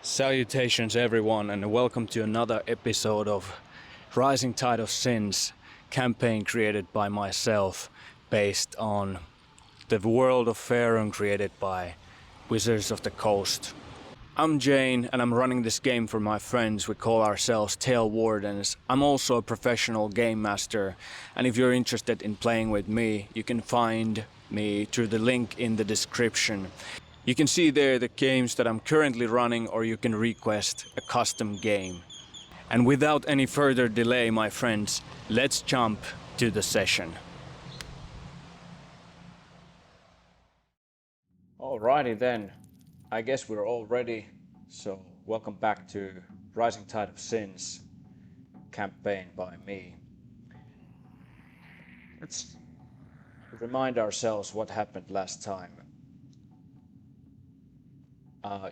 Salutations everyone and welcome to another episode of Rising Tide of Sins campaign created by myself based on the world of Faerûn created by Wizards of the Coast. I'm Jane and I'm running this game for my friends. We call ourselves Tale Wardens. I'm also a professional game master, and if you're interested in playing with me, you can find me through the link in the description. You can see there the games that I'm currently running, or you can request a custom game. And without any further delay, my friends, let's jump to the session. Alrighty then, I guess we're all ready. So welcome back to Rising Tide of Sins campaign by me. Let's remind ourselves what happened last time.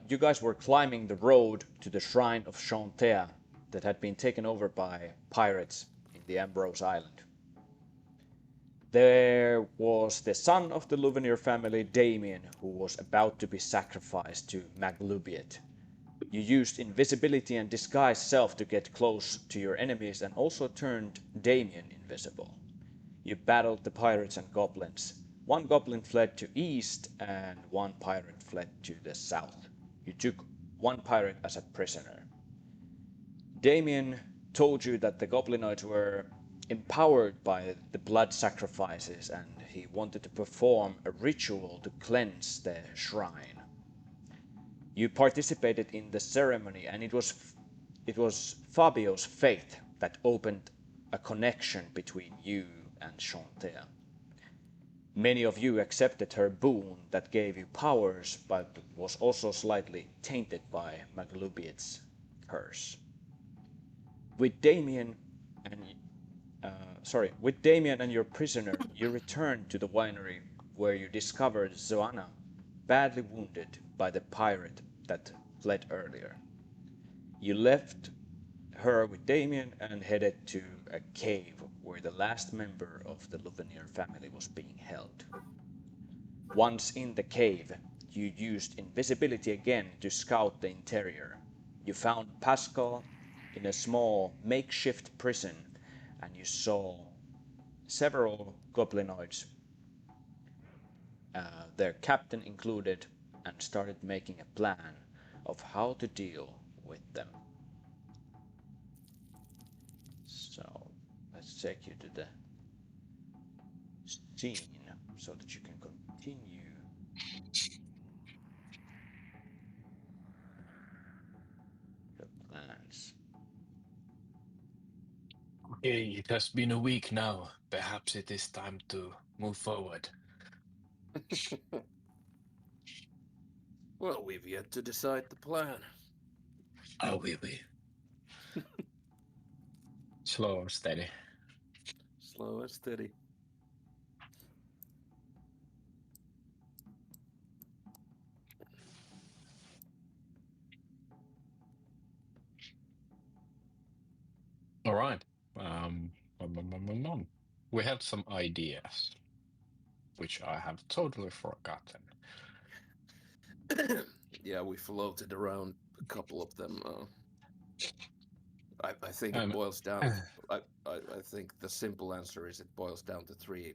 You guys were climbing the road to the shrine of Chantea that had been taken over by pirates in the Ambrose island. There was the son of the Louvenier family, Damien, who was about to be sacrificed to Maglubiet. You used invisibility and disguise self to get close to your enemies and also turned Damien invisible. You battled the pirates and goblins. One goblin fled to east and one pirate fled to the south. You took one pirate as a prisoner. Damien told you that the goblinoids were empowered by the blood sacrifices and he wanted to perform a ritual to cleanse the shrine. You participated in the ceremony and it was Fabio's faith that opened a connection between you and Chantea. Many of you accepted her boon that gave you powers, but was also slightly tainted by Maglubiet's curse. With Damien and your prisoner, you returned to the winery where you discovered Zoanna badly wounded by the pirate that fled earlier. You left her with Damien and headed to a cave where the last member of the Louvenier family was being held. Once in the cave, you used invisibility again to scout the interior. You found Pascal in a small makeshift prison and you saw several goblinoids, their captain included, and started making a plan of how to deal with them. So let's take you to the scene so that you can continue. The plans. Okay, it has been a week now. Perhaps it is time to move forward. Well, we've yet to decide the plan. Oh, we. Slow or steady. Slow and steady. All right. Um, we had some ideas, which I have totally forgotten. Yeah, we floated around a couple of them. I think it Um, boils down. I think the simple answer is it boils down to three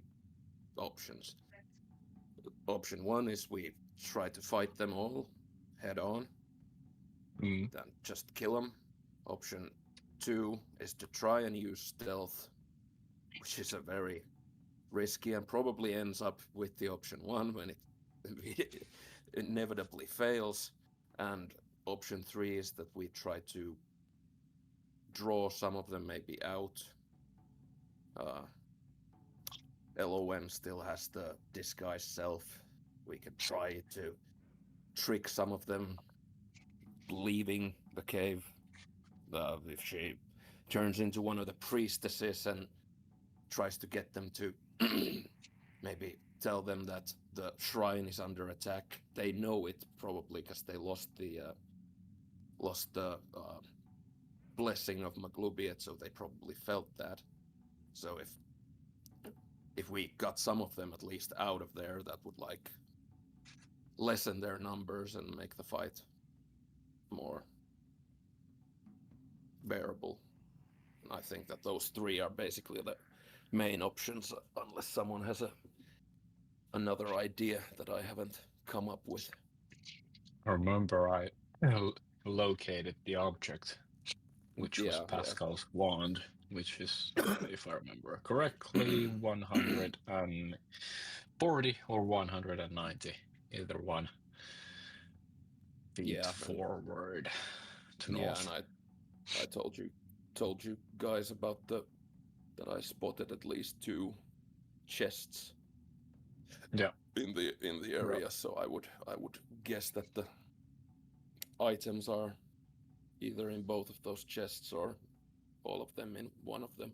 options. Option one is we try to fight them all head on, mm, then just kill them. Option two is to try and use stealth, which is a very risky and probably ends up with the option one when it inevitably fails. And option three is that we try to draw some of them maybe out. LOM still has the disguise self. We could try to trick some of them leaving the cave. If she turns into one of the priestesses and tries to get them to maybe tell them that the shrine is under attack. They know it probably because they lost the blessing of Maglubiet, so they probably felt that. So if we got some of them at least out of there, that would like lessen their numbers and make the fight more bearable. I think that those three are basically the main options, unless someone has another idea that I haven't come up with. I remember I located the object, which was Yeah. Pascal's wand, which is, if I remember correctly, 140 or 190, either one, feet Yeah, forward to yeah, north. and I told you guys about that I spotted at least 2 chests. Yeah. In the area, so I would guess that the items are either in both of those chests or all of them in one of them.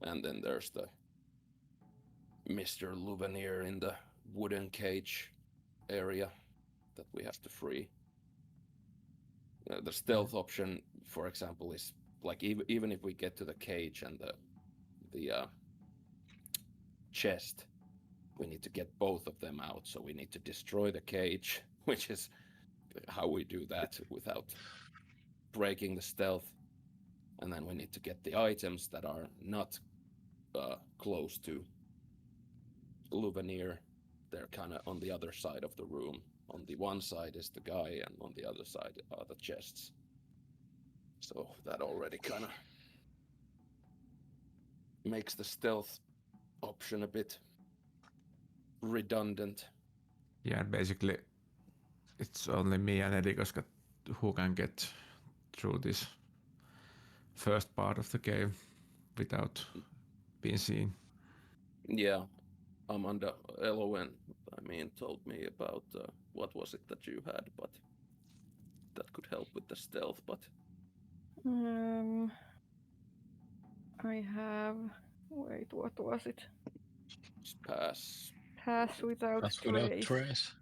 And then there's the Mr. Louvenier in the wooden cage area that we have to free. The stealth option, for example, is like even if we get to the cage and the chest, we need to get both of them out. So we need to destroy the cage, which is how we do that without breaking the stealth. And then we need to get the items that are not close to Louvenier. They're kind of on the other side of the room. On the one side is the guy, and on the other side are the chests. So that already kind of makes the stealth option a bit redundant. Yeah, basically it's only me and Eddie who can get through this first part of the game without being seen. Yeah, Amanda LON, told me about what was it that you had, but that could help with the stealth, but... I have... Wait, what was it? Pass. Pass without That's trace. without trace.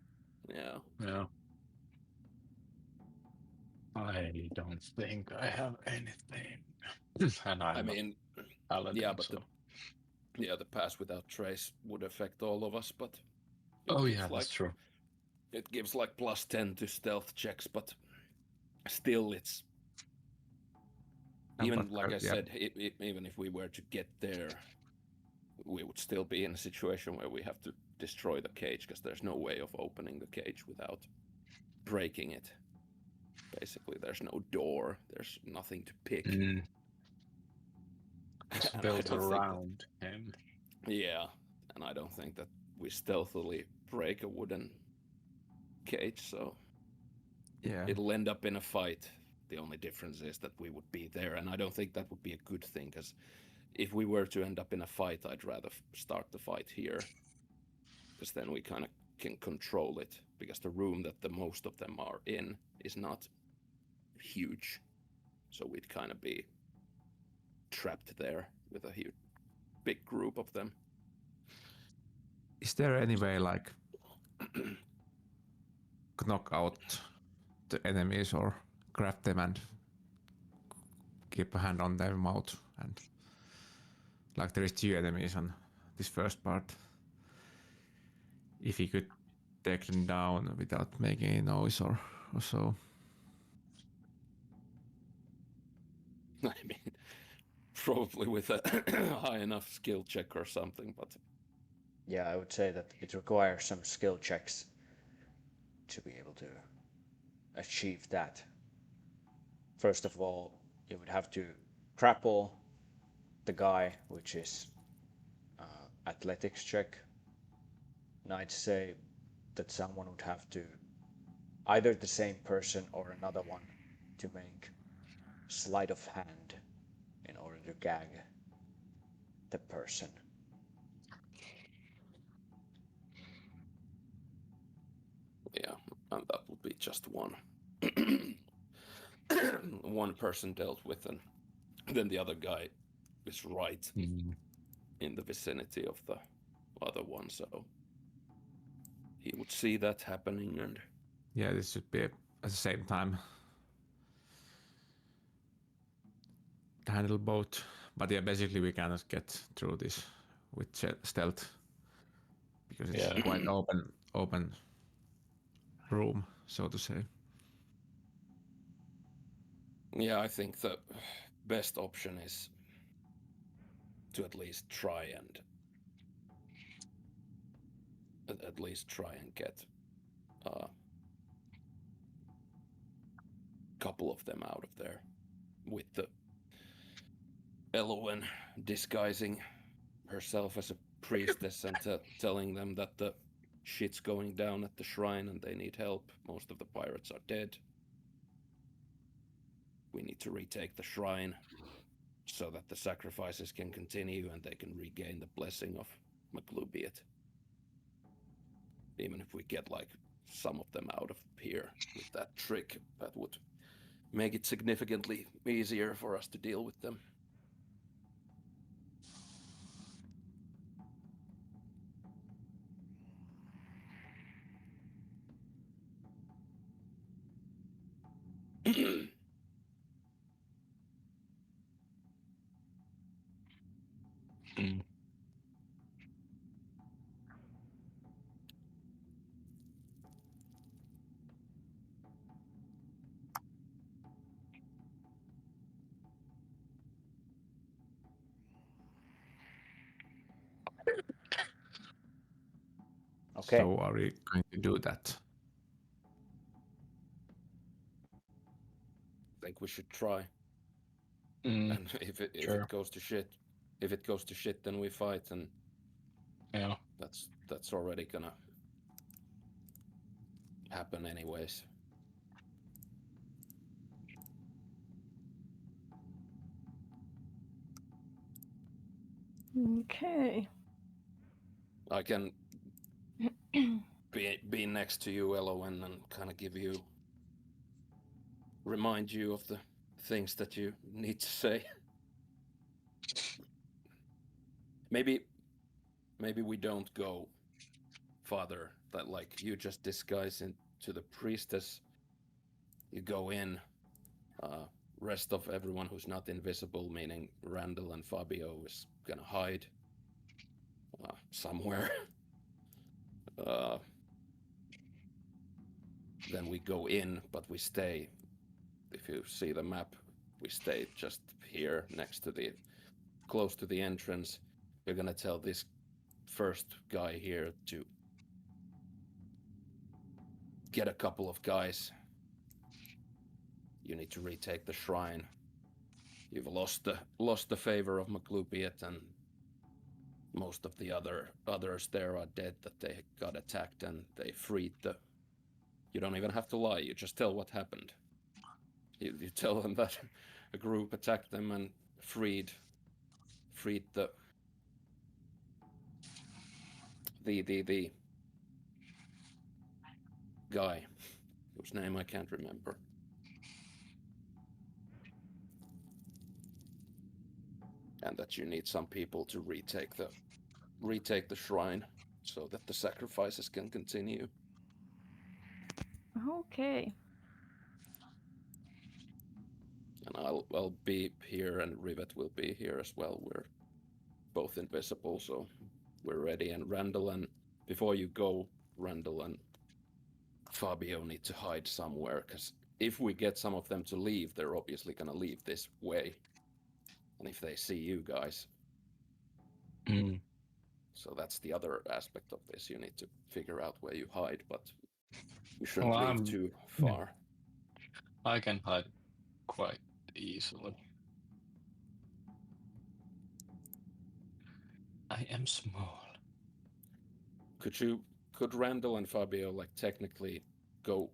Yeah. Yeah. I don't think I have anything. And I'm not paladin, yeah, but so. the pass without trace would affect all of us, but... Oh yeah, that's true. It gives like +10 to stealth checks, but still it's... Even like I said, even if we were to get there, we would still be in a situation where we have to destroy the cage, because there's no way of opening the cage without breaking it. Basically, there's no door, there's nothing to pick. It's built around him. Yeah, and I don't think that we stealthily break a wooden cage, so Yeah, it'll end up in a fight. The only difference is that we would be there, and I don't think that would be a good thing, because if we were to end up in a fight, I'd rather start the fight here, because then we kind of can control it, because the room that the most of them are in is not huge, so we'd kind of be trapped there with a huge, big group of them. is there any way like knock out the enemies or grab them and keep a hand on their mouth? And like there is 2 enemies on this first part. If you could take them down without making any noise or so. I mean, probably with a high enough skill check or something, but... Yeah, I would say that it requires some skill checks to be able to achieve that. First of all, you would have to grapple the guy, which is athletics check. And I'd say that someone would have to, either the same person or another one, to make sleight of hand in order to gag the person. Yeah, and that would be just one. One person dealt with, and then the other guy is right in the vicinity of the other one, so he would see that happening, and... Yeah, this should be at the same time. Handle both, but yeah, basically we cannot get through this with stealth because it's quite open room, so to say. Yeah, I think the best option is to at least try and get a couple of them out of there, with the Elowen disguising herself as a priestess and telling them that the shit's going down at the shrine and they need help. Most of the pirates are dead. We need to retake the shrine so that the sacrifices can continue and they can regain the blessing of Maglubiet. Even if we get like some of them out of here with that trick, that would make it significantly easier for us to deal with them. Okay. So are we going to do that? I think we should try. And if it goes to shit, then we fight, and Yeah. That's already gonna happen anyways. Okay. I can be next to you, Elowen, and kind of remind you of the things that you need to say. Maybe we don't go, Father, that like you just disguise into the priestess, you go in, rest of everyone who's not invisible, meaning Randall and Fabio, is gonna hide somewhere. Then we go in, but we stay. If you see the map, we stay just here close to the entrance. You're gonna tell this first guy here to get a couple of guys. You need to retake the shrine. You've lost the favor of Maglubiet, and most of the others there are dead, that they got attacked and they freed the... You don't even have to lie, you just tell what happened. You tell them that a group attacked them and freed the guy whose name I can't remember. And that you need some people to retake the shrine so that the sacrifices can continue. Okay. And I'll be here, and Rivet will be here as well. We're both invisible, so we're ready. And Randall, and before you go, Randall and Fabio need to hide somewhere, because if we get some of them to leave, they're obviously gonna leave this way. And if they see you guys, so that's the other aspect of this. You need to figure out where you hide, but you shouldn't leave too far. I can hide quite easily. I am small. Could Randall and Fabio like technically go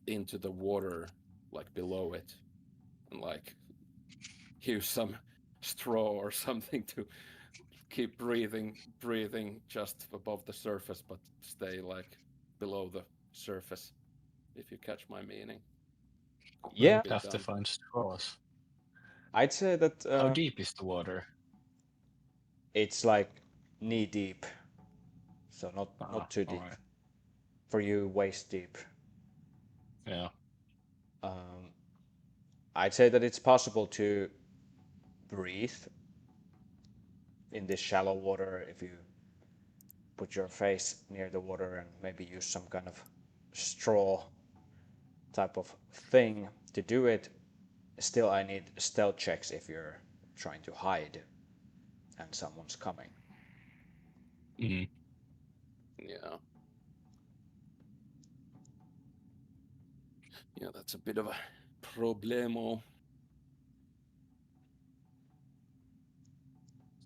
into the water, like below it, and like use some straw or something to keep breathing just above the surface, but stay like below the surface, if you catch my meaning? Yeah. Have to find straws. I'd say that How deep is the water? it's like knee deep, so not too deep. Right. For you, waist deep. Yeah. I'd say that it's possible to breathe in this shallow water if you put your face near the water and maybe use some kind of straw type of thing to do it. Still, I need stealth checks if you're trying to hide and someone's coming. Mm. Yeah. Yeah, that's a bit of a problemo.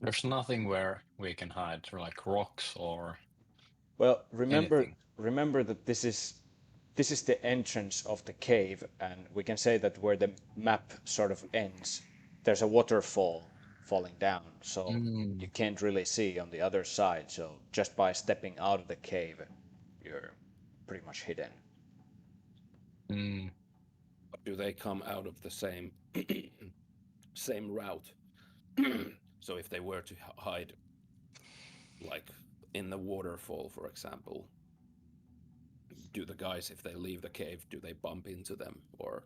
There's nothing where we can hide, like rocks or. Well, anything. remember that this is the entrance of the cave, and we can say that where the map sort of ends, there's a waterfall falling down, so you can't really see on the other side. So just by stepping out of the cave, you're pretty much hidden. Do they come out of the same same route? So if they were to hide, like in the waterfall, for example, do the guys, if they leave the cave, do they bump into them, or?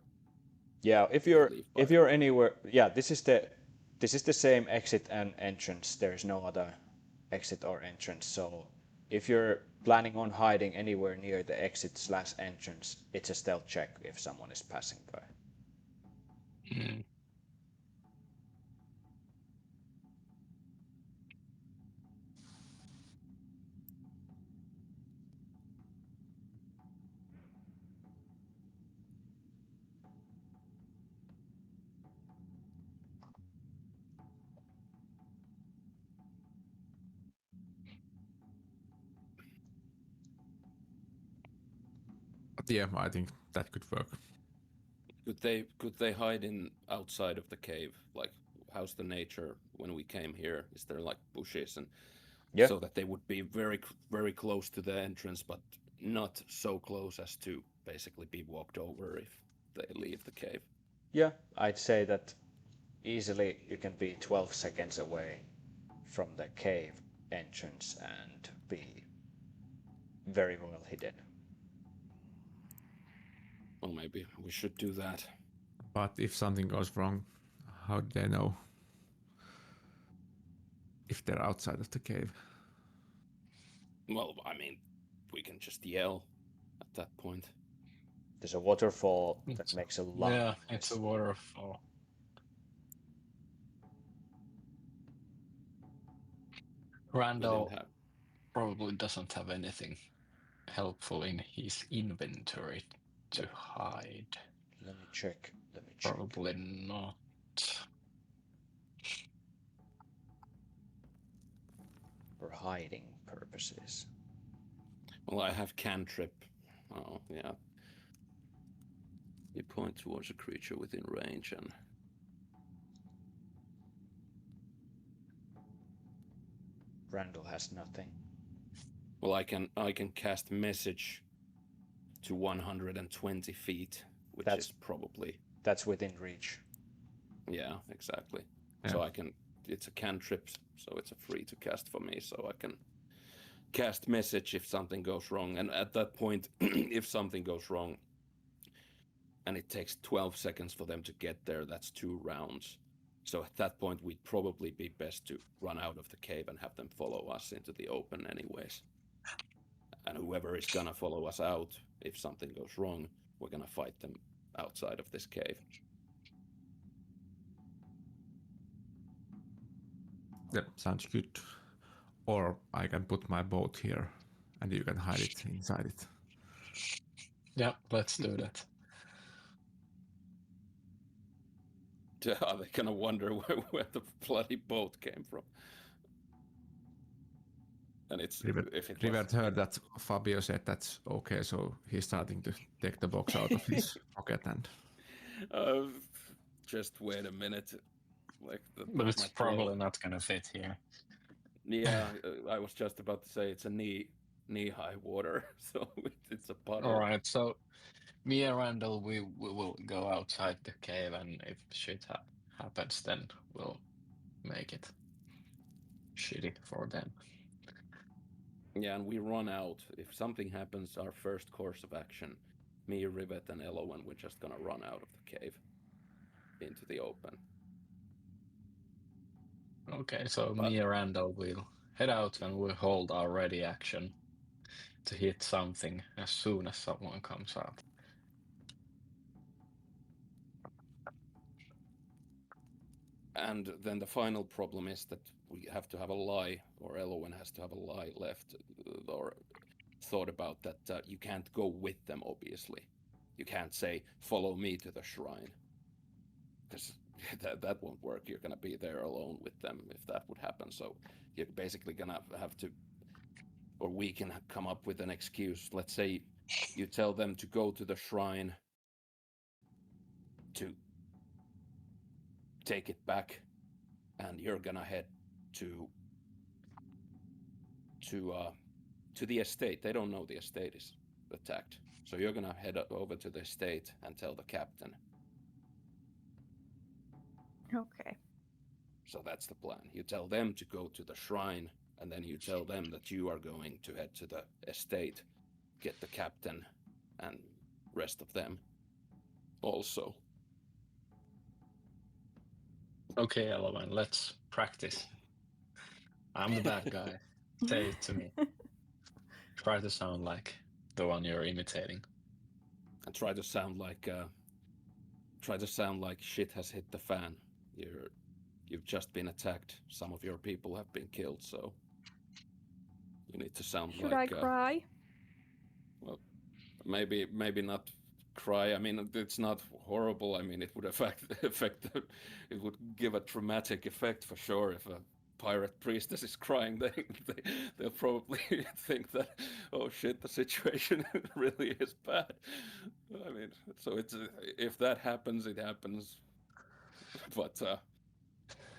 Yeah, if you're anywhere, yeah, this is the same exit and entrance. There is no other exit or entrance. So if you're planning on hiding anywhere near the exit/entrance, it's a stealth check if someone is passing by. But yeah, I think that could work. Could they hide in outside of the cave? Like, how's the nature when we came here? Is there like bushes and so that they would be very close to the entrance, but not so close as to basically be walked over if they leave the cave? Yeah, I'd say that easily you can be 12 seconds away from the cave entrance and be very well hidden. Well, maybe we should do that. But if something goes wrong, how do they know if they're outside of the cave? Well, I mean, we can just yell at that point. There's a waterfall that makes a lot. Yeah, it's a waterfall. Randall probably doesn't have anything helpful in his inventory to hide. Let me check. Probably not. For hiding purposes. Well, I have cantrip. Oh, yeah. You point towards a creature within range and... Randall has nothing. Well, I can cast message to 120 feet, which is probably... That's within reach. Yeah, exactly. Yeah. So I can... It's a cantrip, so it's a free to cast for me, so I can cast message if something goes wrong. And at that point, if something goes wrong, and it takes 12 seconds for them to get there, that's 2 rounds. So at that point, we'd probably be best to run out of the cave and have them follow us into the open anyways. And whoever is gonna follow us out, if something goes wrong, we're gonna fight them outside of this cave. Yep, sounds good. Or I can put my boat here and you can hide it inside it. Yeah, let's do that. Are they gonna wonder where the bloody boat came from? And it's Rivert heard that Fabio said that's okay, so he's starting to take the box out of his pocket and. Just wait a minute. Like, but it's probably not gonna fit here. Yeah, I was just about to say it's a knee-high water, so it's a puddle. All right, so me and Randall, we will go outside the cave, and if shit happens, then we'll make it shitty for them. Yeah, and we run out. If something happens, our first course of action, me, Rivet, and Elowen, we're just gonna run out of the cave into the open. Okay, so me and Randall will head out and we'll hold our ready action to hit something as soon as someone comes out. And then the final problem is that we have to have a lie, or Elowen has to have a lie left, or thought about that you can't go with them, obviously. You can't say, follow me to the shrine. Because that won't work. You're going to be there alone with them if that would happen. So you're basically going to have to, or we can come up with an excuse. Let's say you tell them to go to the shrine to take it back, and you're gonna head to the estate. They don't know the estate is attacked, so you're gonna head over to the estate and tell the captain. Okay. So that's the plan. You tell them to go to the shrine, and then you tell them that you are going to head to the estate, get the captain and rest of them also. Okay, Elowen, let's practice. I'm the bad guy. Say it to me. Try to sound like the one you're imitating. And try to sound like shit has hit the fan. You've just been attacked. Some of your people have been killed, so you need to sound Should like. I cry? Well, maybe not cry. I mean, it's not horrible. I mean, it would it would give a traumatic effect for sure. If a pirate priestess is crying, they'll probably think that, oh shit, the situation really is bad. I mean, so it's if that happens, it happens. But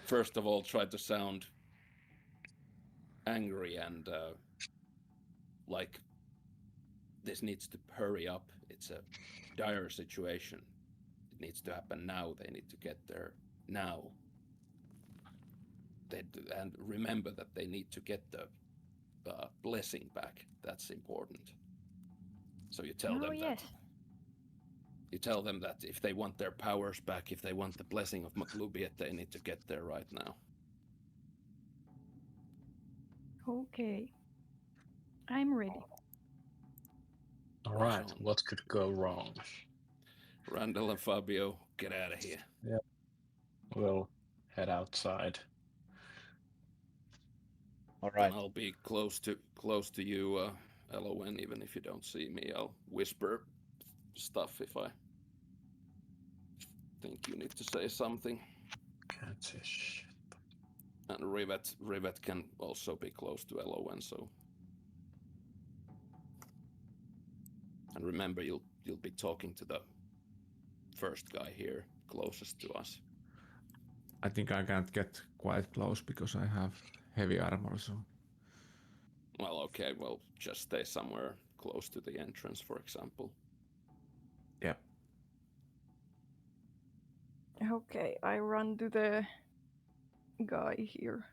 first of all, try to sound angry and like this needs to hurry up. It's a dire situation. It needs to happen now. They need to get there now. And remember that they need to get the blessing back. That's important. So you tell them yes. that. You tell them that if they want their powers back, if they want the blessing of Maglubiet, they need to get there right now. Okay. I'm ready. All right, Sean. what could go wrong? Randall and Fabio, get out of here. Yeah. We'll head outside. All right. And I'll be close to you, Elowen, even if you don't see me. I'll whisper stuff if I think you need to say something. Can't say shit. And Rivet can also be close to Elowen, so. And remember, you'll be talking to the first guy here, closest to us. I think I can't get quite close because I have heavy armor, so. Well, okay, well, just stay somewhere close to the entrance, for example. Yeah. Okay, I run to the guy here.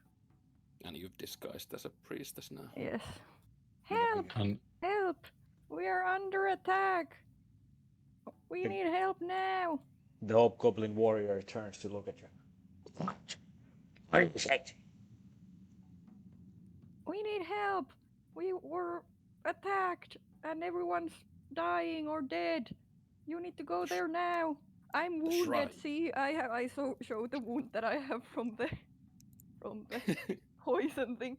And you've disguised as a priestess now. Yes. Help! And Help! We are under attack! We need help now! The hobgoblin warrior turns to look at you. What is it? We need help! We were attacked and everyone's dying or dead. You need to go there now. I'm The wounded. shrine. See, I show the wound that I have from the poison thing.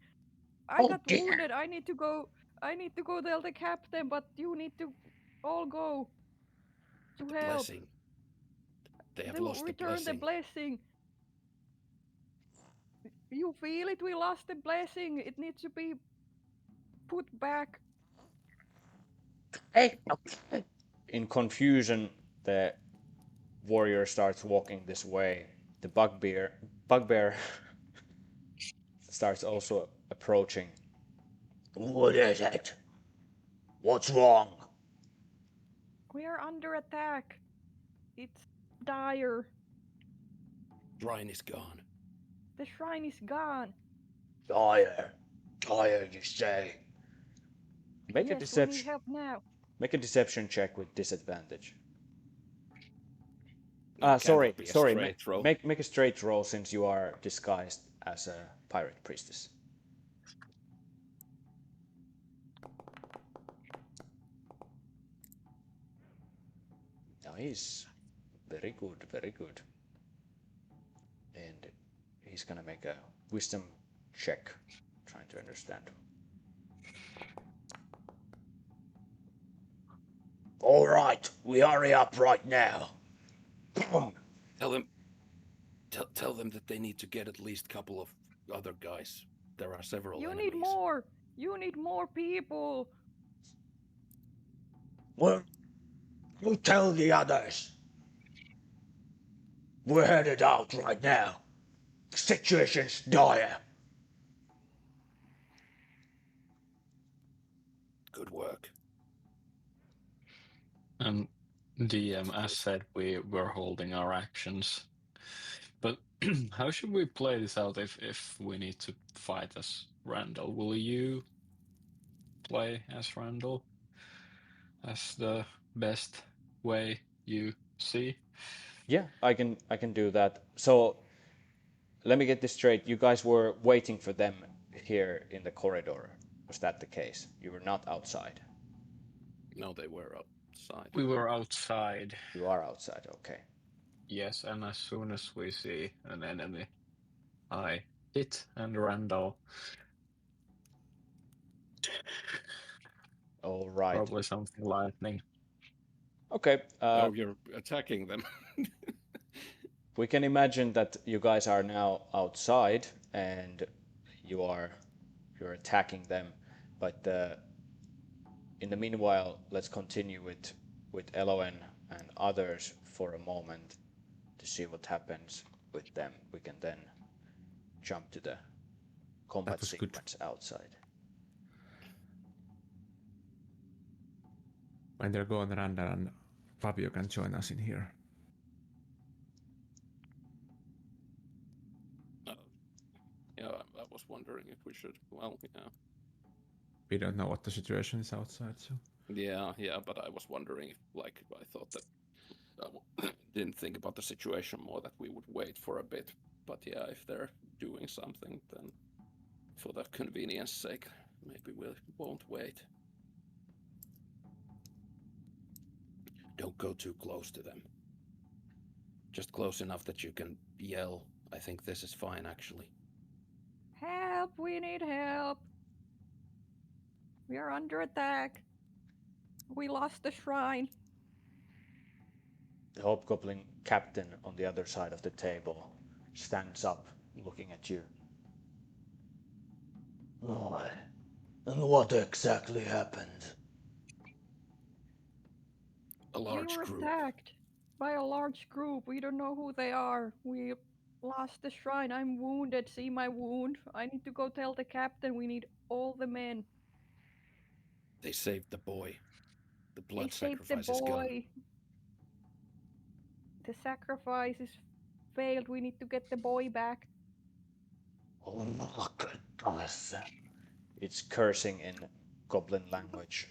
I got wounded. I need to go tell the captain, but you need to all go to help. Blessing. They have lost the return the blessing. You feel it? We lost the blessing. It needs to be put back. In confusion, the warrior starts walking this way. The bugbear starts also approaching. What is it? What's wrong? We are under attack. It's dire. Shrine is gone. The shrine is gone. Dire, you say? Make a Yes, we need deception. help now. Make a deception check with disadvantage. It Sorry. cannot be a straight roll. Make a straight roll since you are disguised as a pirate priestess. Nice. Very good, very good. And he's gonna make a wisdom check, trying to understand. All right, we hurry up right now. Tell them that they need to get at least a couple of other guys. There are several You enemies. need more. You need more people. Well, you tell the others. We're headed out right now. Situation's dire. Good work. And DM, as said, we were holding our actions. But how should we play this out if we need to fight as Randall? Will you play as Randall as the best way you see? Yeah, I can do that. So let me get this straight. You guys were waiting for them here in the corridor. Was that the case? You were not outside. No, they were outside. We were outside, You are outside. Okay. yes, and as soon as we see an enemy, I hit and Randall. All right. Probably something lightning. Okay. Oh, you're attacking them. We can imagine that you guys are now outside and you're attacking them, but in the meanwhile, let's continue with Eloen and others for a moment to see what happens with them. We can then jump to the combat was good. sequence outside. When they're going, Randall and Fabio can join us in here. Yeah, I was wondering if we should. Well, yeah. We don't know what the situation is outside, so. Yeah, but I was wondering if, like, I thought that didn't think about the situation more, that we would wait for a bit. But yeah, if they're doing something, then for the convenience sake, maybe we won't wait. Don't go too close to them. Just close enough that you can yell. I think this is fine, actually. Help! We need help. We are under attack. We lost the shrine. The hobgoblin captain on the other side of the table stands up, looking at you. Oh, and what exactly happened? A large we were group. attacked by a large group. We don't know who they are. We lost the shrine. I'm wounded. See my wound. I need to go tell the captain we need all the men. They saved the boy. The blood They saved the sacrifice is gone. boy. The sacrifice is failed. We need to get the boy back. Oh my goodness. It's cursing in goblin language.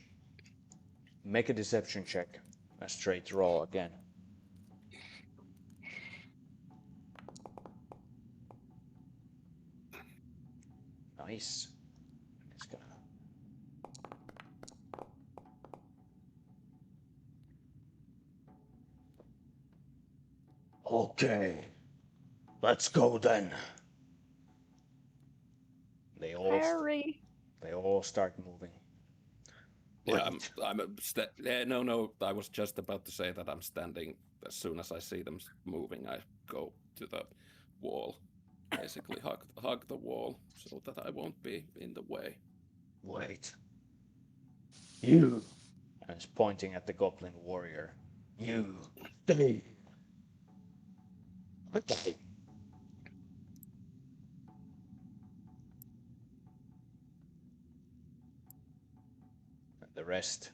Make a deception check. A straight roll again. Nice. It's gonna. Okay. Let's go then. They all start moving. Yeah, no. I was just about to say that I'm standing. As soon as I see them moving, I go to the wall, basically hug the wall, so that I won't be in the way. Wait. You. And it's pointing at the goblin warrior. You. Stay. Okay. And the rest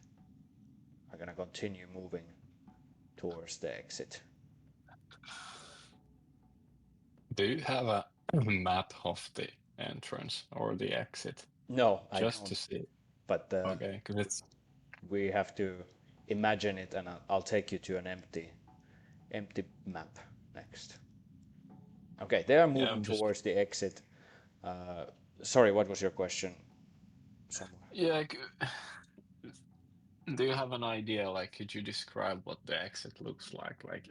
are gonna continue moving towards the exit. Do you have a map of the entrance or the exit? No, I Just don't. to see. But Okay, because it's we have to imagine it, and I'll take you to an empty map next. Okay, they are moving I'm just towards the exit. Sorry, what was your question? yeah. Do you have an idea? Like, could you describe what the exit looks like? Like,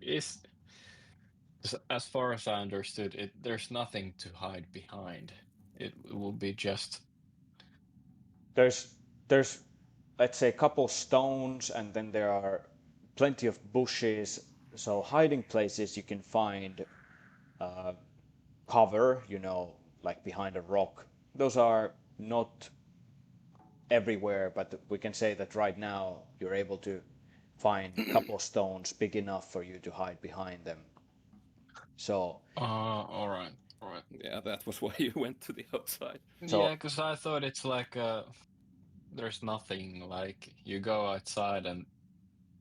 As far as I understood it, there's nothing to hide behind. It will be just. There's let's say a couple stones, and then there are plenty of bushes. So hiding places you can find cover, like behind a rock. Those are not everywhere, but we can say that right now you're able to find a couple stones big enough for you to hide behind them. So, All right, all right. Yeah, that was why you went to the outside. Yeah, so because I thought it's like there's nothing like you go outside and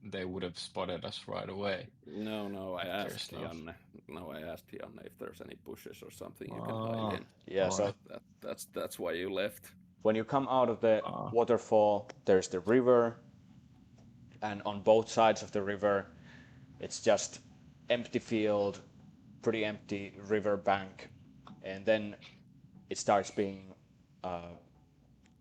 they would have spotted us right away. No, I But asked there's no. Janne. No, I asked Janne if there's any bushes or something you can hide Ah, in. yeah, all so right. That's why you left. when you come out of the Ah, waterfall, there's the river, and on both sides of the river, it's just empty field, pretty empty river bank, and then it starts being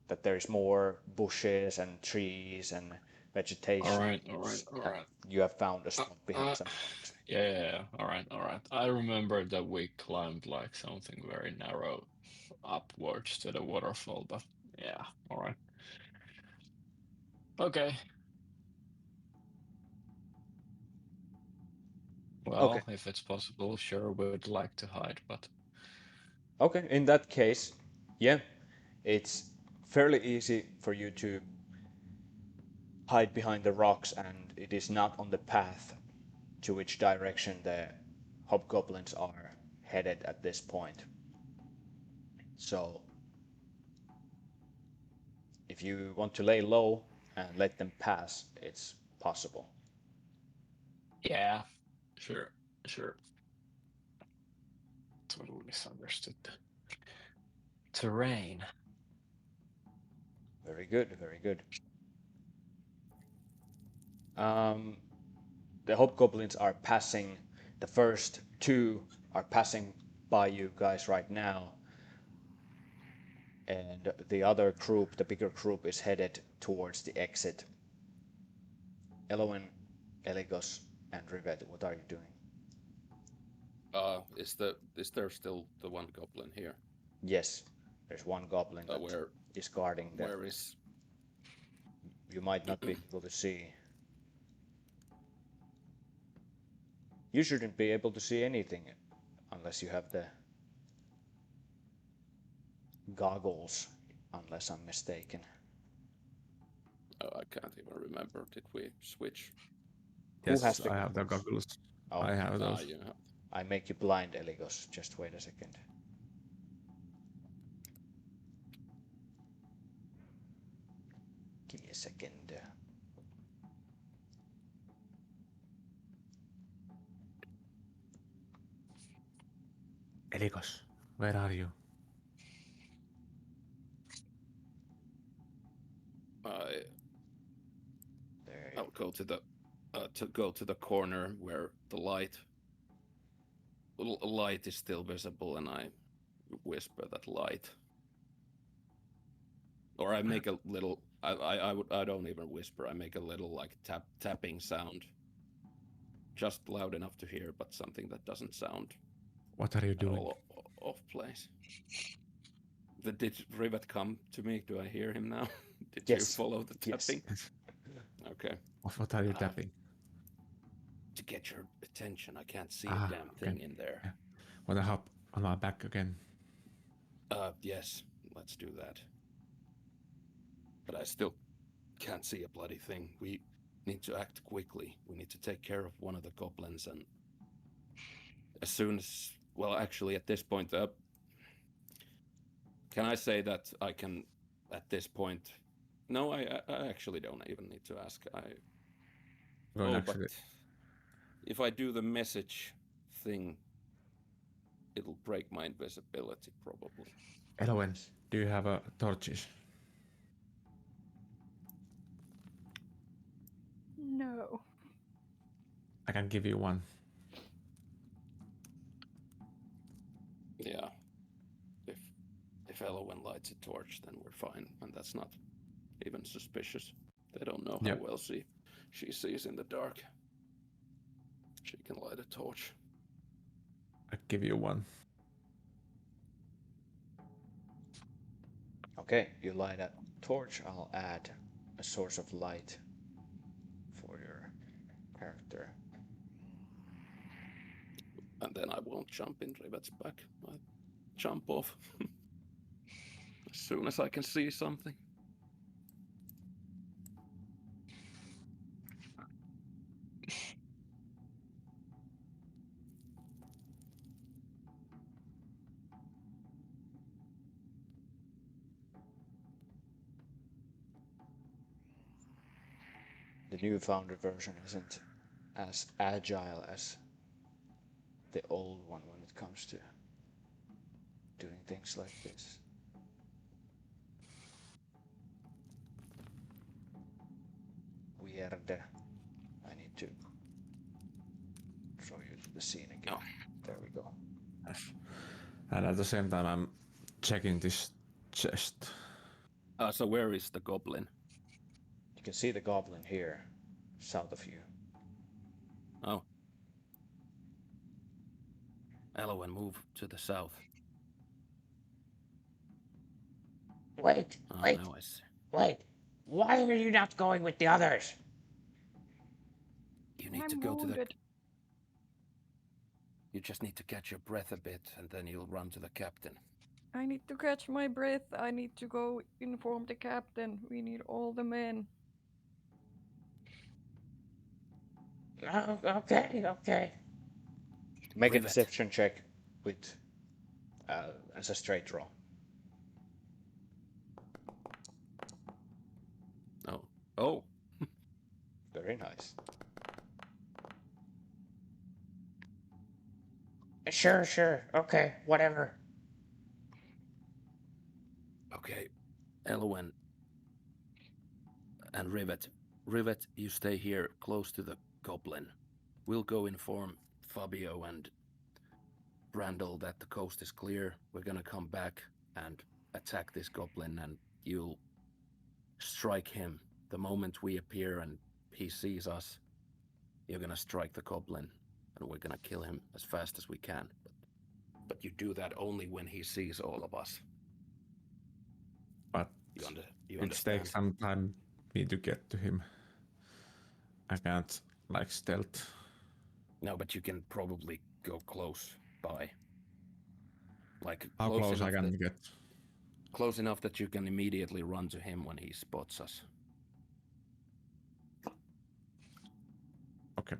that there's more bushes and trees and all vegetation. right, all right, all And right. you have found a Uh, spot behind uh, some rocks. yeah, all right, all right. I remember that we climbed like something very narrow upwards to the waterfall, but yeah, all right. Okay. Okay. Well, if it's possible, sure, we'd like to hide, but Okay, in that case, yeah, it's fairly easy for you to hide behind the rocks, and it is not on the path to which direction the hobgoblins are headed at this point. So, if you want to lay low and let them pass, it's possible. yeah, sure, sure. Totally misunderstood the terrain. Very good, very good. Um, the hobgoblins are passing. The first two are passing by you guys right now, and the other group, the bigger group, is headed towards the exit. Elowen, Eligos, and Rivet, what are you doing? Is there still the one goblin here? Yes, there's one goblin that Where is guarding the. where is? You might not be able to see. You shouldn't be able to see anything unless you have the goggles, unless I'm mistaken. Oh, I can't even remember. Did we switch? Who has Yes, the I have the goggles? goggles. Oh, I have Ah, those. you have. I make you blind, Eligos. Just wait a second. Give me a second. Elikos, where are you? There. I'll go to the corner where the light is still visible, and I whisper that light, or I make a little. I don't even whisper. I make a little like tapping sound, just loud enough to hear, but something that doesn't sound What are you at doing? all off place. Did Rivet come to me? Do I hear him now? Did you Yes. follow the Yes. tapping? Okay. What are you tapping? To get your attention, I can't see a Ah, damn okay. thing in there. Yeah. Wanna hop on my back again? Yes, let's do that. But I still can't see a bloody thing. We need to act quickly. We need to take care of one of the goblins, and as soon as, well, actually, at this point, can I say that I can, at this point? No, I actually don't even need to ask. But if I do the message thing, it'll break my invisibility probably. Elowen, do you have torches? No. I can give you one. Yeah. If Elowen lights a torch, then we're fine, and that's not even suspicious. They don't know how well she sees in the dark. She can light a torch. I give you one. Okay, you light a torch. I'll add a source of light for your character. And then I won't jump in Rivet's back. I jump off as soon as I can see something. The newfound version isn't as agile as the old one when it comes to doing things like this. Weird. I need to show you the scene again. Oh. There we go. And at the same time, I'm checking this chest. So where is the goblin? You can see the goblin here, south of you. Oh. Elowen, move to the south. Wait, Oh, wait, now I see. wait. Why are you not going with the others? You need I'm to go to the... wounded. You just need to catch your breath a bit, and then you'll run to the captain. I need to catch my breath. I need to go inform the captain. We need all the men. Oh, okay, okay. Make a Rivet. deception check with as a straight roll. Oh. Oh. Very nice. Sure, okay, whatever. Okay. Elowen and Rivet. Rivet, you stay here close to the goblin. We'll go inform Fabio and Brandel that the coast is clear. We're gonna come back and attack this goblin, and you'll strike him. The moment we appear and he sees us, you're gonna strike the goblin, and we're gonna kill him as fast as we can. But you do that only when he sees all of us. But You it understand? takes some time me to get to him. I can't like stealth. No, but you can probably go close by. Like How close I can get? Close enough that you can immediately run to him when he spots us. Okay.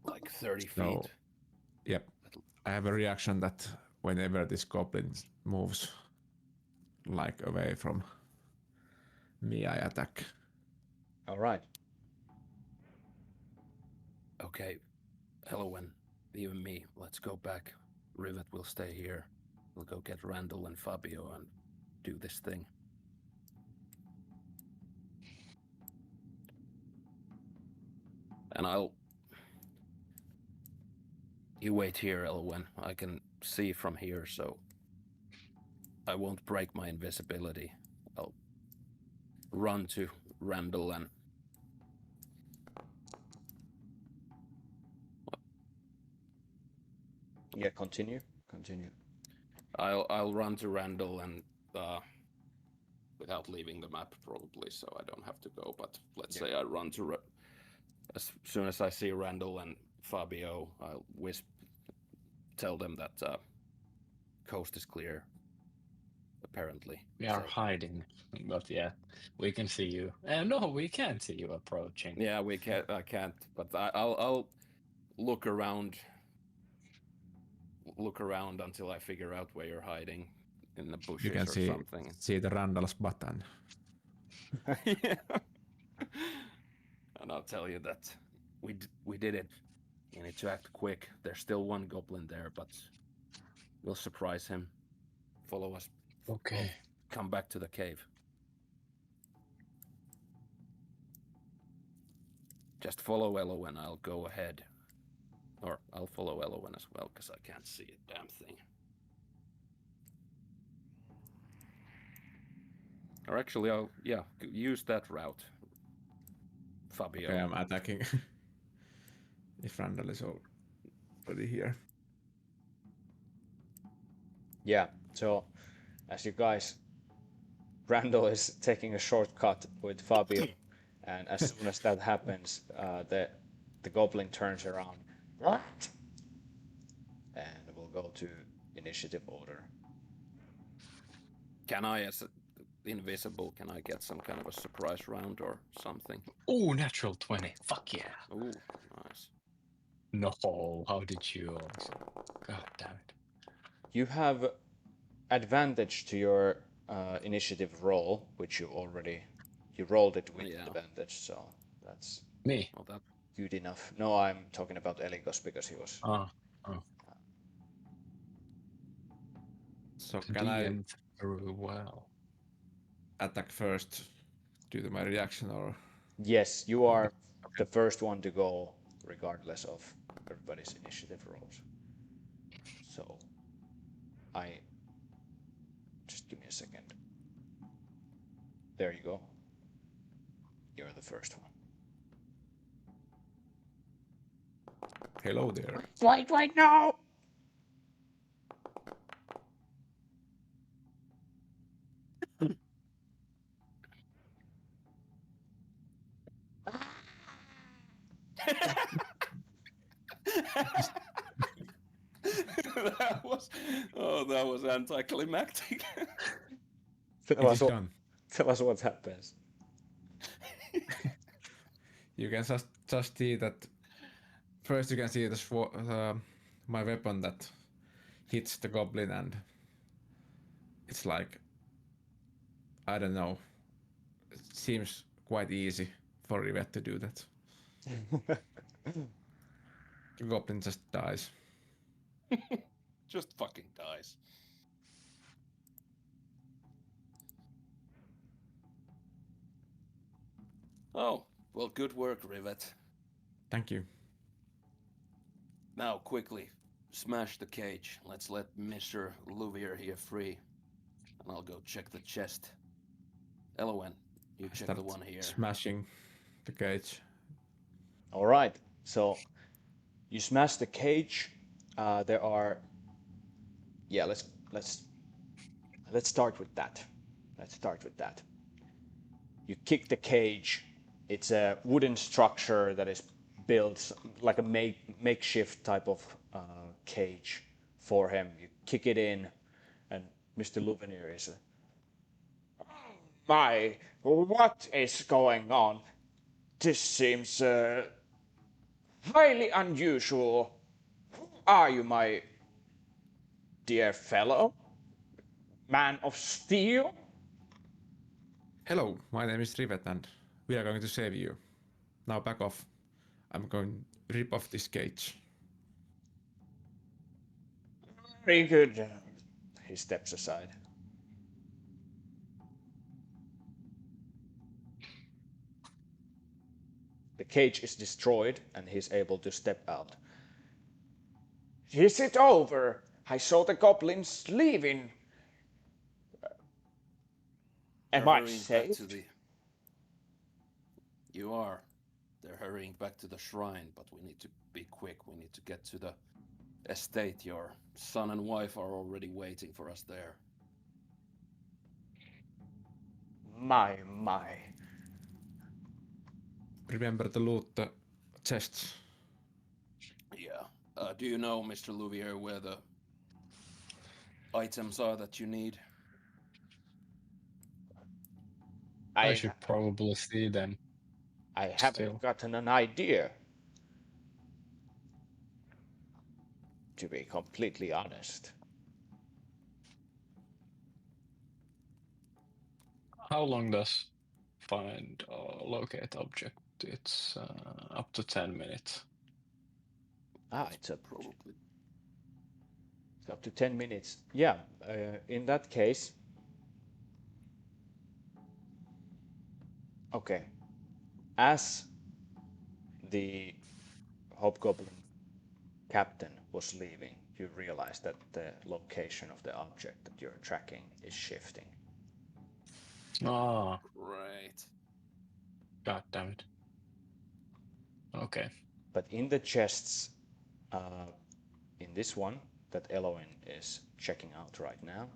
Like 30 So, feet. yep. I have a reaction that whenever this goblin moves like away from me, I attack. All right. Okay, Elowen, you and me, let's go back. Rivet will stay here. We'll go get Randall and Fabio and do this thing. And You wait here, Elowen. I can see from here, so I won't break my invisibility. I'll run to Randall and... Yeah, continue. I'll run to Randall and without leaving the map probably, so I don't have to go. But let's say I run to as soon as I see Randall and Fabio, I'll tell them that coast is clear. Apparently, We are hiding, but yeah, we can see you. No, we can't see you approaching. Yeah, we can't. I can't. But I'll look around. Look around until I figure out where you're hiding in the bushes You can or something. see the Randall's button. Yeah. And I'll tell you that we did it. You need to act quick. There's still one goblin there, but we'll surprise him. Follow us. Okay. Come back to the cave. Just follow Elowen. I'll go ahead. Or I'll follow Elowen as well, because I can't see a damn thing. Or actually, I'll use that route. Fabio. Okay, I'm attacking. If Randall is all. already here. Yeah, so as you guys, Randall is taking a shortcut with Fabio, and as soon as that happens, the goblin turns around. What? And we'll go to initiative order. Can I, as invisible, can I get some kind of a surprise round or something? Oh, natural 20. Fuck yeah. Ooh, nice. No, how did you also? God damn it. You have advantage to your initiative roll, which you rolled it with Yeah. advantage, so that's Me? Well, that good enough. No, I'm talking about Eligos because he was. Oh. So The can I DM very well. attack first due to my reaction, or Yes, you are the first one to go, regardless of everybody's initiative rolls. So, just give me a second. There you go. You're the first one. hello there? Wait, no! that was anticlimactic. Tell It us is what, done. tell us what happens. You can just see that. First, you can see my weapon that hits the goblin, and it's like, I don't know. It seems quite easy for Rivet to do that. The goblin just dies. Just fucking dies. Oh, well, good work, Rivet. Thank you. Now, quickly, smash the cage. Let's let Mr. Louvier here free. And I'll go check the chest. Elowen, you check Start the one here. smashing the cage. All right. So you smash the cage. There are. Yeah. Let's start with that. Let's start with that. You kick the cage. It's a wooden structure that is built like a makeshift type of cage for him. You kick it in, and Mr. Louvenier is. My, what is going on? This seems highly unusual. Who are you, my dear fellow? Man of steel? Hello, my name is Rivet, and we are going to save you. Now back off. I'm going to rip off this cage. Very good. He steps aside. The cage is destroyed, and he's able to step out. Is it over? I saw the goblins leaving. Am They're I hurrying back to saved? the... You are. They're hurrying back to the shrine, but we need to be quick. We need to get to the estate. Your son and wife are already waiting for us there. My. Remember to loot the chests. Yeah. Do you know, Mr. Louvier, where the items are that you need? I should probably see them. I haven't Still. gotten an idea. To be completely honest. How long does find or locate object? It's up to 10 minutes. It's up Probably. It's up to 10 minutes. Yeah, in that case. Okay. As the Hobgoblin captain was leaving, you realize that the location of the object that you're tracking is shifting. Ah, Right. god damn it. Okay. But in the chests, in this one that Eloin is checking out right now,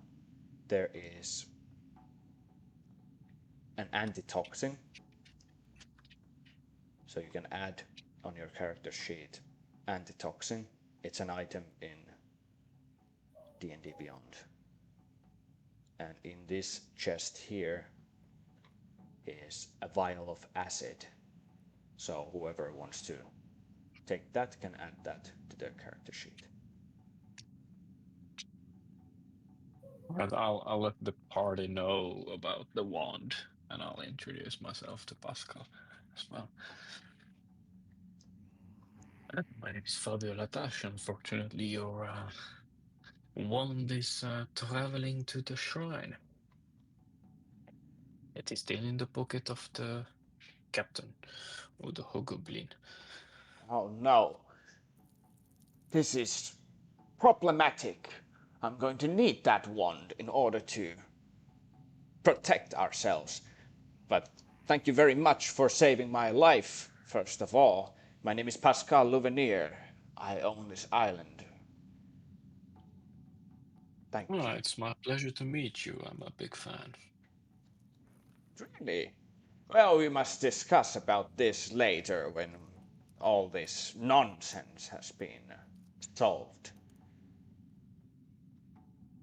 there is an antitoxin. So you can add on your character sheet antitoxin. It's an item in D&D Beyond. And in this chest here is a vial of acid. So whoever wants to take that can add that to their character sheet. But I'll let the party know about the wand, and I'll introduce myself to Pascal as well. My name is Fabio Latache. Unfortunately, your wand is traveling to the shrine. It is still in the pocket of the captain, or the hobgoblin. Oh no. This is problematic. I'm going to need that wand in order to protect ourselves. But thank you very much for saving my life, first of all. My name is Pascal Louvenier. I own this island. Thank Oh, you. it's my pleasure to meet you. I'm a big fan. Really? Well, we must discuss about this later when all this nonsense has been solved.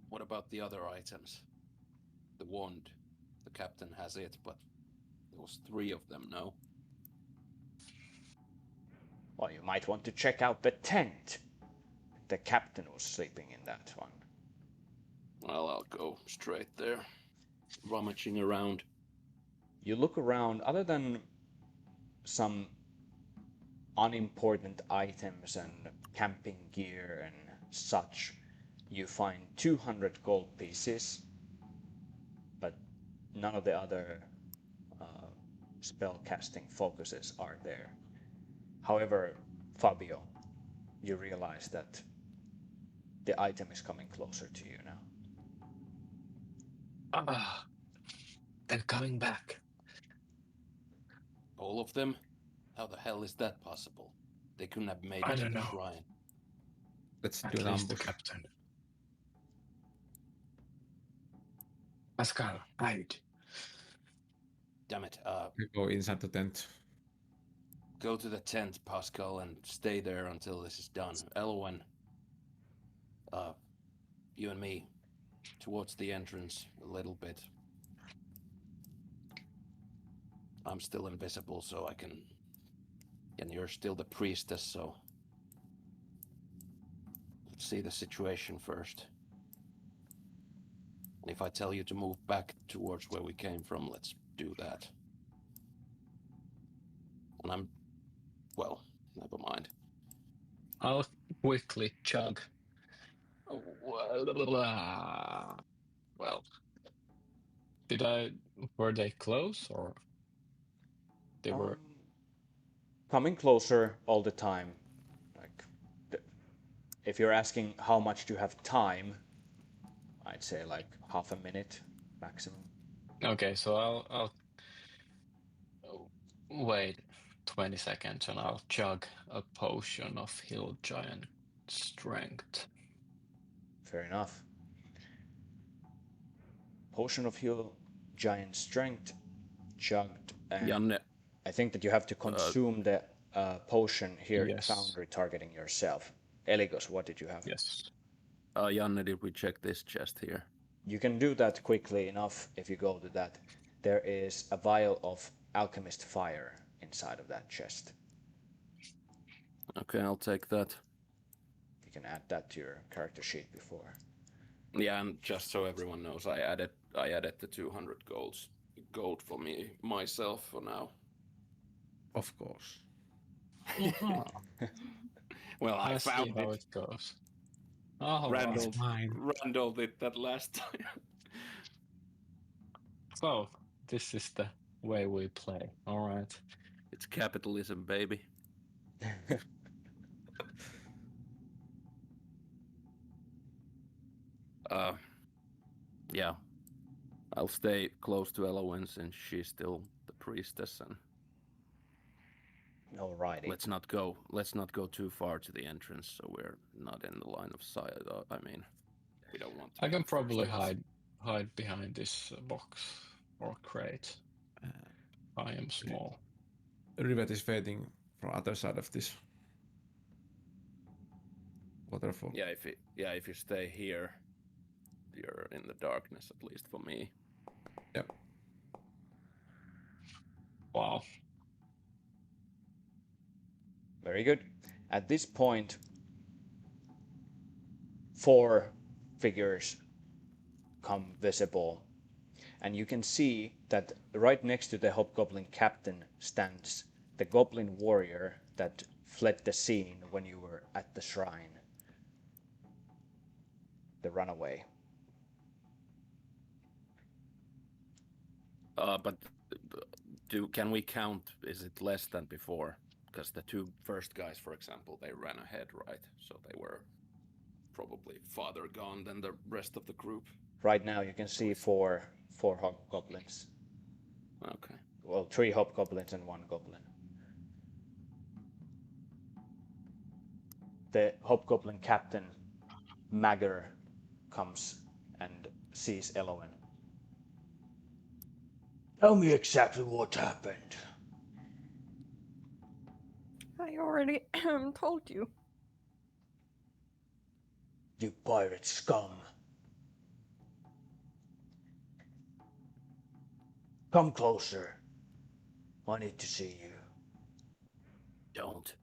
What about the other items? The wand. The captain has it, but there was 3 of them, no? Well, you might want to check out the tent. The captain was sleeping in that one. Well, I'll go straight there. Rummaging around. You look around, other than some unimportant items and camping gear and such, you find 200 gold pieces, but none of the other spell casting focuses are there. However, Fabio, you realize that the item is coming closer to you now. Ah, they're coming back. All of them? How the hell is that possible? They couldn't have made I it to don't the know. shrine. Let's At do an least the ambush. captain. Pascal, hide. Damn it. We go inside the tent. Go to the tent, Pascal, and stay there until this is done. Elowen, you and me, towards the entrance a little bit. I'm still invisible, so I can... And you're still the priestess, so... Let's see the situation first. And if I tell you to move back towards where we came from, let's do that. And I'm... Well, never mind. I'll quickly chug. Well, were they close or they were? Coming closer all the time. Like, if you're asking how much do you have time, I'd say like half a minute maximum. Okay, so I'll wait 20 seconds and I'll chug a potion of Hill Giant Strength. Fair enough. Potion of Heal, Giant Strength, chugged, and Janne, I think that you have to consume the potion here in Yes. Foundry, targeting yourself. Eligos, what did you have? Yes. Janne, did we check this chest here? You can do that quickly enough if you go to that. There is a vial of alchemist fire inside of that chest. Okay, I'll take that. You can add that to your character sheet before. Yeah, and just so everyone knows, I added the 200 gold for myself for now. Of course. Well, I see found how it. it goes. Oh, Randall, Mine. Randall did that last time. So this is the way we play. All right. It's capitalism, baby. Yeah. I'll stay close to Elowen since she's still the priestess, and Alrighty. Let's not go too far to the entrance, so we're not in the line of sight. I mean, we don't want to. I be can the first probably ones. hide behind this box or crate. I am small. Rivet is fading from other side of this waterfall. Yeah, if you stay here, you're in the darkness, at least for me. Yep. Wow. Very good. At this point, 4 figures come visible, and you can see that right next to the hobgoblin captain stands the goblin warrior that fled the scene when you were at the shrine. The runaway. But can we count? Is it less than before? Because the 2 first guys, for example, they ran ahead, right? So they were probably farther gone than the rest of the group. Right now you can see 4 hobgoblins. Okay. Well, 3 hobgoblins and 1 goblin. The hobgoblin captain, Magger, comes and sees Elowen. Tell me exactly what happened. I already told you. You pirate scum. Come closer. I need to see you. Don't.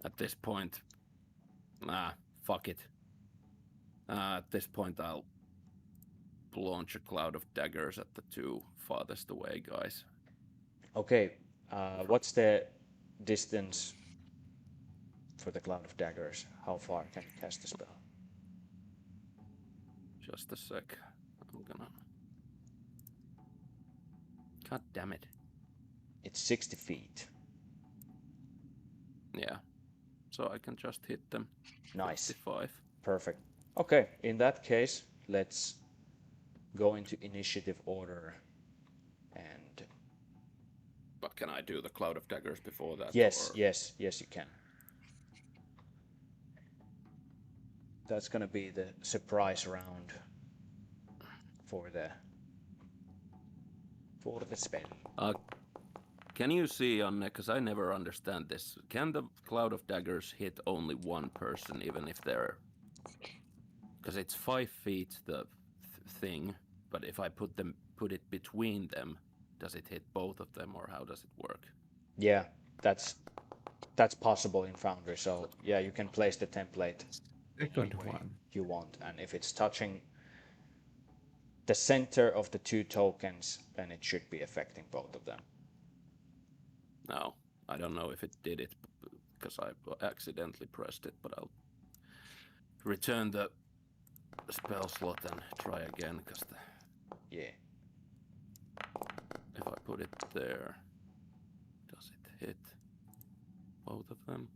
At this point, fuck it. At this point, I'll launch a cloud of daggers at the 2 farthest away guys. Okay, what's the distance for the cloud of daggers? How far can you cast the spell? Just a sec. I'm gonna. God damn it. It's 60 feet. Yeah. So I can just hit them. Nice. 55. Perfect. Okay, in that case, let's go into initiative order. And But can I do the cloud of daggers before that? yes, or... yes, you can. That's gonna be the surprise round for the spell. Can you see on, because I never understand this, can the cloud of daggers hit only one person even if they're, because it's 5 feet the thing, but if I put it between them, does it hit both of them, or how does it work? Yeah, that's possible in Foundry, so yeah, you can place the template Second one. you want, and if it's touching the center of the 2 tokens, then it should be affecting both of them. No, I don't know if it did it because I accidentally pressed it, but I'll return the spell slot and try again, because Yeah. if I put it there, does it hit both of them?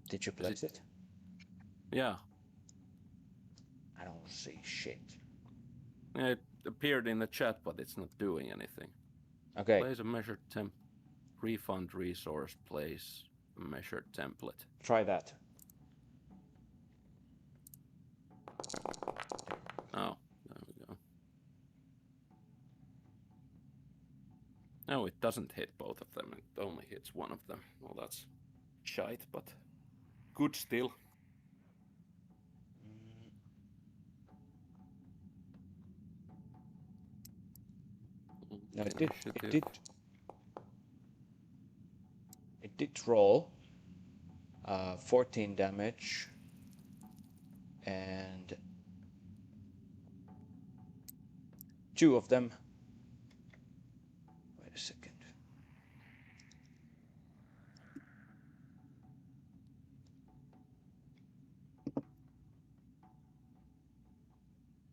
Did you place it? Yeah. I don't see shit. It appeared in the chat, but it's not doing anything. Okay. Place a measured refund resource, place a measured template. Try that. Oh, there we go. No, it doesn't hit both of them. It only hits one of them. Well, that's shite, but good still. No, it did roll 14 damage, and 2 of them. Wait a second.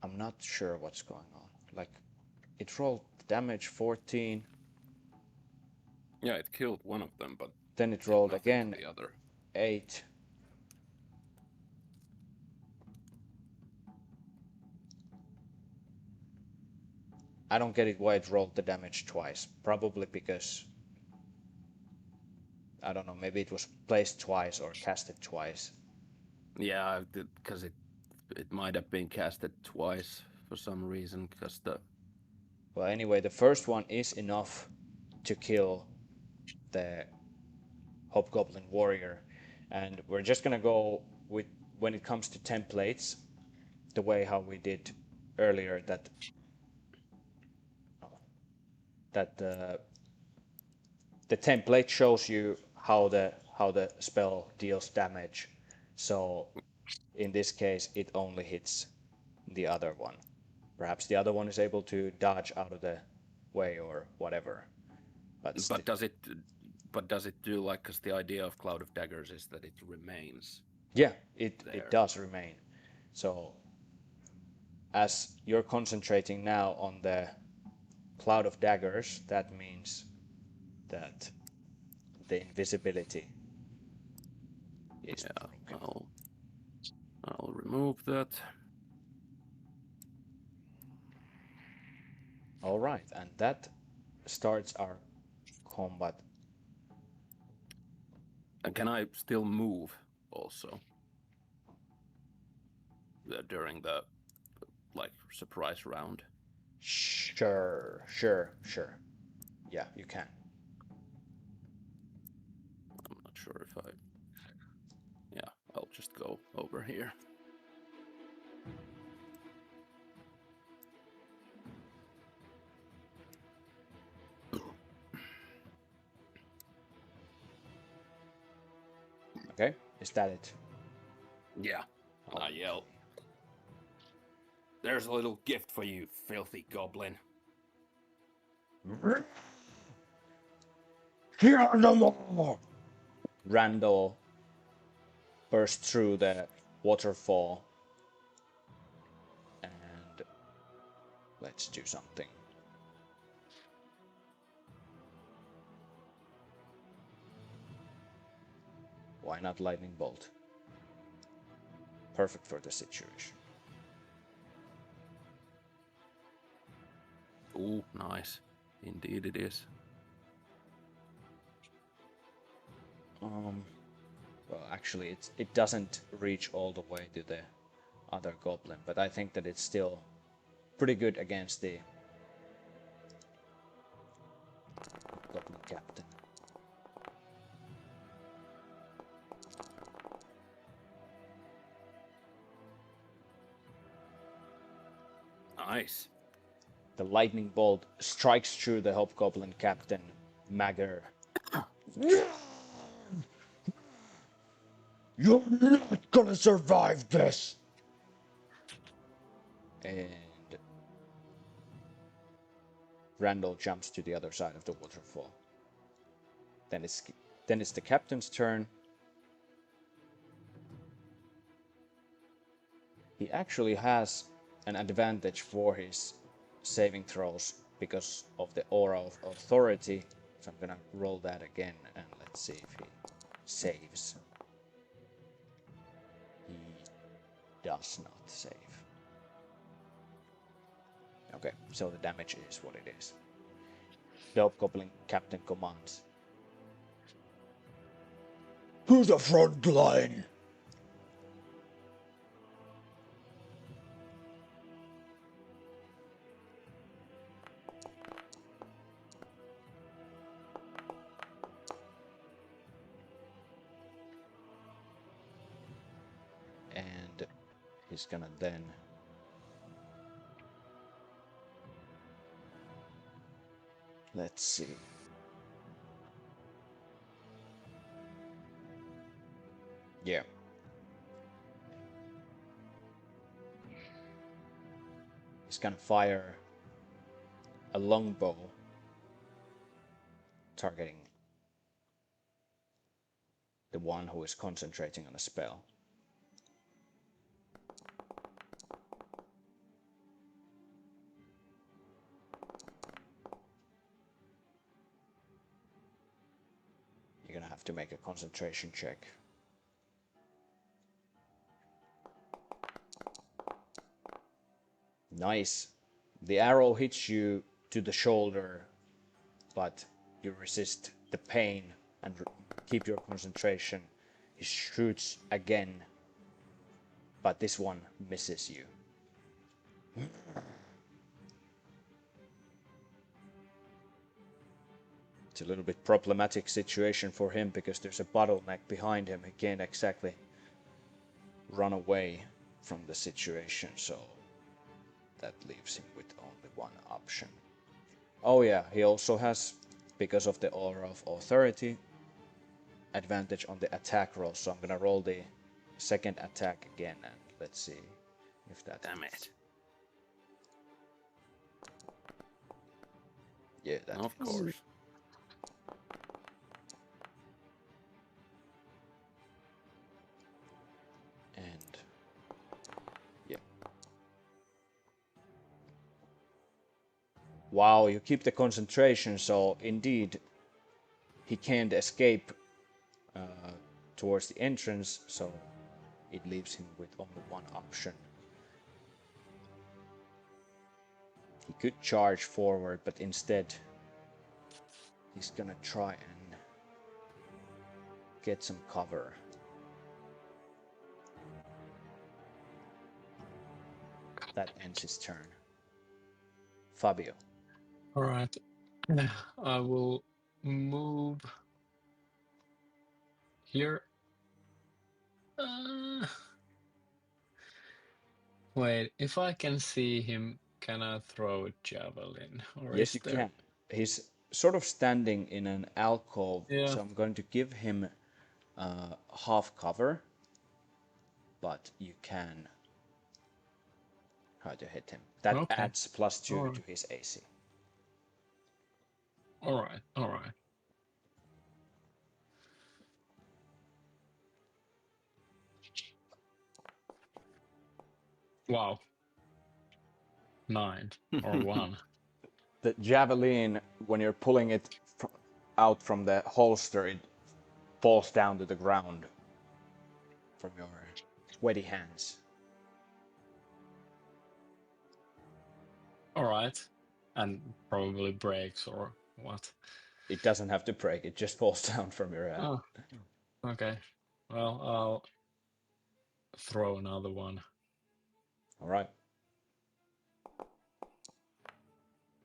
I'm not sure what's going on. Like, it rolled damage 14. Yeah, it killed one of them, but then it rolled again the other. 8. I don't get it why it rolled the damage twice. Probably because, I don't know, maybe it was placed twice or casted twice. Yeah, because it might have been casted twice for some reason. Because the Well, anyway, the first one is enough to kill the Hobgoblin warrior, and we're just gonna go with, when it comes to templates, the way how we did earlier, that the template shows you how the spell deals damage. So in this case, it only hits the other one. Perhaps the other one is able to dodge out of the way or whatever. but does it do like, because the idea of Cloud of Daggers is that it remains. yeah, it there. does remain. So as you're concentrating now on the Cloud of Daggers, that means that the invisibility is broken. I'll remove that. All right, and that starts our combat. And can I still move also during the like surprise round? Sure. Yeah, you can. I'm not sure if I. Yeah, I'll just go over here. Okay, is that it? Yeah, I yell. There's a little gift for you, filthy goblin. Here no more. Randall bursts through the waterfall, and let's do something. Why not lightning bolt? Perfect for the situation. Ooh, nice. Indeed it is. Well, actually, it doesn't reach all the way to the other goblin, but I think that it's still pretty good against the goblin captain. Nice. The lightning bolt strikes through the hobgoblin captain, Magger. You're not gonna survive this. And Randall jumps to the other side of the waterfall. Then it's the captain's turn. He actually has an advantage for his saving throws because of the aura of authority. So I'm gonna roll that again and let's see if he saves. He does not save. Okay, so the damage is what it is. The hobgoblin captain commands. To the front line. And he's gonna then let's see. Yeah. He's gonna fire a longbow targeting the one who is concentrating on a spell. You're gonna have to make a concentration check. Nice. The arrow hits you to the shoulder, but you resist the pain and keep your concentration. He shoots again, but this one misses you. It's a little bit problematic situation for him because there's a bottleneck behind him. He can't exactly run away from the situation, so that leaves him with only one option. Oh yeah, he also has, because of the aura of authority, advantage on the attack roll, so I'm gonna roll the second attack again and let's see if that Damn hits. it. Yeah, that Of hits. course. And yeah. Wow, you keep the concentration, so indeed he can't escape towards the entrance, so it leaves him with only one option. He could charge forward, but instead he's gonna try and get some cover. That ends his turn. Fabio. All right. I will move here. Wait, if I can see him, can I throw a javelin? Or Yes, is you there? can. He's sort of standing in an alcove, Yeah. so I'm going to give him half cover, but you can try to hit him. That Okay. adds +2 Alright. to his AC. All right. All right. Wow. 9 or 1. The javelin, when you're pulling it out from the holster, it falls down to the ground from your sweaty hands. All right. And probably breaks or what? It doesn't have to break, it just falls down from your hand. Oh, okay. Well, I'll throw another one. All right.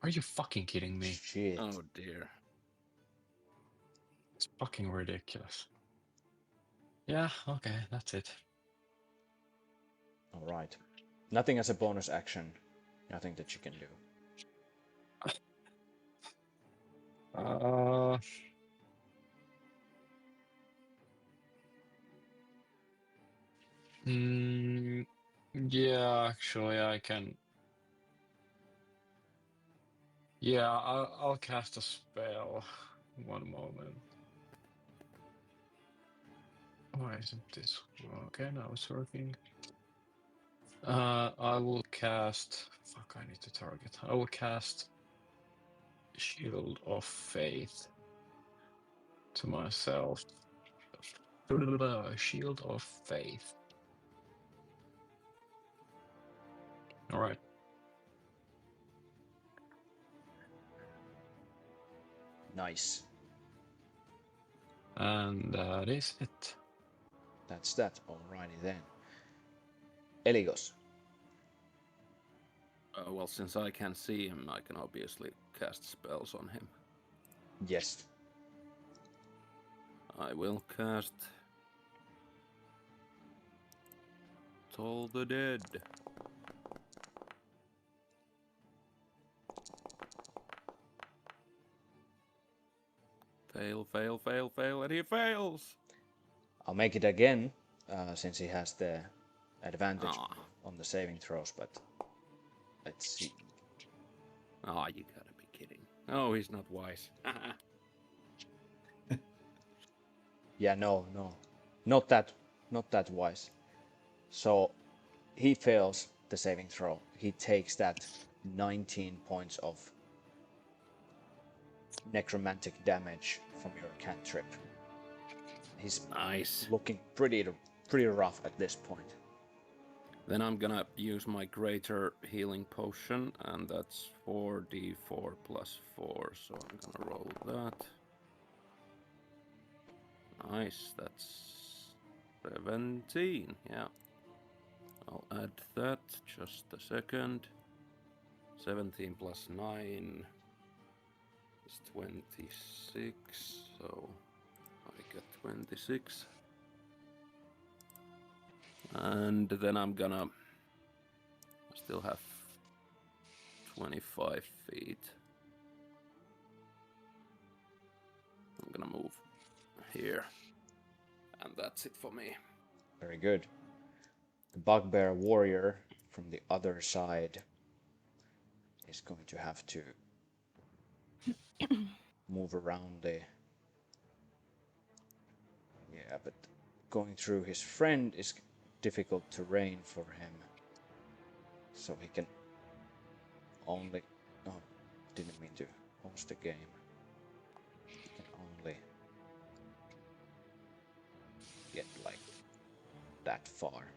Are you fucking kidding me? Shit. Oh dear. It's fucking ridiculous. Yeah, okay, that's it. All right. Nothing as a bonus action. Nothing that you can do. Uh, yeah, actually, I can. Yeah, I'll cast a spell. One moment. Why isn't this? Okay, now it's working. I will cast. Fuck, I need to target. I will cast Shield of Faith to myself. Shield of Faith. All right. Nice. And that is it. That's that. Alrighty then. Eligos. Well, since I can see him, I can obviously cast spells on him. Yes. I will cast Toll the Dead. Fail, fail, fail, fail, and he fails! I'll make it again, since he has the advantage Aw. on the saving throws, but let's see. Oh, you gotta be kidding. Oh, he's not wise. Yeah, no. Not that wise. So he fails the saving throw. He takes that 19 points of necromantic damage from your cantrip. He's Nice. looking pretty rough at this point. Then I'm gonna use my greater healing potion, and that's 4d4 plus 4, so I'm gonna roll that. Nice, that's 17, yeah. I'll add that, just a second. 17 plus 9 is 26, so I get 26. And then I'm gonna still have 25 feet. I'm gonna move here. And that's it for me. Very good. The bugbear warrior from the other side is going to have to move around the... Yeah, but going through his friend is difficult terrain for him. So he can only... Oh, didn't mean to host the game. He can only get like that far.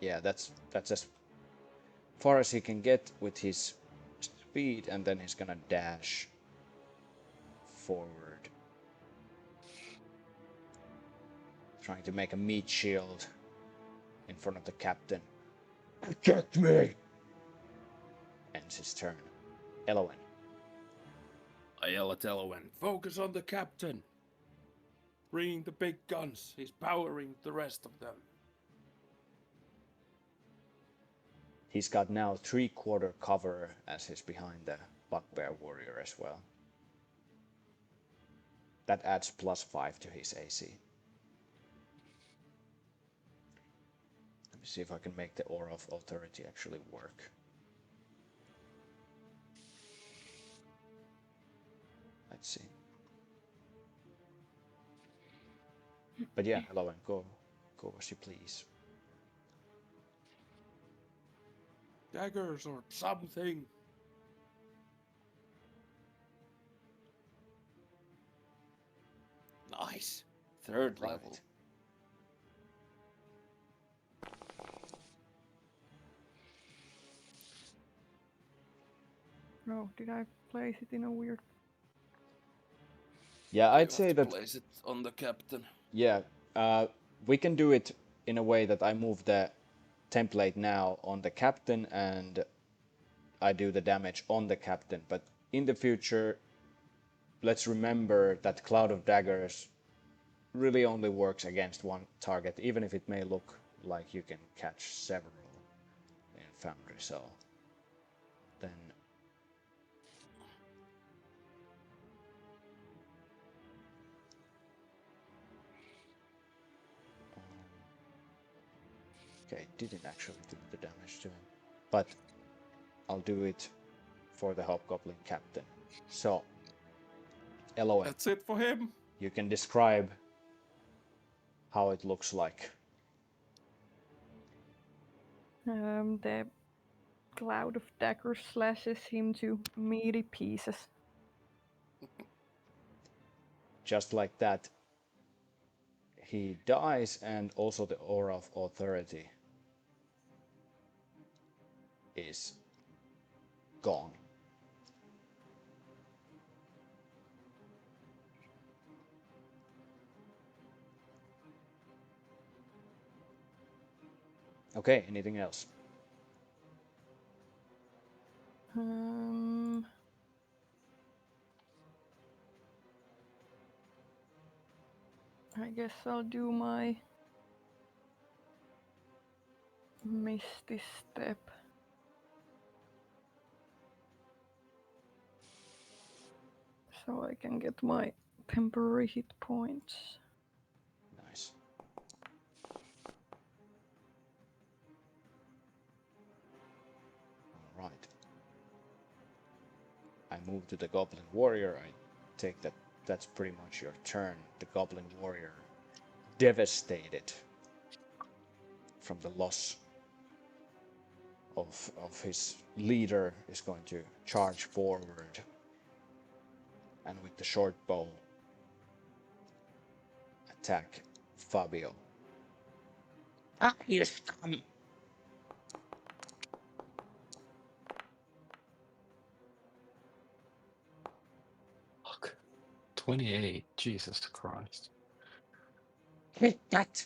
Yeah, that's as far as he can get with his speed, and then he's gonna dash forward, trying to make a meat shield in front of the captain. Get me! Ends his turn. Elowen. I yell at Elwyn, focus on the captain! Bring the big guns, he's powering the rest of them. He's got now 3/4 cover as he's behind the bugbear warrior as well. That adds +5 to his AC. Let me see if I can make the Aura of Authority actually work. Let's see. But yeah, Elowen, go as you please. Daggers or something. Nice. Third Right. level. Oh, did I place it in a weird... Yeah, You I'd have say to that... place it on the captain. Yeah, we can do it in a way that I move the template now on the captain and I do the damage on the captain. But in the future, let's remember that Cloud of Daggers really only works against one target, even if it may look like you can catch several in Foundry. So then... Okay, it didn't actually do the damage to him, but I'll do it for the Hobgoblin captain. So, Elowen, That's it for him. you can describe how it looks like. The cloud of daggers slashes him to meaty pieces. Just like that, he dies, and also the Aura of Authority is gone. Okay, anything else? I guess I'll do my Misty Step. So I can get my temporary hit points. Nice. All right. I move to the Goblin Warrior. I take that. That's pretty much your turn. The Goblin Warrior, devastated from the loss of his leader, is going to charge forward, and with the short bow attack Fabio. Ah, you scum! Fuck. 28. Jesus Christ. Hit that!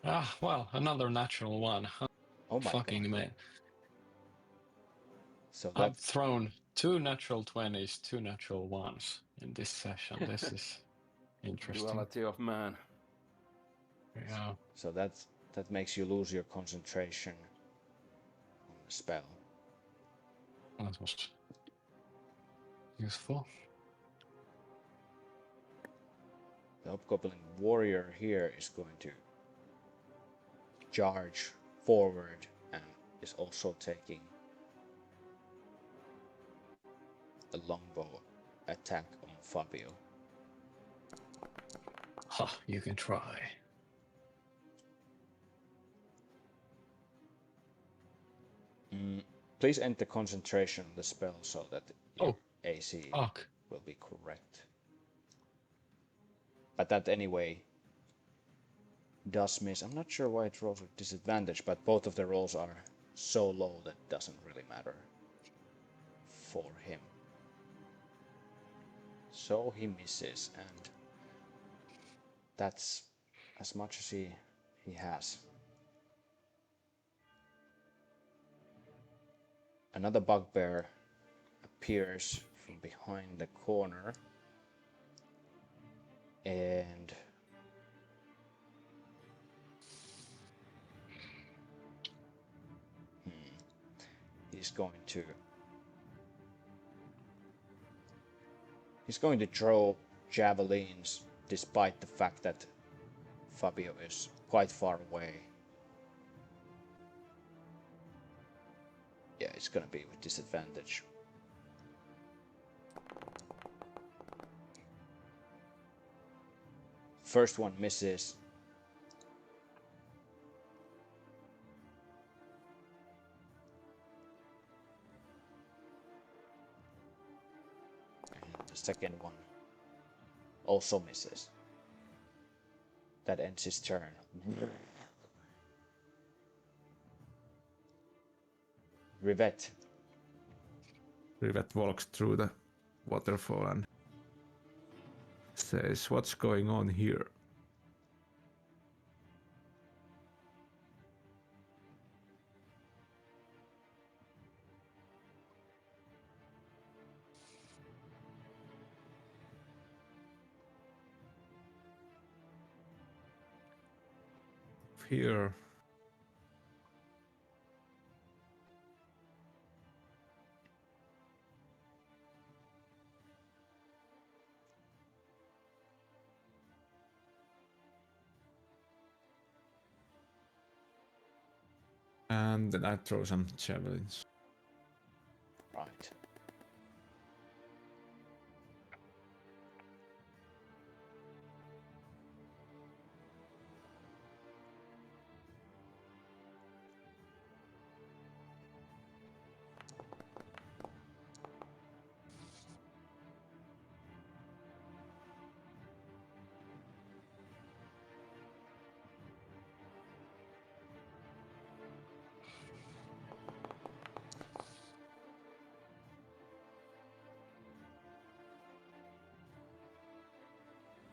Ah, well, another natural one. Oh my Fucking god. man. So I've that thrown 2 natural 20s, 2 natural 1s in this session. This is interesting. Duality of man. Yeah. so that makes you lose your concentration on the spell. That was useful. The Hobgoblin warrior here is going to charge forward and is also taking a longbow attack on Fabio. Ha, you can try. Please enter concentration on the spell so that your AC Fuck. will be correct. But that anyway does miss. I'm not sure why it rolls with disadvantage, but both of the rolls are so low that it doesn't really matter for him. So he misses, and that's as much as he has. Another bugbear appears from behind the corner, and he's going to throw javelins despite the fact that Fabio is quite far away. Yeah, it's gonna be with disadvantage. First one misses. And the second one also misses. That ends his turn. Rivet. Rivet walks through the waterfall and says, "What's going on here?" Here. And then I throw some javelins. Right.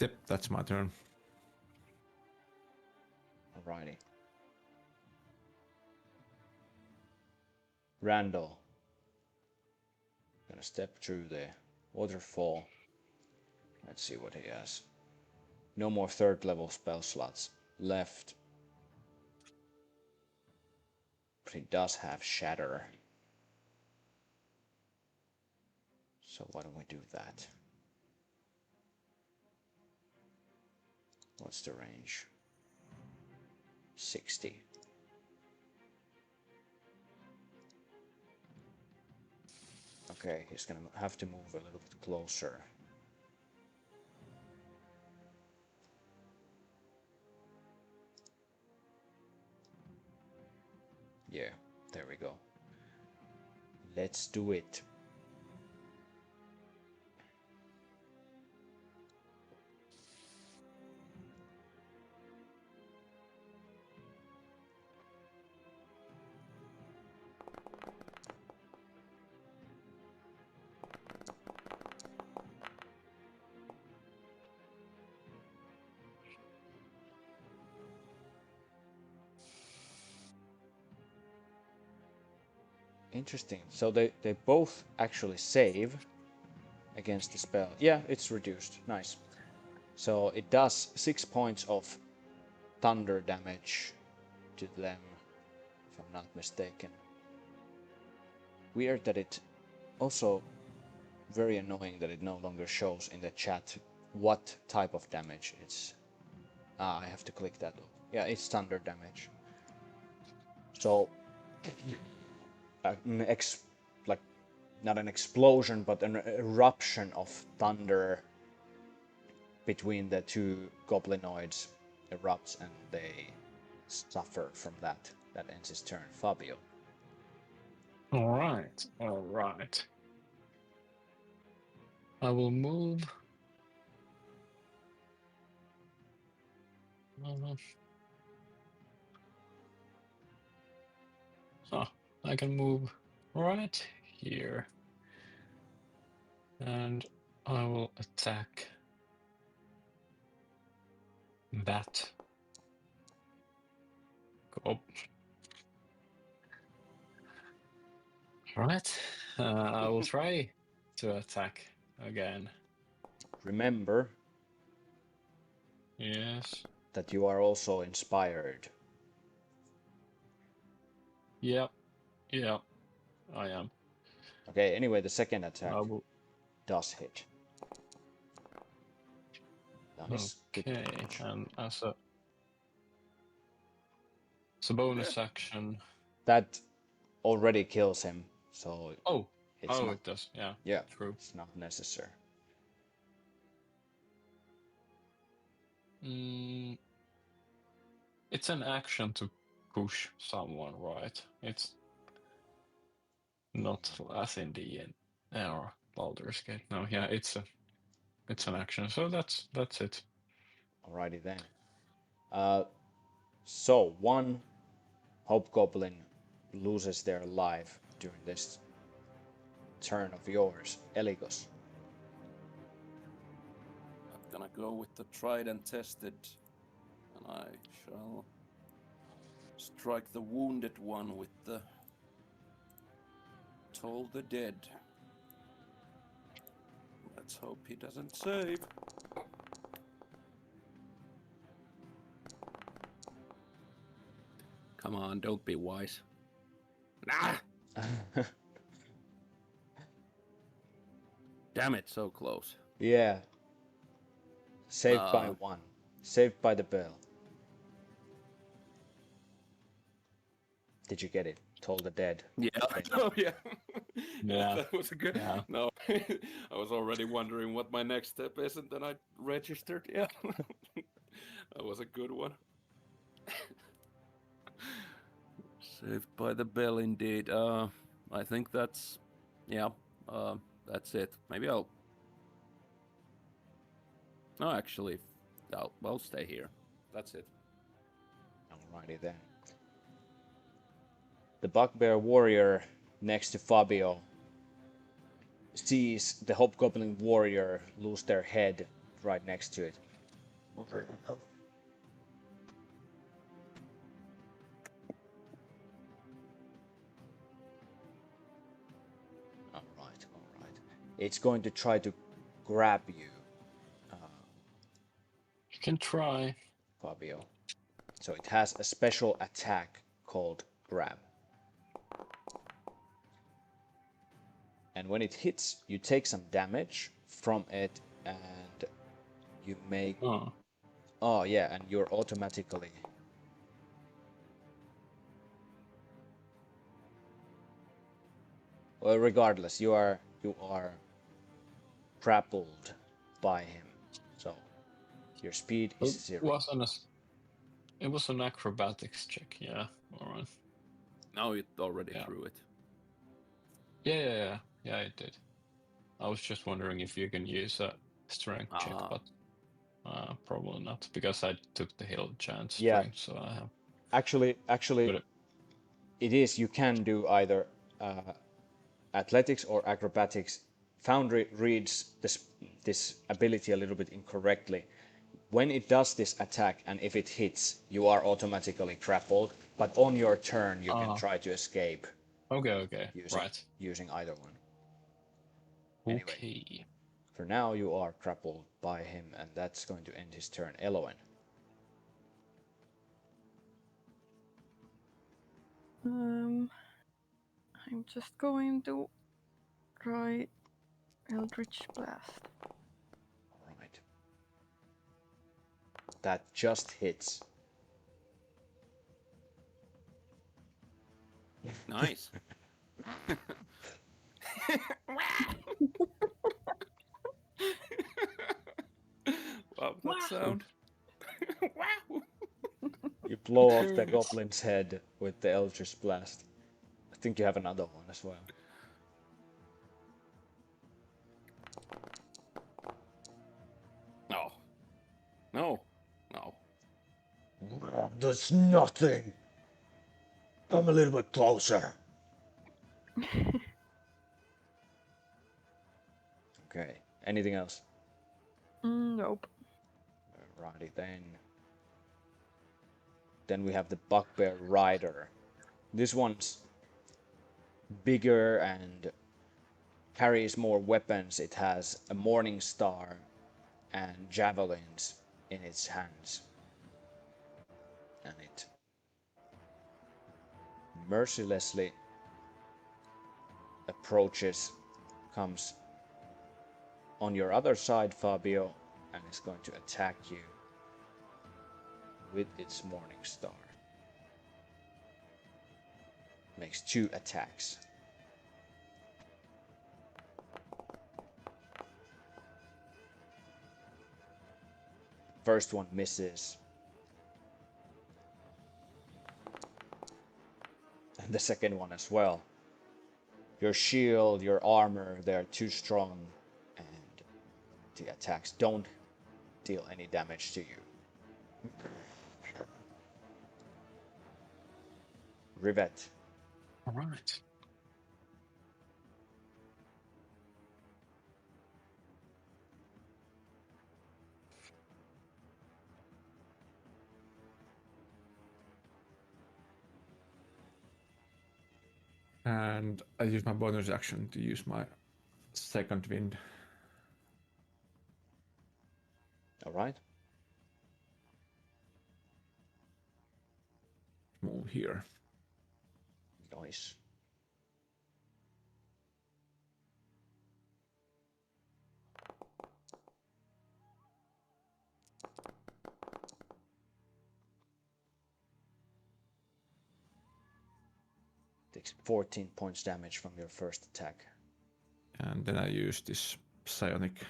Yep, that's my turn. Alrighty. Randall. Gonna step through the waterfall. Let's see what he has. No more third level spell slots left. But he does have Shatter. So why don't we do that? What's the range? 60. Okay, he's gonna have to move a little bit closer. Yeah, there we go. Let's do it. Interesting. So they both actually save against the spell. Yeah, it's reduced. Nice. So it does 6 points of thunder damage to them, if I'm not mistaken. Weird that it also very annoying that it no longer shows in the chat what type of damage it's. I have to click that. Yeah, it's thunder damage. So like not an explosion but an eruption of thunder between the two goblinoids erupts and they suffer from that. That ends his turn. Fabio. All right. I will move. I can move right here. And I will attack that. Go. Right. I will try to attack again. Remember. Yes. That you are also inspired. Yep. I am. Okay, anyway, the second attack does hit. Nice. Okay, and as a bonus action. That already kills him, so it does. Yeah, true. It's not necessary. It's an action to push someone, right? It's not as in the or Baldur's Gate. No, yeah, it's an action. So that's it. Alrighty then. So one hobgoblin loses their life during this turn of yours, Eligos. I'm gonna go with the tried and tested, and I shall strike the wounded one with the Toll the Dead. Let's hope he doesn't save. Come on, don't be wise. Nah! Damn it, so close. Yeah. Saved by one. Saved by the bell. Did you get it? Toll the Dead. Yeah. Oh, yeah. Yeah. That was a good. Yeah. No, I was already wondering what my next step is, and then I registered. Yeah. That was a good one. Saved by the bell, indeed. I think that's, that's it. Maybe I'll. No, actually, I'll stay here. That's it. Alrighty then. The bugbear warrior next to Fabio sees the hobgoblin warrior lose their head right next to it. Alright. It's going to try to grab you. You can try. Fabio. So it has a special attack called grab. And when it hits, you take some damage from it and you make... Oh yeah, and you're automatically... Well, regardless, you are grappled by him. So your speed is 0. It was an acrobatics check, yeah. Alright. No, it already threw it. Yeah, it did. I was just wondering if you can use a strength check, but probably not, because I took the hill giant strength, so I have... Actually, it is, you can do either athletics or acrobatics. Foundry reads this ability a little bit incorrectly. When it does this attack and if it hits, you are automatically grappled, but on your turn you can try to escape Okay, using, right. using either one. Anyway, Okay. for now you are grappled by him, and that's going to end his turn. Elowen. I'm just going to try Eldritch Blast. Right. That just hits. Nice. Wow, that sound. Wow. You blow off the goblin's head with the Eldritch Blast. I think you have another one as well. No. No. No. That's nothing. Come a little bit closer. Okay. Anything else? Nope. Alrighty then. Then we have the Bugbear Rider. This one's bigger and carries more weapons. It has a Morning Star and javelins in its hands. And it mercilessly approaches, comes on your other side, Fabio, and is going to attack you with its Morning Star. Makes 2 attacks. First one misses. And the second one as well. Your shield, your armor, they're too strong, and the attacks don't deal any damage to you. Rivet. All right. And I use my bonus action to use my second wind. Alright. Move here. Nice. Takes 14 points damage from your first attack. And then I use this psionic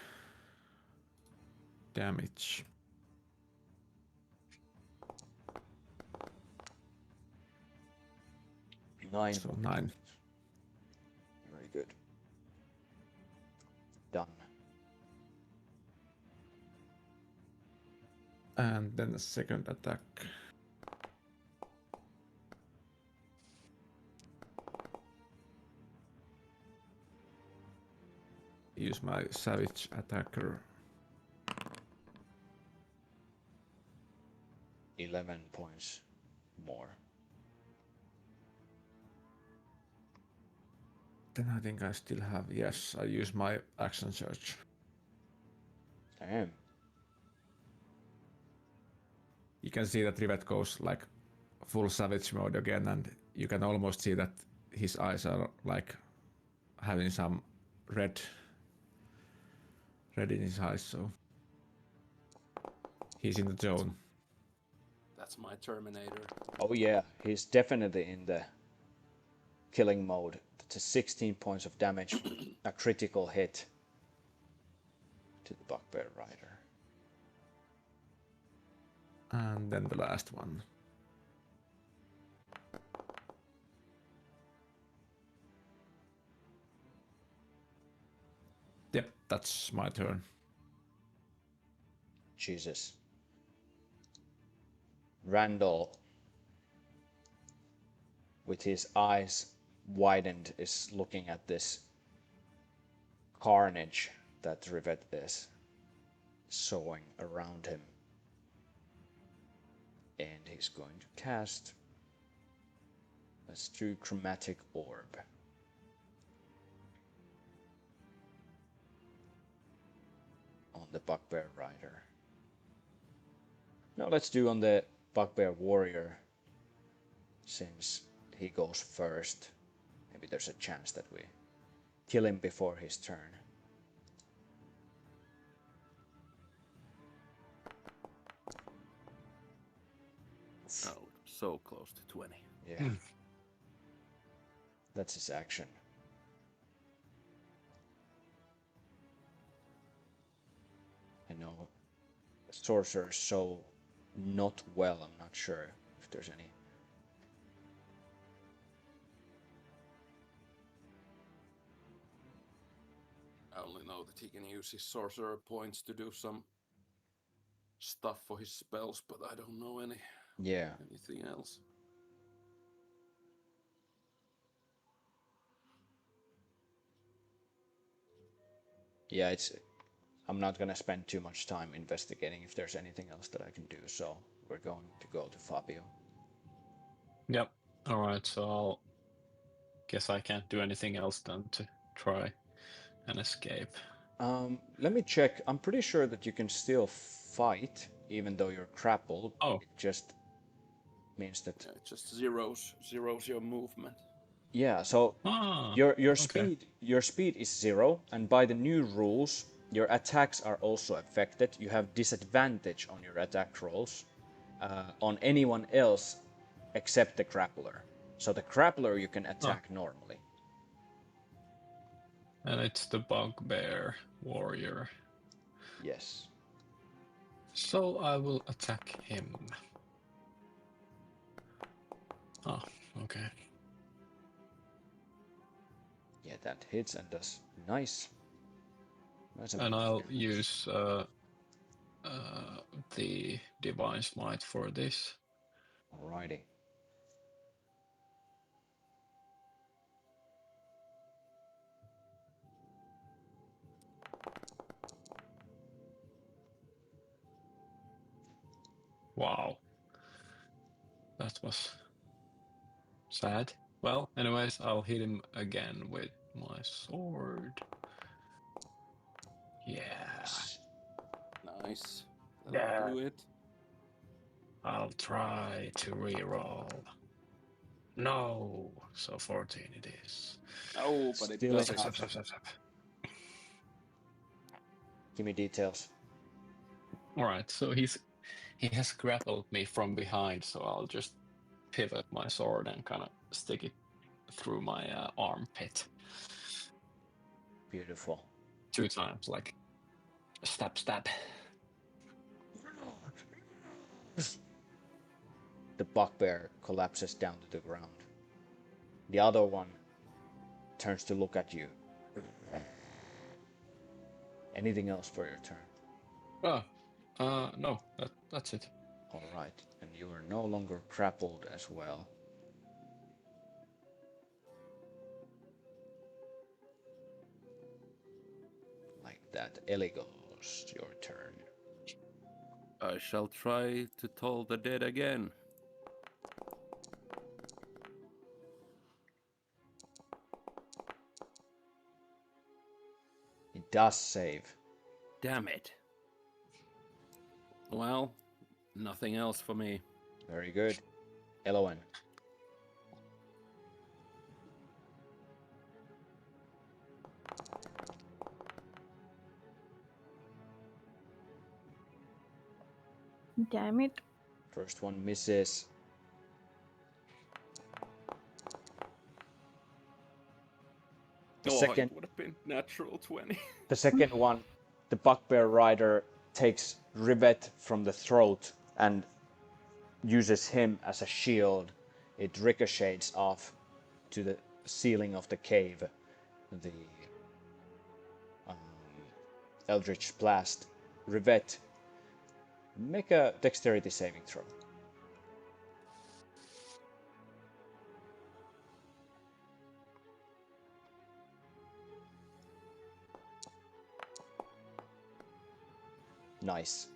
damage. 9. So 9. Very good. Done. And then the second attack. Use my savage attacker. 11 points more. Then I think I still have, yes, I use my action search. Damn. You can see that Rivet goes like full savage mode again, and you can almost see that his eyes are like having some red in his eyes, so he's in the zone. That's my Terminator. Oh yeah, he's definitely in the killing mode. That's a 16 points of damage, a critical hit to the Bugbear Rider. And then the last one. Yep, that's my turn. Jesus. Randall, with his eyes widened, is looking at this carnage that Rivet is sowing around him. And he's going to cast Let's do chromatic orb. On the bugbear rider. No, let's do on the bugbear warrior, since he goes first. Maybe there's a chance that we kill him before his turn. Oh, so close to 20. Yeah. That's his action. I know sorcerer so not well, I'm not sure if there's any. I only know that he can use his sorcerer points to do some stuff for his spells, but I don't know anything else. Yeah, I'm not gonna spend too much time investigating if there's anything else that I can do, so we're going to go to Fabio. Yep. Alright, so I'll guess I can't do anything else than to try and escape. Let me check. I'm pretty sure that you can still fight even though you're grappled. Oh. It just means that it just zeros your movement. yeah, so your speed is 0, and by the new rules your attacks are also affected. You have disadvantage on your attack rolls on anyone else except the grappler. So the grappler you can attack normally. And it's the bugbear warrior. Yes. So I will attack him. Oh, okay. Yeah, that hits and does nice. And I'll use the divine smite for this. Alrighty. Wow. That was sad. Well, anyways, I'll hit him again with my sword. Yeah. Nice. Yeah. Do it. I'll try to reroll. No. So 14 it is. Oh, but it Still doesn't. Give me details. Alright, so he has grappled me from behind, so I'll just pivot my sword and kind of stick it through my armpit. Beautiful. 2 times, like stab. The bugbear collapses down to the ground. The other one turns to look at you. Anything else for your turn? No, that's it. Alright, and you are no longer grappled as well. Like that. Eligos, your turn. I shall try to toll the dead again. It does save. Damn it. Well, nothing else for me. Very good. Elowen. Damn it. First one misses. The second it would have been natural 20. The second one, the bugbear rider takes Rivet from the throat and uses him as a shield. It ricochets off to the ceiling of the cave. The Eldritch Blast. Rivet, make a dexterity saving throw. Nice.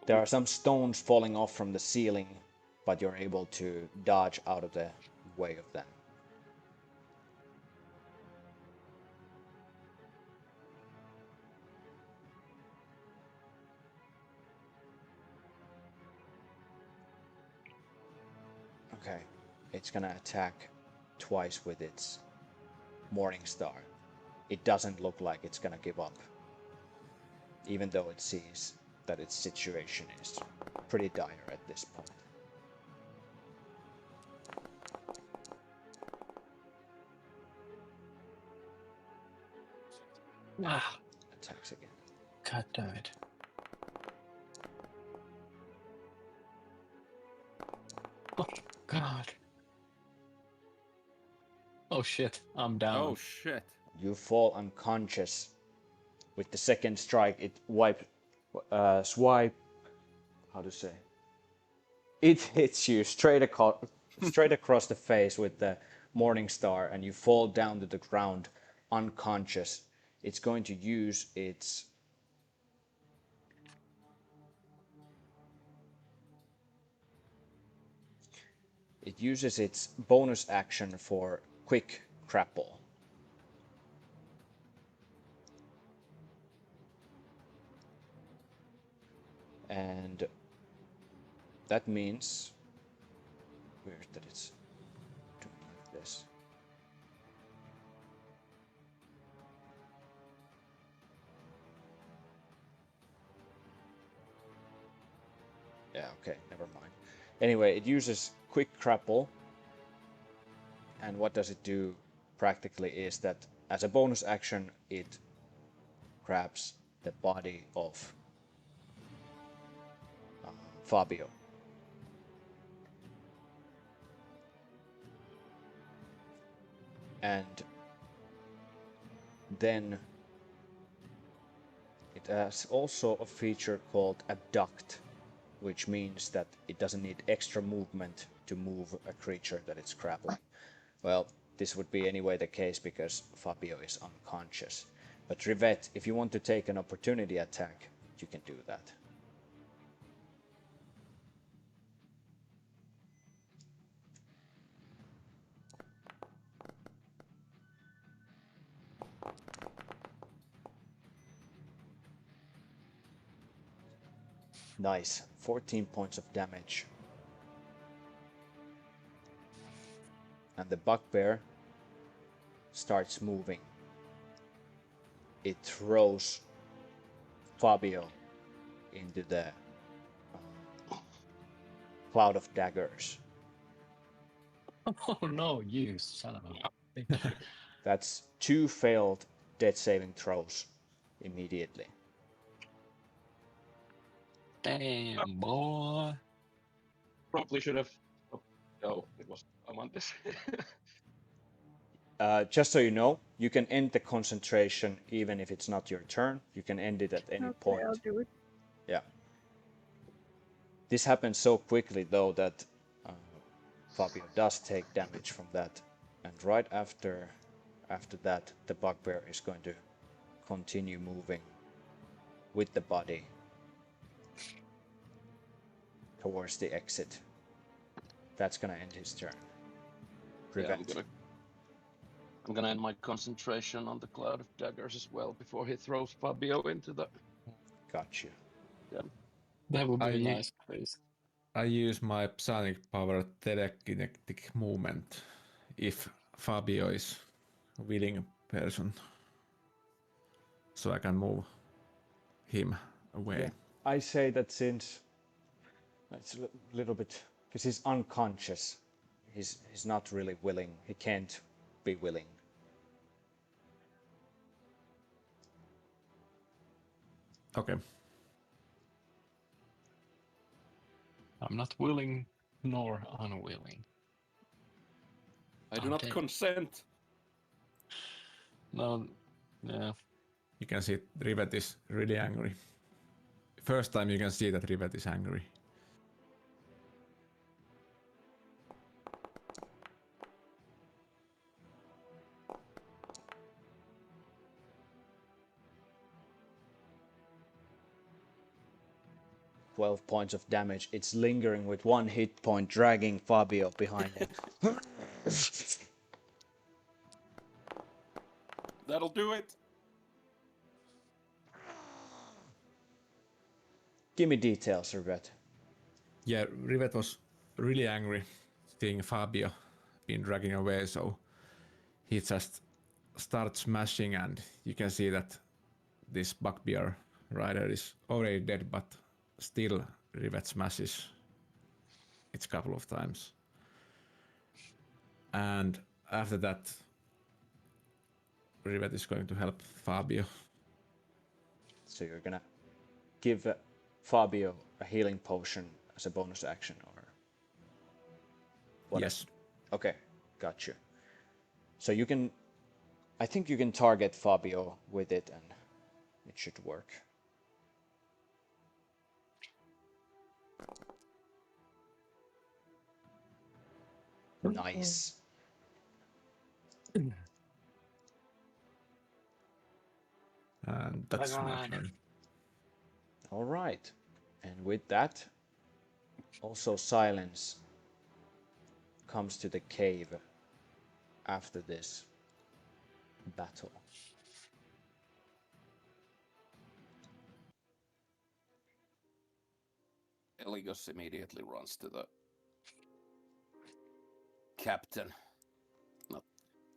There are some stones falling off from the ceiling, but you're able to dodge out of the way of them. Okay, it's gonna attack twice with its Morning Star. It doesn't look like it's gonna give up, even though it sees that its situation is pretty dire at this point. Ah, Attacks again. God damn it. Oh, God. Oh shit, I'm down. Oh shit. You fall unconscious. With the second strike, it swipe. How to say? It hits you straight across the face with the Morning Star, and you fall down to the ground, unconscious. It's going to use its bonus action for quick grapple. And that means weird that it's doing like this. Yeah, okay, never mind. Anyway, it uses quick grapple, and what does it do practically is that as a bonus action it grabs the body of Fabio. And then it has also a feature called abduct, which means that it doesn't need extra movement to move a creature that it's grappling. Well, this would be anyway the case because Fabio is unconscious. But Rivet, if you want to take an opportunity attack, you can do that. Nice, 14 points of damage. And the bugbear starts moving. It throws Fabio into the cloud of daggers. Oh no, you son of a bitch. That's 2 failed death saving throws immediately. Damn, boy. Probably should have. No, it was Amantis. Just so you know, you can end the concentration even if it's not your turn. You can end it at any Okay, point. I'll do it. Yeah. This happens so quickly though that Fabio does take damage from that, and right after that, the bugbear is going to continue moving with the body towards the exit. That's gonna end his turn. Yeah, Prevent. I'm gonna end my concentration on the cloud of daggers as well before he throws Fabio into the. Got you. That would be I- nice, please. I use my psionic power telekinetic movement if Fabio is a willing person, so I can move him away. Yeah. I say that since it's a little bit because he's unconscious, he's not really willing. He can't be willing. Okay. I'm not willing nor unwilling. I do not Okay. consent. No, yeah. You can see Rivet is really angry. First time you can see that Rivet is angry. 12 points of damage. It's lingering with 1 hit point, dragging Fabio behind him. That'll do it. Give me details, Rivet. Yeah, Rivet was really angry seeing Fabio being dragging away, so he just starts smashing, and you can see that this bugbear rider is already dead, but still Rivet smashes it a couple of times. And after that, Rivet is going to help Fabio. So you're gonna give Fabio a healing potion as a bonus action, or what? Yes. Okay, got you. So you can, I think you can target Fabio with it, and it should work. Nice. And that's my turn. All right. And with that, also silence comes to the cave after this battle. Eligos immediately runs to the captain.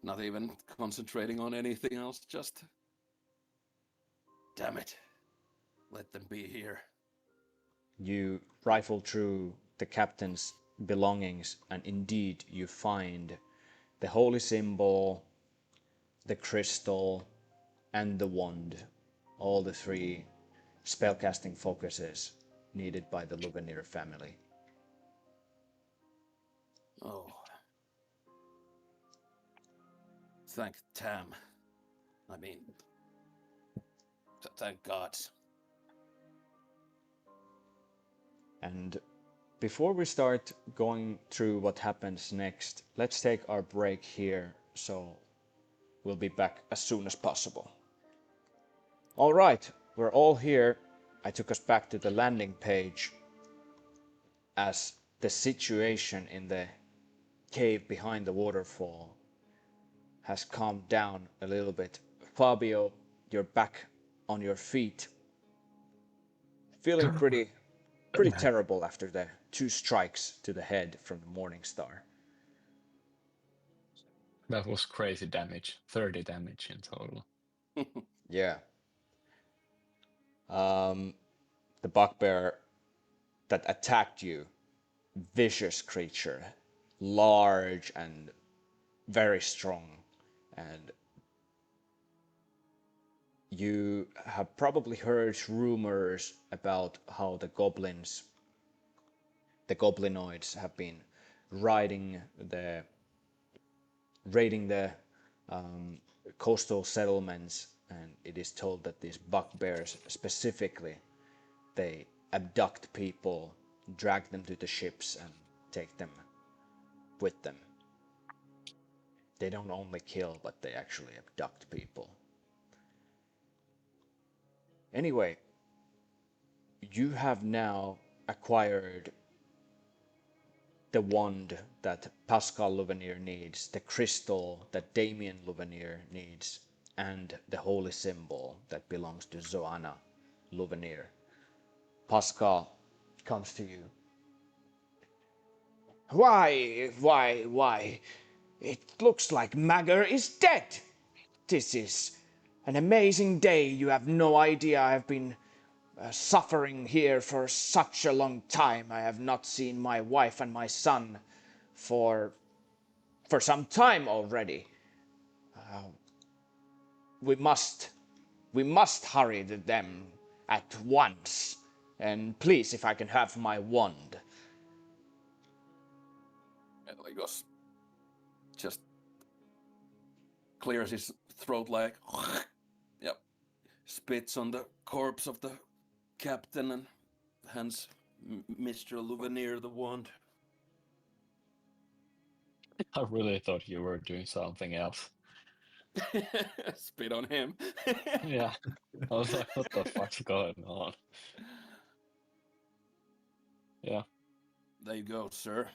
Not even concentrating on anything else, just... Damn it. Let them be here. You rifle through the captain's belongings, and indeed you find the holy symbol, the crystal, and the wand. All the 3 spellcasting focuses needed by the Luvenir family. Oh. Thank Tam. I mean... Thank God. And before we start going through what happens next, let's take our break here, so we'll be back as soon as possible. All right, we're all here. I took us back to the landing page as the situation in the cave behind the waterfall has calmed down a little bit. Fabio, you're back on your feet, feeling pretty terrible after the 2 strikes to the head from the Morning Star. That was crazy damage. 30 damage in total. Yeah. The bugbear that attacked you, vicious creature, large and very strong, and you have probably heard rumors about how the goblinoids have been raiding the coastal settlements, and it is told that these bugbears specifically, they abduct people, drag them to the ships, and take them with them. They don't only kill, but they actually abduct people. Anyway, you have now acquired the wand that Pascal Luvenir needs, the crystal that Damien Luvenir needs, and the holy symbol that belongs to Zoanna Luvenir. Pascal comes to you. Why? It looks like Magger is dead. This is an amazing day. You have no idea. I have been suffering here for such a long time. I have not seen my wife and my son for some time already. We must hurry to them at once. And please, if I can have my wand. Eligos just clears his throat like... Yep. Spits on the corpse of the captain and hands Mr. Luvenir the wand. I really thought you were doing something else. Spit on him. Yeah. I was like, what the fuck's going on? Yeah. There you go, sir.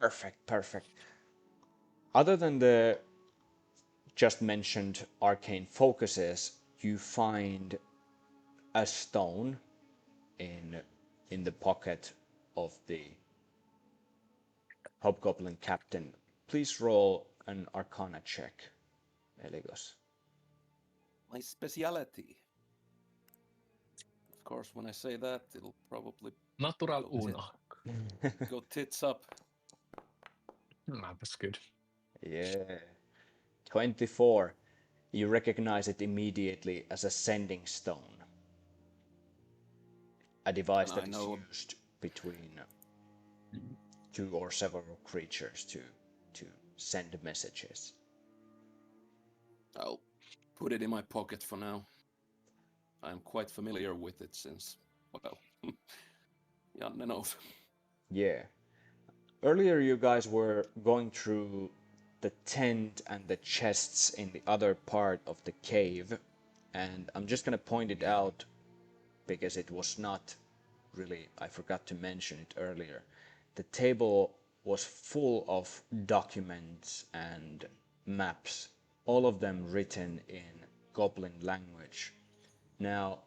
Perfect, perfect. Other than the just mentioned arcane focuses, you find a stone in the pocket of the hobgoblin captain. Please roll an arcana check, Eligos. My speciality. Of course, when I say that, it'll probably Natural go, uno. go tits up. That's good. Yeah. 24. You recognize it immediately as a sending stone. A device And I that is know used between two or several creatures to send messages. I'll put it in my pocket for now. I'm quite familiar with it since, well, Janne knows. Yeah. Earlier you guys were going through the tent and the chests in the other part of the cave, and I'm just gonna point it out because it was not really, I forgot to mention it earlier. The table was full of documents and maps, all of them written in Goblin language. Now,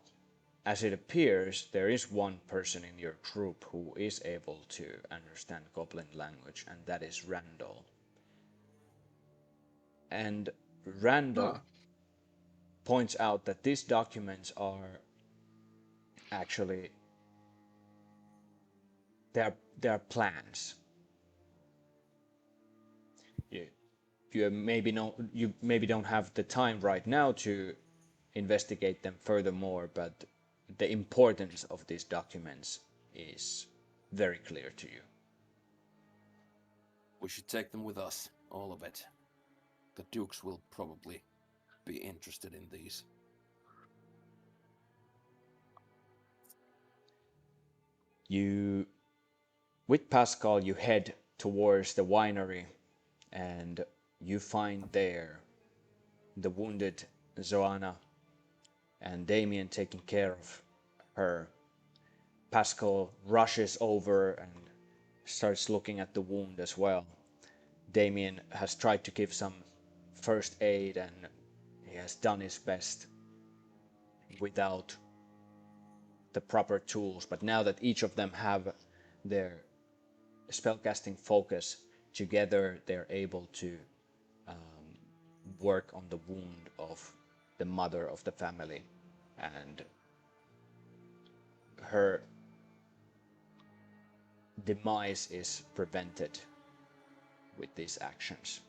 as it appears, there is one person in your group who is able to understand Goblin language, and that is Randall. And Randall points out that these documents are actually they're plans. You maybe don't have the time right now to investigate them furthermore, but the importance of these documents is very clear to you. We should take them with us, all of it. The Dukes will probably be interested in these. With Pascal, you head towards the winery, and you find there the wounded Zoana and Damien taking care of her. Pascal rushes over and starts looking at the wound as well. Damien has tried to give some first aid and he has done his best without the proper tools, but now that each of them have their spellcasting focus together, they're able to work on the wound of the mother of the family, and her demise is prevented with these actions.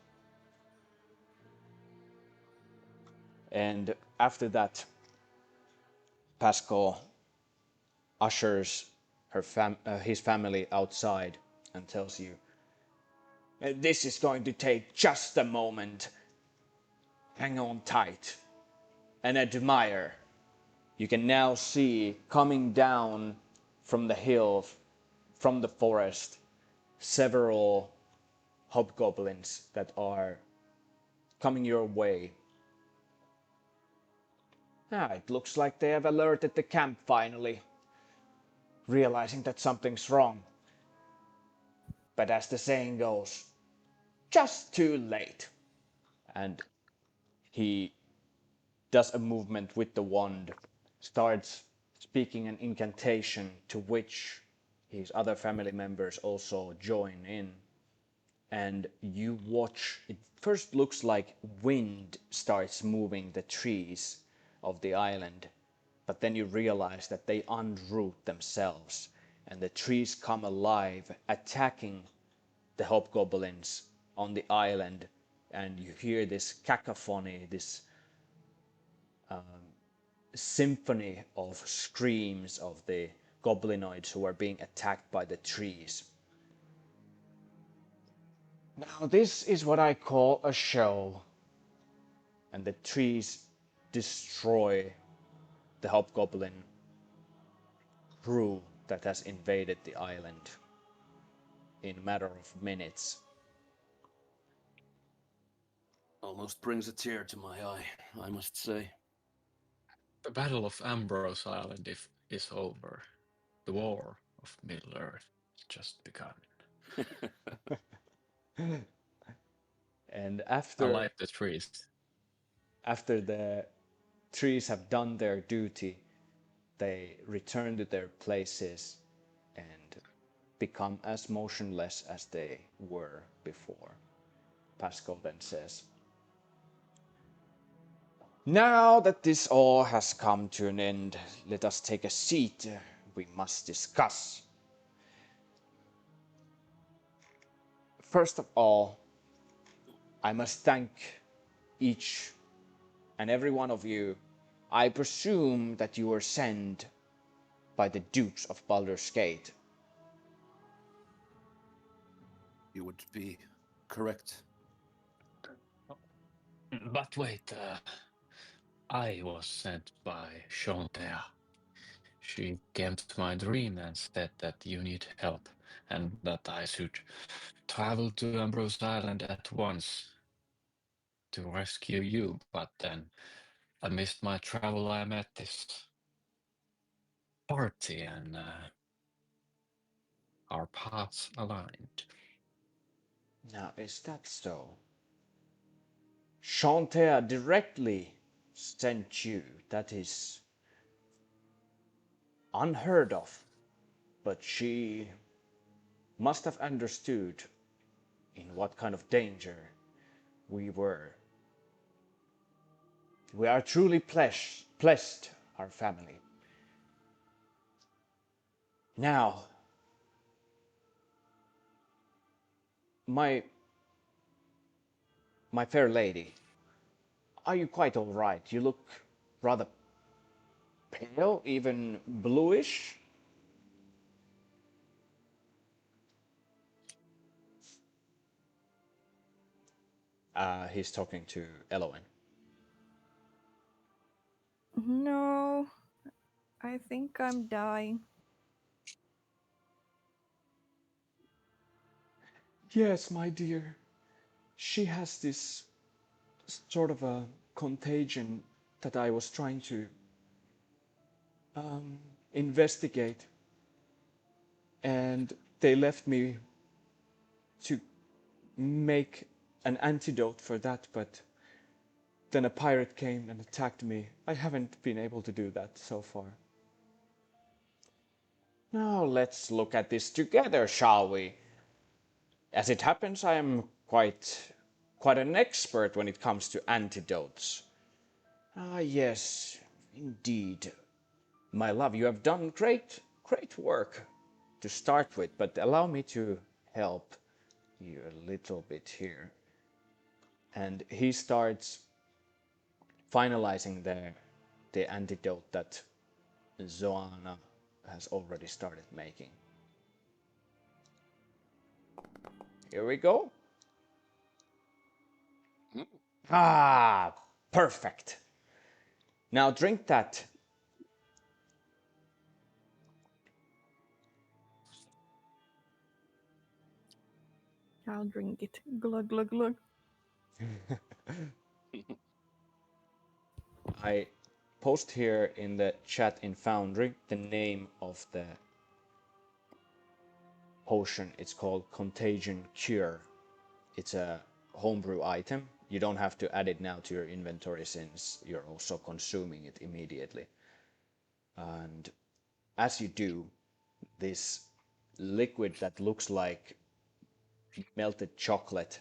And after that, Pascal ushers his family outside and tells you, "This is going to take just a moment. Hang on tight and admire." You can now see coming down from the hill, from the forest, several hobgoblins that are coming your way. It looks like they have alerted the camp finally, realizing that something's wrong. But as the saying goes, just too late. And he does a movement with the wand, starts speaking an incantation to which his other family members also join in. And you watch, it first looks like wind starts moving the trees of the island, but then you realize that they unroot themselves and the trees come alive, attacking the hobgoblins on the island, and you hear this cacophony, this symphony of screams of the goblinoids who are being attacked by the trees. Now this is what I call a show. And the trees destroy the hobgoblin crew that has invaded the island in a matter of minutes. Almost brings a tear to my eye, I must say. The Battle of Ambrose Island is over, The war of Middle-earth has just begun. And I after like the trees. after the trees have done their duty, they return to their places and become as motionless as they were before. Pascal then says, "Now that this all has come to an end, let us take a seat. We must discuss. First of all, I must thank each and every one of you. I presume that you were sent by the Dukes of Baldur's Gate." You would be correct. But wait, I was sent by Chantea. She came to my dream and said that you need help and that I should travel to Ambrose Island at once to rescue you. But then I missed my travel. I met this party and our paths aligned. Now, is that so? Chantea directly sent you. That is unheard of. But she must have understood in what kind of danger we were. We are truly blessed, our family. Now, my fair lady, are you quite all right? You look rather pale, even bluish. He's talking to Elowen. No, I think I'm dying. Yes, my dear. She has this sort of a contagion that I was trying to investigate. And they left me to make an antidote for that, but then a pirate came and attacked me. I haven't been able to do that so far. Now let's look at this together, shall we? As it happens, I am quite an expert when it comes to antidotes. Ah, yes, indeed. My love, you have done great work to start with, but allow me to help you a little bit here. And he starts finalizing the antidote that Zoana has already started making. Here we go. Ah, perfect. Now drink that. I'll drink it. Glug, glug, glug. I post here in the chat in Foundry the name of the potion. It's called Contagion Cure. It's a homebrew item. You don't have to add it now to your inventory since you're also consuming it immediately. And as you do, this liquid that looks like melted chocolate,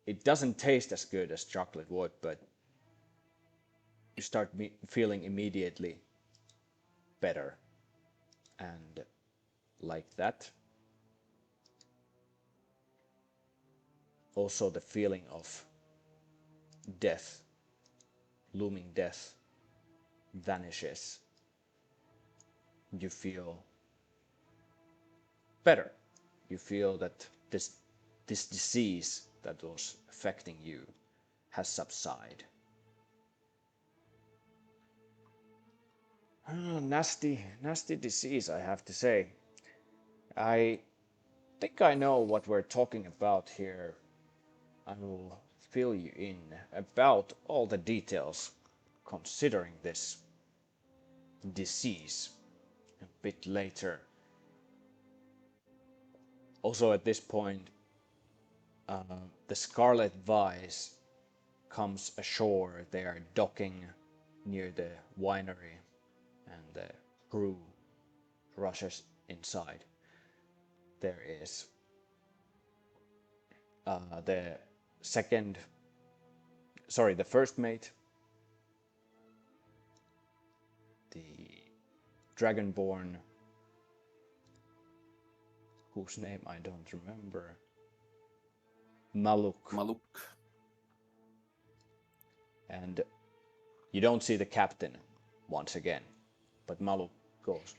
it doesn't taste as good as chocolate would, but you start feeling immediately better. And like that. Also the feeling of death, looming death, vanishes. You feel better. You feel that this disease that was affecting you has subsided. Nasty disease, I have to say. I think I know what we're talking about here. I will fill you in about all the details considering this disease. bit later. Also at this point, the Scarlet Vise comes ashore. They are docking near the winery, and the crew rushes inside. There is the first mate, the Dragonborn, whose name I don't remember, Maluk. And you don't see the captain once again, but Maluk goes,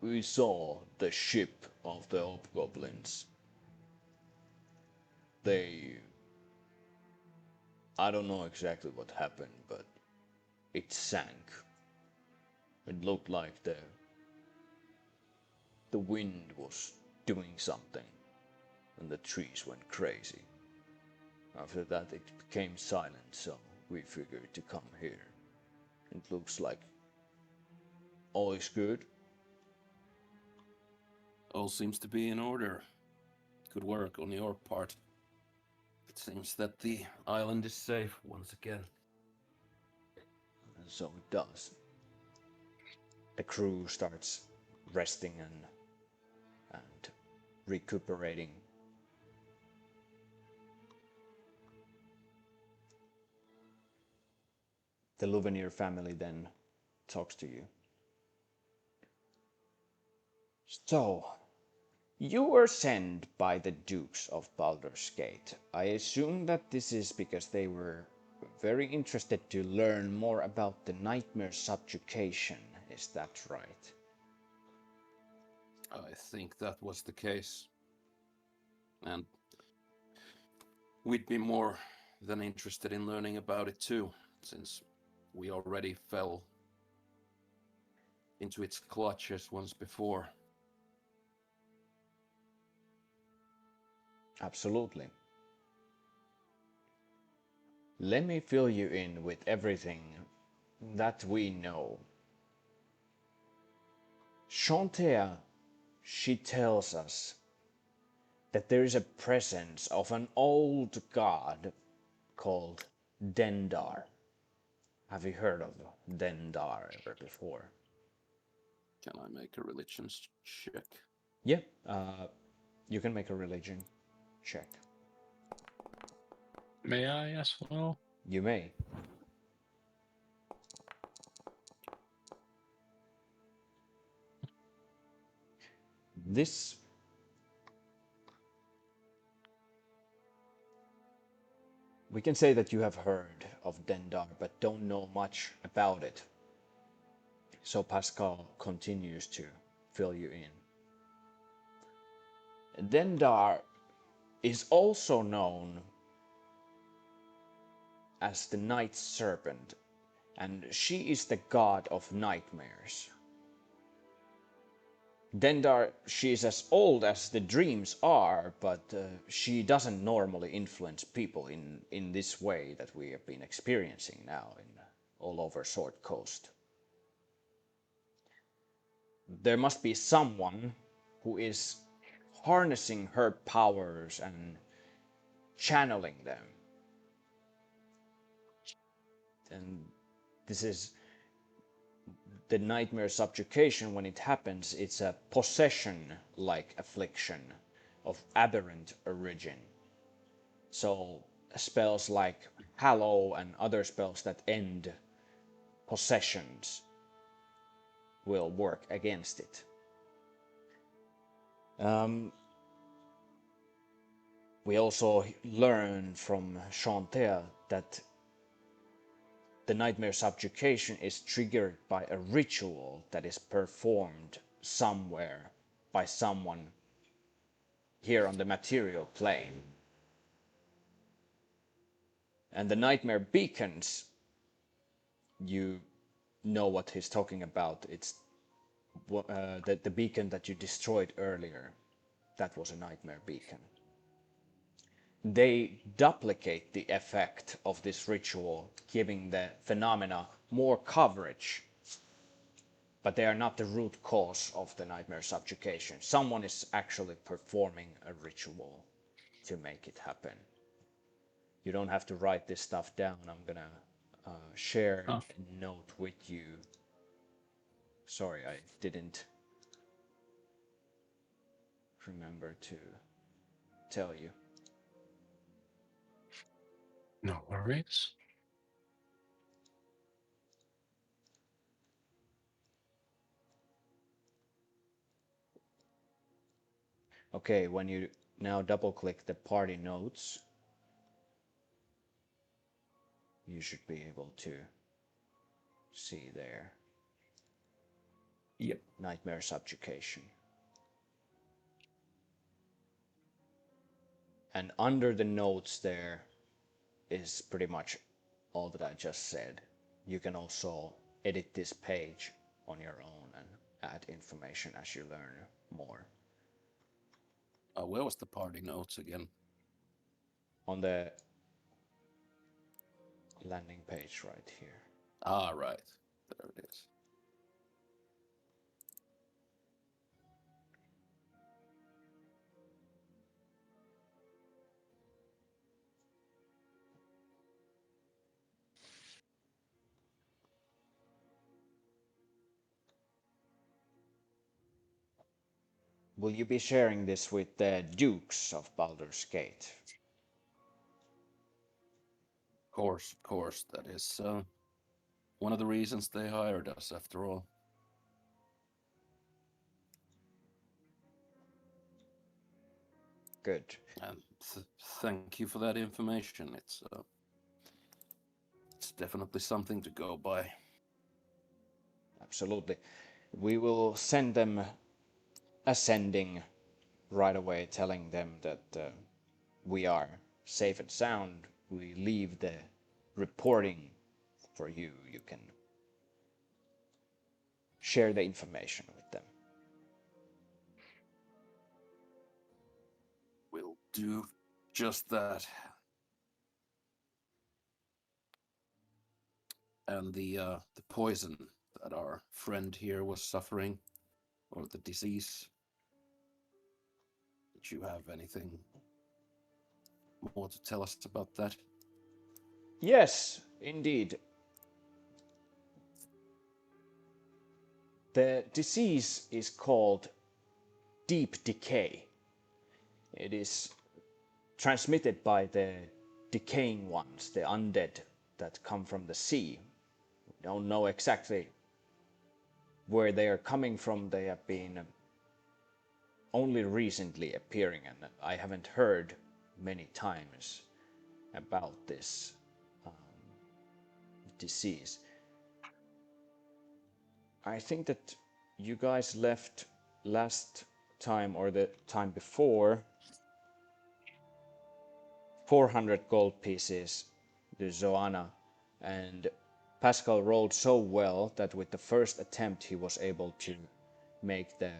"We saw the ship of the hobgoblins. I don't know exactly what happened, but it sank. It looked like the wind was doing something, and the trees went crazy. After that it became silent, so we figured to come here. It looks like all is good." All seems to be in order. Good work on your part. It seems that the island is safe once again. And so it does. The crew starts resting and recuperating. The Louvenier family then talks to you. "So, you were sent by the Dukes of Baldur's Gate. I assume that this is because they were very interested to learn more about the nightmare subjugation. Is that right?" I think that was the case. And we'd be more than interested in learning about it too, since we already fell into its clutches once before. Absolutely. Let me fill you in with everything that we know. Chantea, she tells us that there is a presence of an old god called Dendar. Have you heard of Dendar ever before? Can I make a religion check? Yeah, you can make a religion check. May I as well? You may. This we can say that you have heard of Dendar, but don't know much about it. So Pascal continues to fill you in. Dendar is also known as the Night Serpent, and she is the god of nightmares. Dendar, she is as old as the dreams are, but she doesn't normally influence people in this way that we have been experiencing now all over Sword Coast. There must be someone who is harnessing her powers and channeling them. And this is the nightmare subjugation. When it happens, it's a possession-like affliction of aberrant origin. So spells like Hallow and other spells that end possessions will work against it. We also learn from Chantea that the nightmare subjugation is triggered by a ritual that is performed somewhere by someone here on the material plane. And the nightmare beacons, you know what he's talking about. It's the beacon that you destroyed earlier. That was a nightmare beacon. They duplicate the effect of this ritual, giving the phenomena more coverage. but they are not the root cause of the nightmare subjugation. Someone is actually performing a ritual to make it happen. You don't have to write this stuff down. I'm gonna share Oh. a note with you. Sorry, I didn't remember to tell you. No worries. Okay, when you now double click the party notes, you should be able to see there. Yep. Nightmare subjugation. And under the notes there is pretty much all that I just said. You can also edit this page on your own and add information as you learn more. Where was the party notes again? On the landing page right here. Ah, right. There it is. Will you be sharing this with the Dukes of Baldur's Gate? Of course. That is one of the reasons they hired us, after all. Good. And thank you for that information. It's definitely something to go by. Absolutely. We will send them a sending right away, telling them that we are safe and sound. We leave the reporting for you. You can share the information with them. We'll do just that. And the poison that our friend here was suffering, or the disease. Did you have anything more to tell us about that? Yes, indeed. The disease is called deep decay. It is transmitted by the decaying ones, the undead that come from the sea. We don't know exactly where they are coming from. They have been only recently appearing, and I haven't heard many times about this disease. I think that you guys left last time or the time before 400 gold pieces to Zoana, and Pascal rolled so well that with the first attempt he was able to make the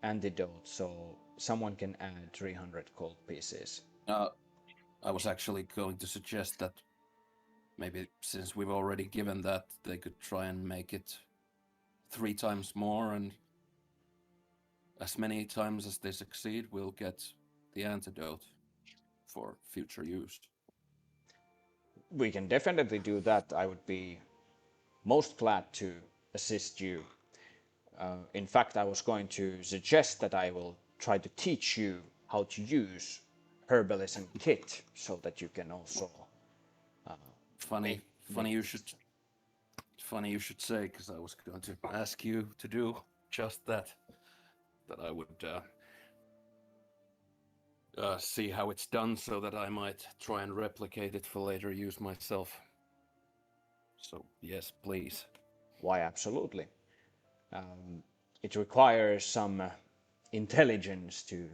antidote, so someone can add 300 gold pieces. I was actually going to suggest that maybe since we've already given that, they could try and make it 3 times more, and as many times as they succeed, we'll get the antidote for future use. We can definitely do that. I would be most glad to assist you. In fact, I was going to suggest that I will try to teach you how to use herbalism kit so that you can also Funny you should say, because I was going to ask you to do just that. That I would see how it's done, so that I might try and replicate it for later use myself. So yes, please. Why, absolutely. It requires some intelligence to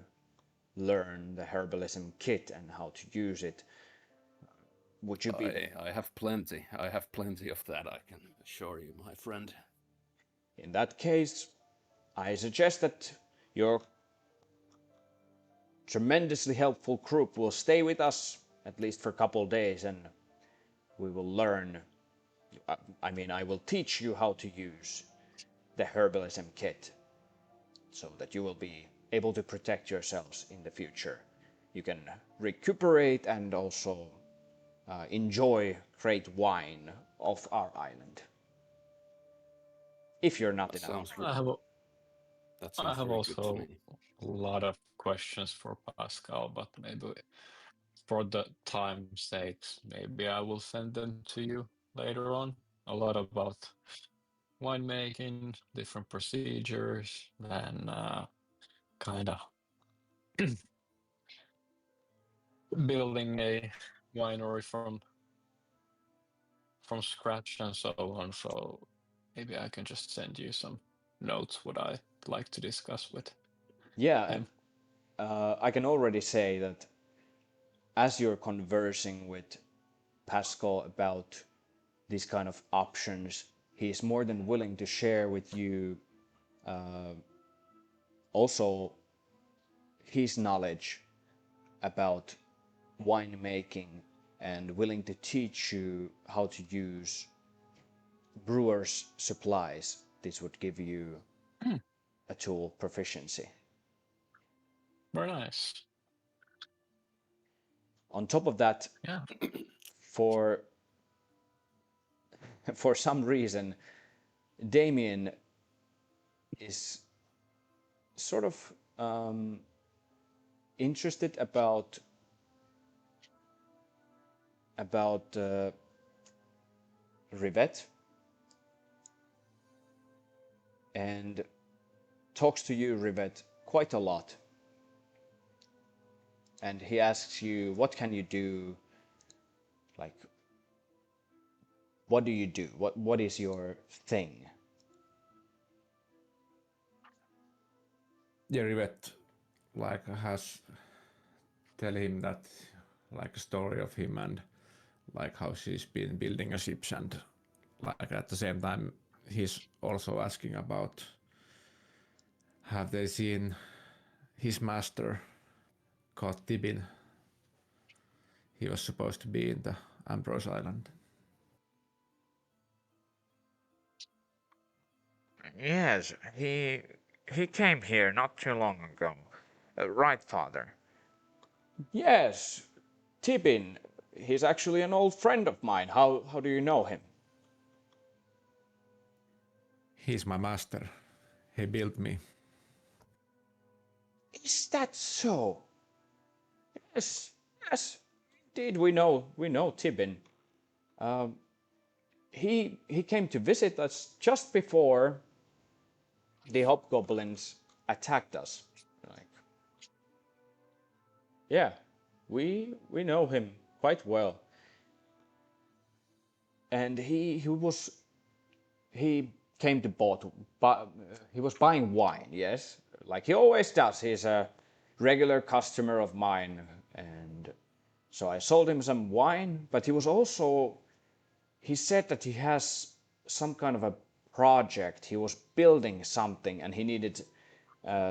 learn the herbalism kit and how to use it. Would you be? I have plenty. I have plenty of that, I can assure you, my friend. In that case, I suggest that your tremendously helpful group will stay with us at least for a couple of days, and we will learn I mean, I will teach you how to use the herbalism kit so that you will be able to protect yourselves in the future. You can recuperate and also enjoy great wine of our island. If you're not That in a sounds, hurry. I have, that I sounds have very good to also me. a lot of questions for Pascal, but maybe for the time's sakes, maybe I will send them to you later on. A lot about winemaking, different procedures, and kind of building a winery from scratch and so on. So maybe I can just send you some notes what I like to discuss with Yeah, and him. I can already say that as you're conversing with Pascal about these kind of options, he's more than willing to share with you also his knowledge about winemaking and willing to teach you how to use brewer's supplies. This would give you Hmm, a tool proficiency. very nice. On top of that, Yeah. for for some reason, Damien is sort of interested about Rivet and talks to you, Rivet, quite a lot. And he asks you, what can you do? Like, what do you do? What is your thing? Yeah, Rivet like has tell him that like a story of him and like how she's been building a ships, and like at the same time he's also asking about have they seen his master called Tibin. He was supposed to be in the Ambrose Island. Yes, he came here not too long ago. Right, father? Yes, Tibin. He's actually an old friend of mine. How do you know him? He's my master. He built me. Is that so? Yes, yes. Indeed, we know Tibin. He came to visit us just before the hobgoblins attacked us. Like, yeah, we know him quite well. And he came to he was buying wine, yes, like he always does. He's a regular customer of mine, and so I sold him some wine. But he said that he has some kind of a project. He was building something, and he needed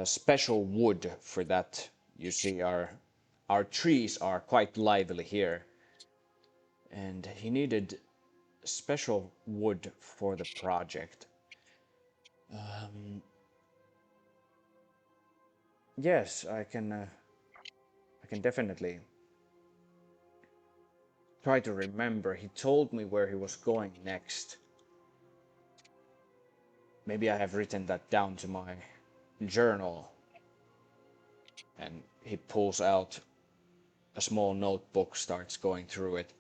special wood for that. You see, our trees are quite lively here, and he needed special wood for the project. Yes, I can definitely try to remember. He told me where he was going next. Maybe I have written that down to my journal. And he pulls out a small notebook, starts going through it.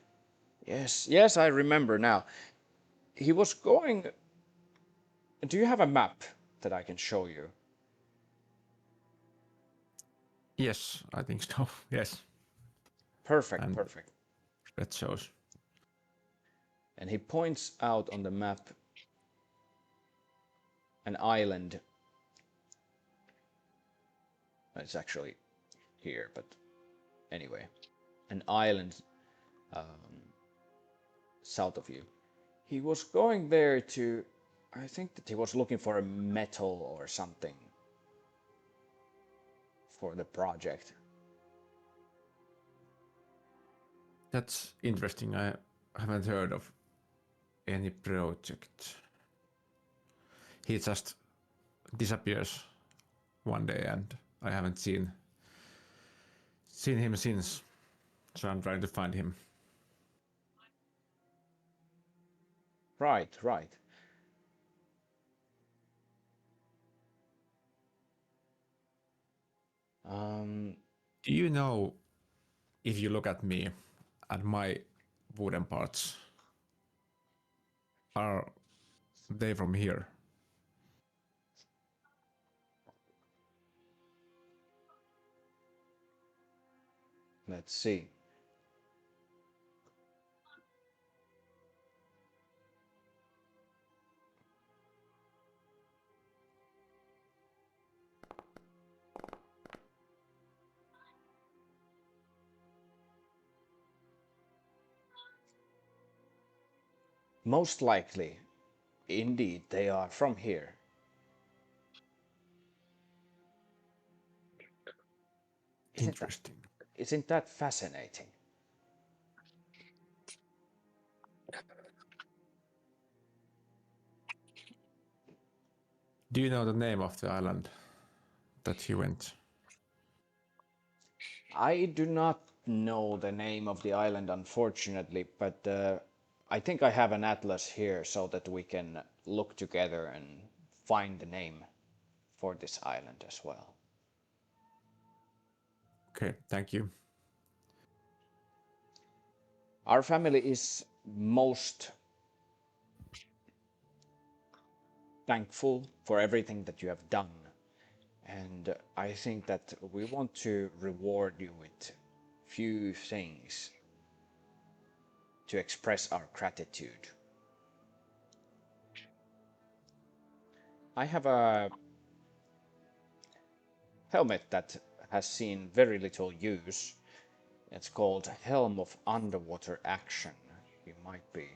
Yes, yes, I remember now. He was going. Do you have a map that I can show you? Yes, I think so. Yes, Perfect, and perfect. that shows. And he points out on the map an island. It's actually here, but anyway, an island south of you. He was going there to. I think that he was looking for a metal or something for the project. That's interesting. I haven't heard of any project. He just disappears one day and I haven't seen him since. So I'm trying to find him. Right, right. Do you know if you look at me and my wooden parts, are they from here? Let's see. Most likely, indeed, they are from here. Interesting. Isn't that fascinating? Do you know the name of the island that he went? I do not know the name of the island, unfortunately, but I think I have an atlas here so that we can look together and find the name for this island as well. Okay, thank you. Our family is most thankful for everything that you have done. And I think that we want to reward you with few things to express our gratitude. I have a helmet that has seen very little use. It's called Helm of Underwater Action. You might be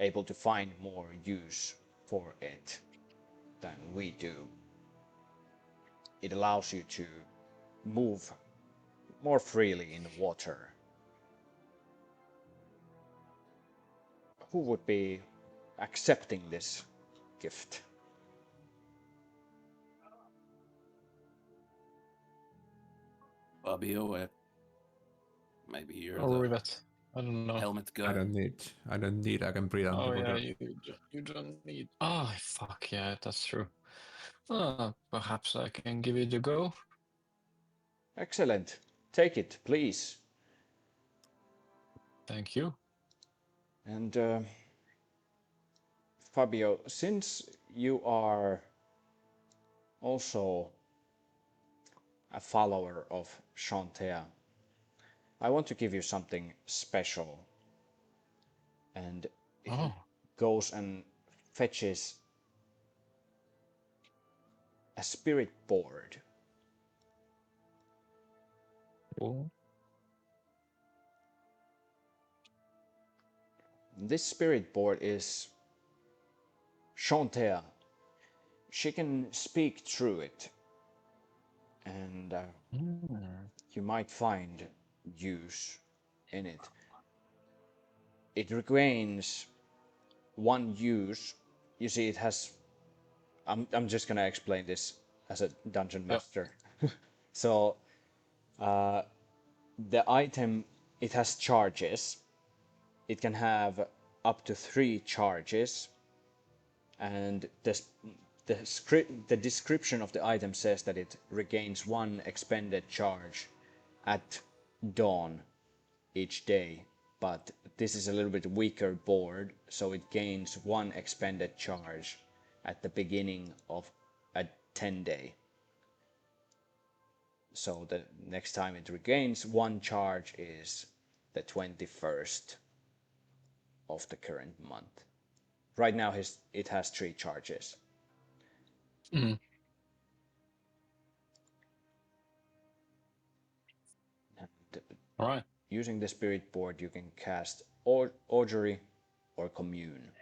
able to find more use for it than we do. It allows you to move more freely in the water. Who would be accepting this gift? Fabio, maybe you're Or the Rivet. I don't know. helmet I guy. don't need. I can breathe Oh underwater. yeah, you don't need. Oh fuck yeah, that's true. Perhaps I can give it a go. Excellent. Take it, please. Thank you. And Fabio, since you are also a follower of Chantea, I want to give you something special. And he goes and fetches a spirit board. Oh. This spirit board is Chantea. She can speak through it, and you might find use in it. It regains one use. You see, it has. I'm just gonna explain this as a dungeon master. So, the item, it has charges. It can have up to 3 charges, and the description of the item says that it regains 1 expended charge at dawn each day, but this is a little bit weaker board, so it gains 1 expended charge at the beginning of a 10-day. So the next time it regains 1 charge is the 21st of the current month. Right now it has 3 charges. Mm. And All right. using the spirit board, you can cast augury or commune.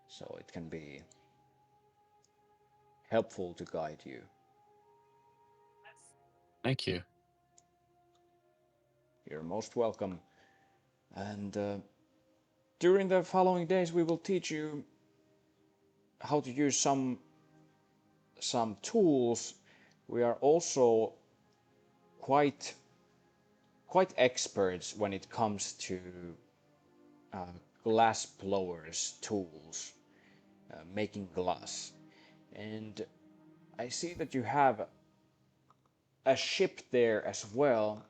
So it can be helpful to guide you. Thank you. You're most welcome. And During the following days, we will teach you how to use some tools. We are also quite experts when it comes to glass blowers tools, making glass. And I see that you have a ship there as well.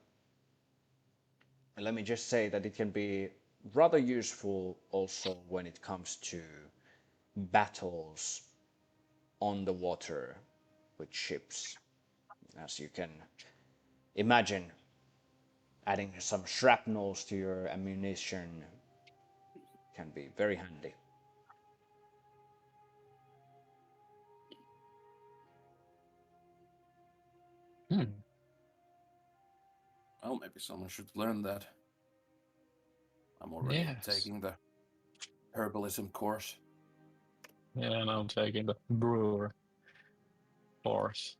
Let me just say that it can be rather useful also when it comes to battles on the water with ships. As you can imagine, adding some shrapnels to your ammunition can be very handy. Well, maybe someone should learn that. I'm already Yes. taking the herbalism course. Yeah, and I'm taking the brewer course.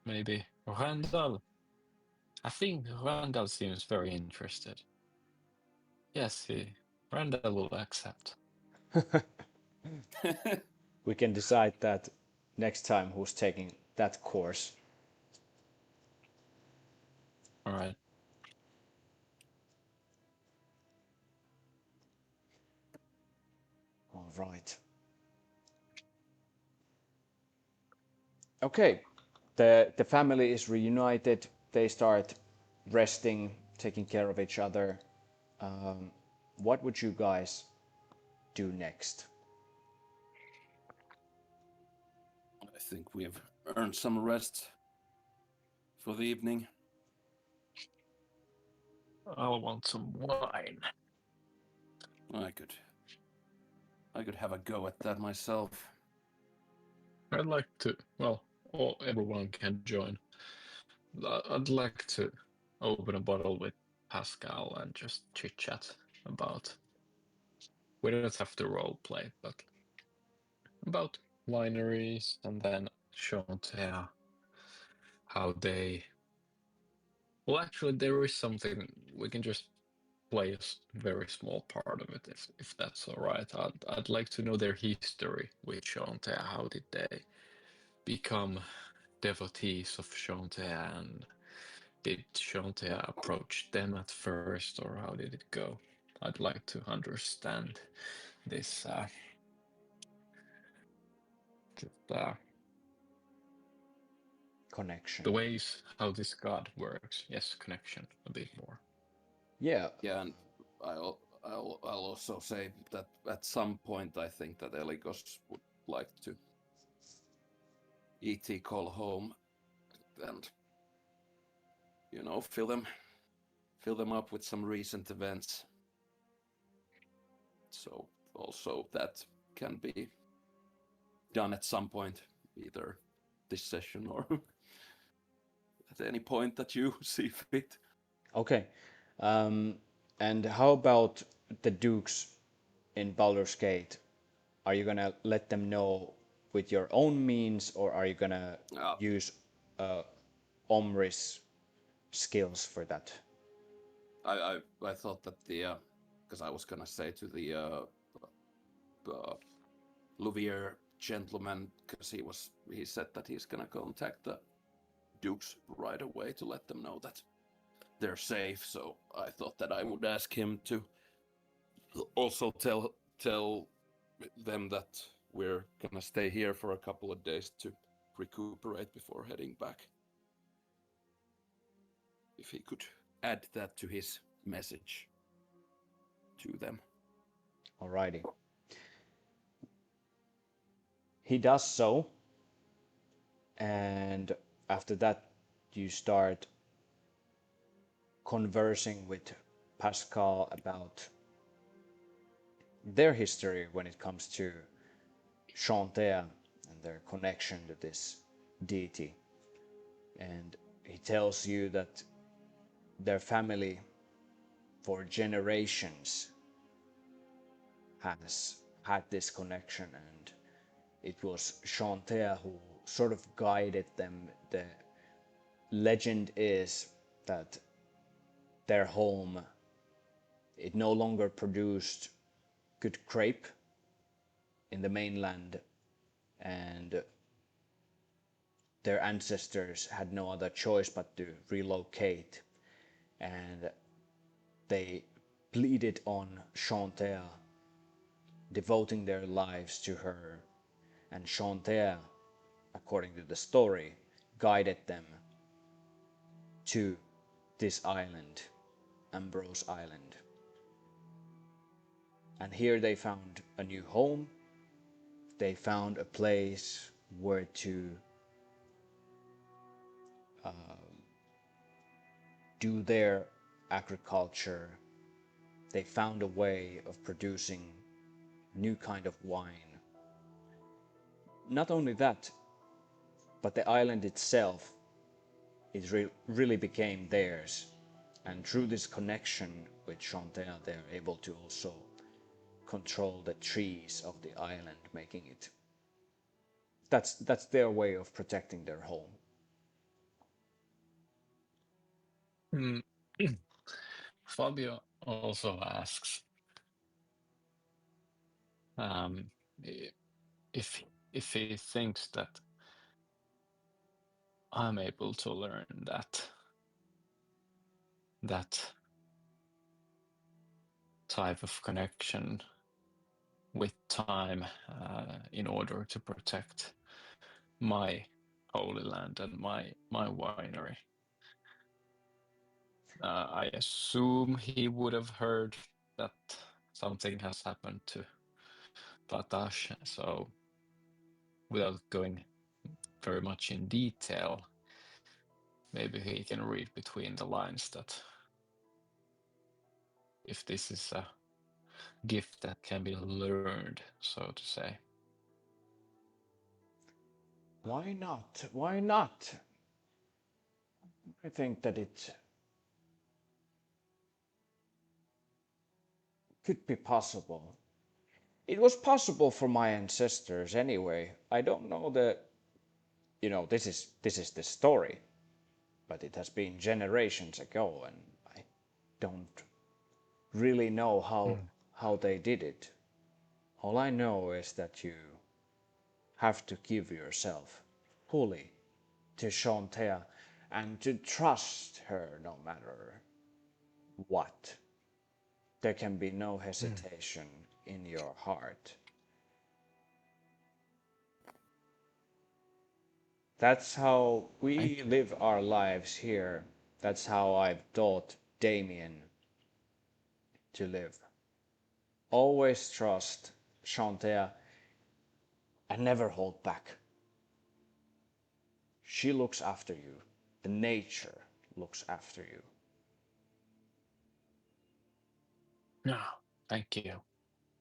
Maybe Randall. I think Randall seems very interested. Yes, Randall will accept. We can decide that next time who's taking that course. All right. All right. Okay. The family is reunited. They start resting, taking care of each other. What would you guys do next? I think we've earned some rest for the evening. I'll want some wine. I could have a go at that myself. I'd like to, well, everyone can join. I'd like to open a bottle with Pascal and just chit chat about. We don't have to role play, but about wineries and then Chanterre, how they. Well, actually, there is something we can just play a very small part of it, if that's all right. I'd like to know their history with Chanterre. How did they become devotees of Chanterre, and did Chanterre approach them at first, or how did it go? I'd like to understand this Connection. the ways how this god works. Yes, connection a bit more. Yeah. Yeah, and I'll also say that at some point I think that Eligos would like to ET call home and fill them up with some recent events. So also that can be done at some point, either this session or at any point that you see fit. Okay. And how about the Dukes in Baldur's Gate? Are you gonna let them know with your own means, or are you gonna use Omri's skills for that? I thought that because I was gonna say to the Louvier gentleman, because he said that he's gonna contact the Dukes right away to let them know that they're safe. So I thought that I would ask him to also tell them that we're gonna stay here for a couple of days to recuperate before heading back. If he could add that to his message to them. Alrighty. He does so, and after that you start conversing with Pascal about their history when it comes to Chanterre and their connection to this deity. And he tells you that their family for generations has had this connection, and it was Chanterre who sort of guided them. The legend is that their home, it no longer produced good crepe in the mainland, and their ancestors had no other choice but to relocate, and they pleaded on Chanterre, devoting their lives to her, and Chanterre, according to the story, guided them to this island, Ambrose Island. And here they found a new home. They found a place where to do their agriculture. They found a way of producing new kind of wine. Not only that, but the island itself, really became theirs. And through this connection with Chanterre, they're able to also control the trees of the island, making it. That's their way of protecting their home. Fabio also asks if he thinks that I'm able to learn that type of connection with time in order to protect my holy land and my winery. I assume he would have heard that something has happened to Patash, so without going very much in detail, maybe he can read between the lines that if this is a gift that can be learned, so to say. Why not? Why not? I think that it could be possible. It was possible for my ancestors anyway. I don't know this is the story, but it has been generations ago, and I don't really know how they did it. All I know is that you have to give yourself fully to Chanterre and to trust her no matter what. There can be no hesitation in your heart. That's how we live our lives here. That's how I've taught Damien to live. Always trust Chanterre and never hold back. She looks after you. The nature looks after you. No, thank you.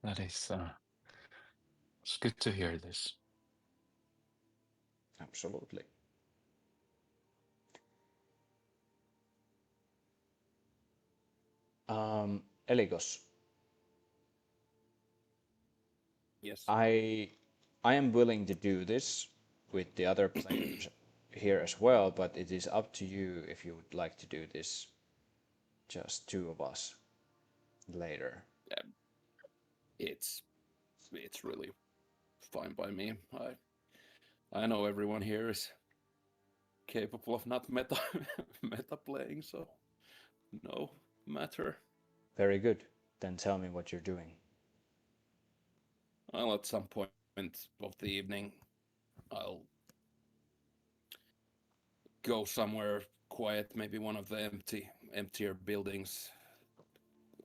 That is it's good to hear this. Absolutely. Eligos, Yes. I am willing to do this with the other players here as well, but it is up to you if you would like to do this just two of us later. It's really fine by me. I know everyone here is capable of not meta playing, so no matter. Very good. Then tell me what you're doing. Well, at some point of the evening, I'll go somewhere quiet, maybe one of the emptier buildings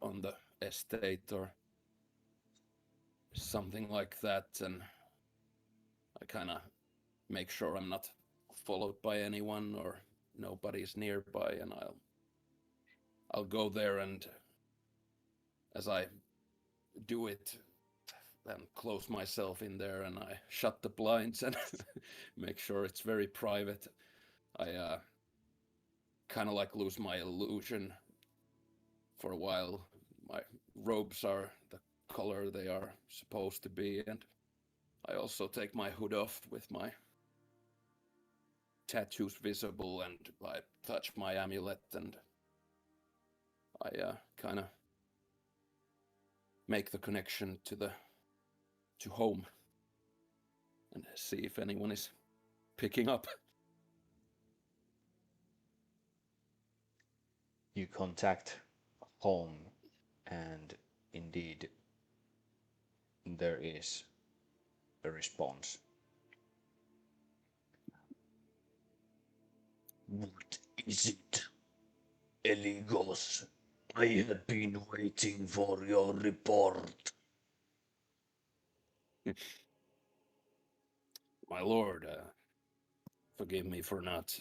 on the estate or something like that, and I kind of make sure I'm not followed by anyone or nobody's nearby, and I'll go there, and as I do it, then close myself in there, and I shut the blinds and make sure it's very private. I kind of like lose my illusion for a while. My robes are the color they are supposed to be, and I also take my hood off with my tattoos visible, and I touch my amulet, and I kind of make the connection to home and see if anyone is picking up. You contact home, and indeed there is a response. What is it? Eligos, I have been waiting for your report. My lord, forgive me for not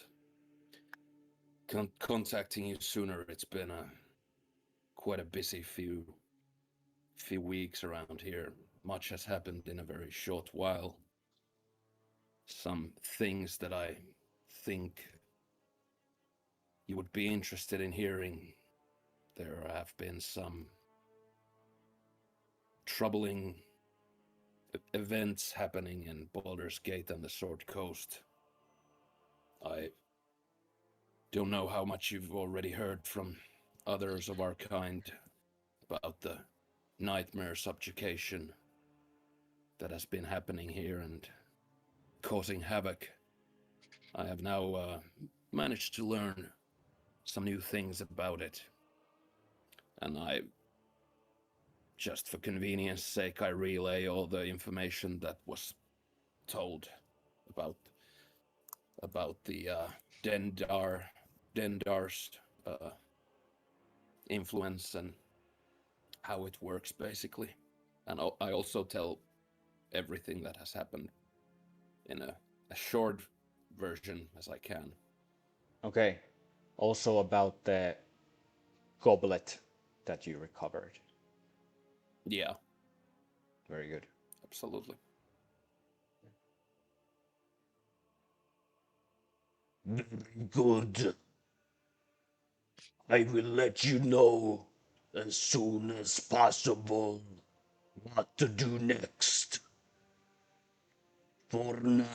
contacting you sooner. It's been quite a busy few weeks around here. Much has happened in a very short while. Some things that I think you would be interested in hearing. There have been some troubling events happening in Baldur's Gate and the Sword Coast. I don't know how much you've already heard from others of our kind about the nightmare subjugation that has been happening here and causing havoc. I have now managed to learn some new things about it, and just for convenience sake, I relay all the information that was told about the Dendar's influence and how it works, basically. And I also tell everything that has happened in a short version as I can. Okay. Also about the goblet that you recovered. Yeah, Very good. absolutely. Very good. I will let you know as soon as possible what to do next. For now,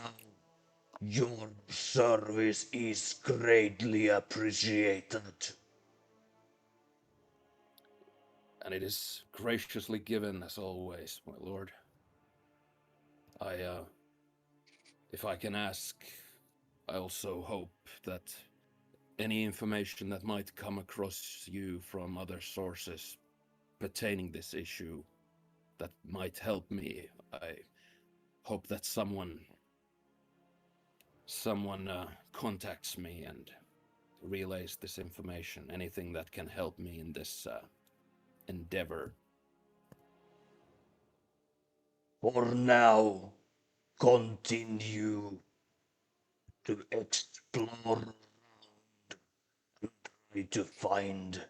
your service is greatly appreciated. And it is graciously given, as always, my lord. If I can ask, I also hope that any information that might come across you from other sources pertaining this issue that might help me, I hope that someone contacts me and relays this information, anything that can help me in this endeavor. For now, continue to explore and try to find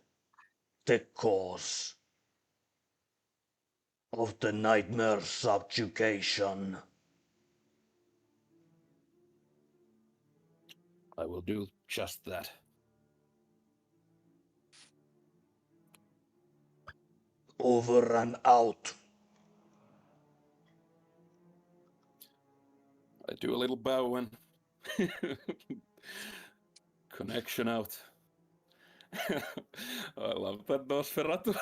the cause of the nightmare subjugation. I will do just that. Over and out. I do a little bow and connection out. I love that Nosferatu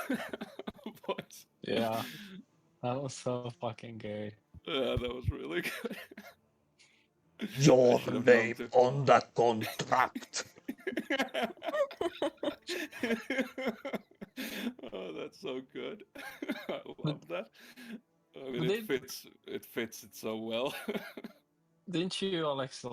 voice. Yeah, that was so fucking gay. Yeah, that was really good. Your I should have known name to. on the contract. Oh, that's so good. I love that. I mean, it fits it so well. Didn't you, Alex,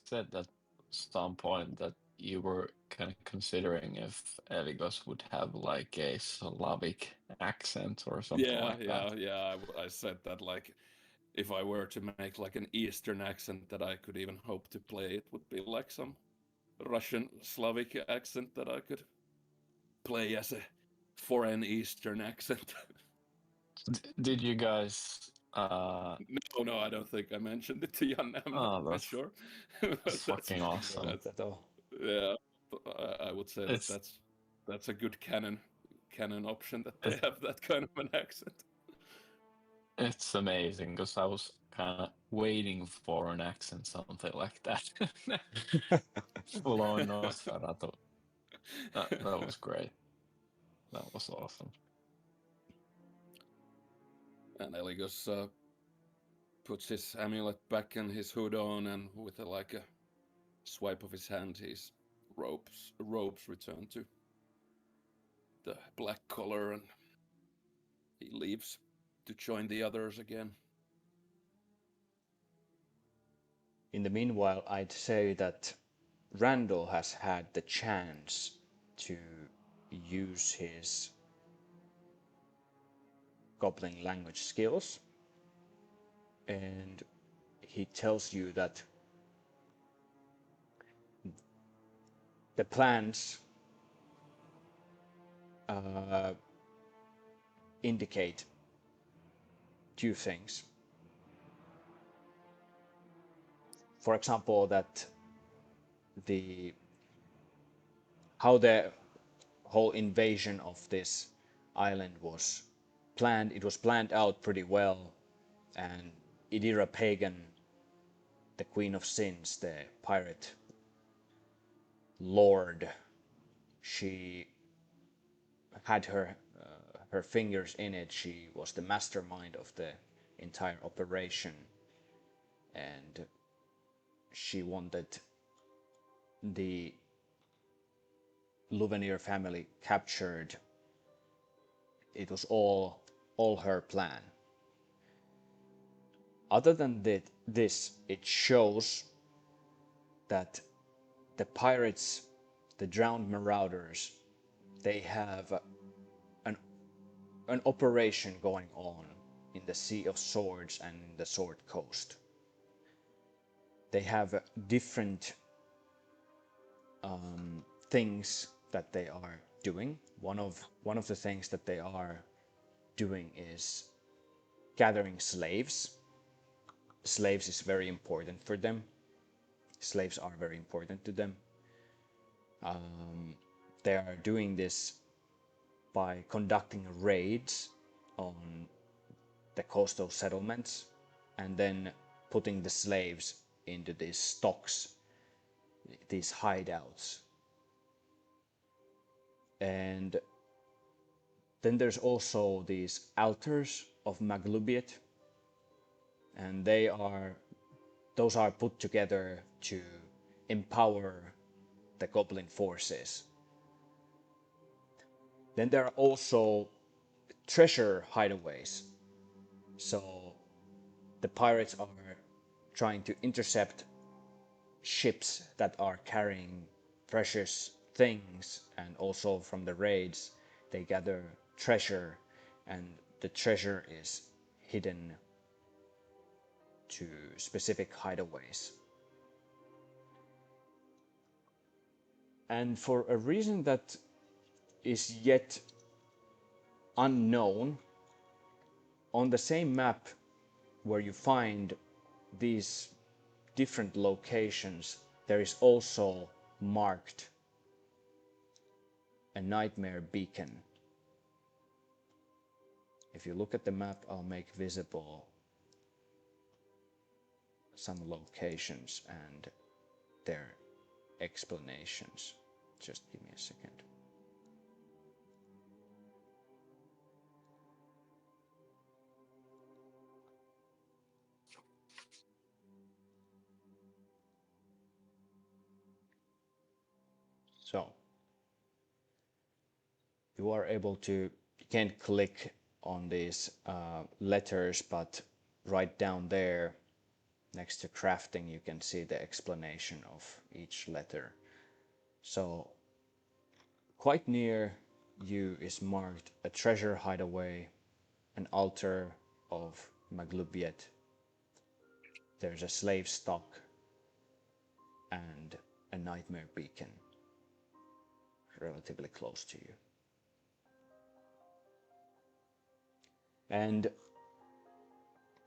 said at some point that you were kind of considering if Eligos would have like a Slavic accent or something like that? Yeah. I said that, like, if I were to make like an Eastern accent that I could even hope to play, it would be like some Russian Slavic accent that I could play as a foreign Eastern accent. Did you guys? No, I don't think I mentioned it to Jan. I'm not that's sure. that's fucking awesome. Not at all. Yeah, I would say It's- that's a good canon option that they have that kind of an accent. It's amazing because I was kind of waiting for an accent, something like that. Full on Nosferatu. That was great. That was awesome. And Eligos puts his amulet back and his hood on, and with like a swipe of his hand, his robes return to the black collar, and he leaves to join the others again. In the meanwhile, I'd say that Randall has had the chance to use his goblin language skills, and he tells you that the plans indicate two things. For example, that how the whole invasion of this island was planned. It was planned out pretty well, and Idira Pagan, the Queen of Sins, the pirate lord, she had her fingers in it. She was the mastermind of the entire operation, and she wanted the Luvenir family captured. It was all her plan. Other than this, it shows that the pirates, the drowned marauders, they have an operation going on in the Sea of Swords and in the Sword Coast. They have different things that they are doing. One of the things that they are doing is gathering slaves. Slaves is very important for them. Slaves are very important to them. They are doing this by conducting raids on the coastal settlements and then putting the slaves into these stocks, these hideouts. And then there's also these altars of Maglubiet, and those are put together to empower the goblin forces. Then there are also treasure hideaways. So the pirates are trying to intercept ships that are carrying precious things, and also from the raids they gather treasure, and the treasure is hidden to specific hideaways. And for a reason that is yet unknown, on the same map where you find these different locations, there is also marked a nightmare beacon. If you look at the map, I'll make visible some locations and their explanations. Just give me a second. So you are able to, you can't click on these letters, but right down there next to crafting you can see the explanation of each letter. So quite near you is marked a treasure hideaway, an altar of Maglubiet, there's a slave stock, and a nightmare beacon relatively close to you. And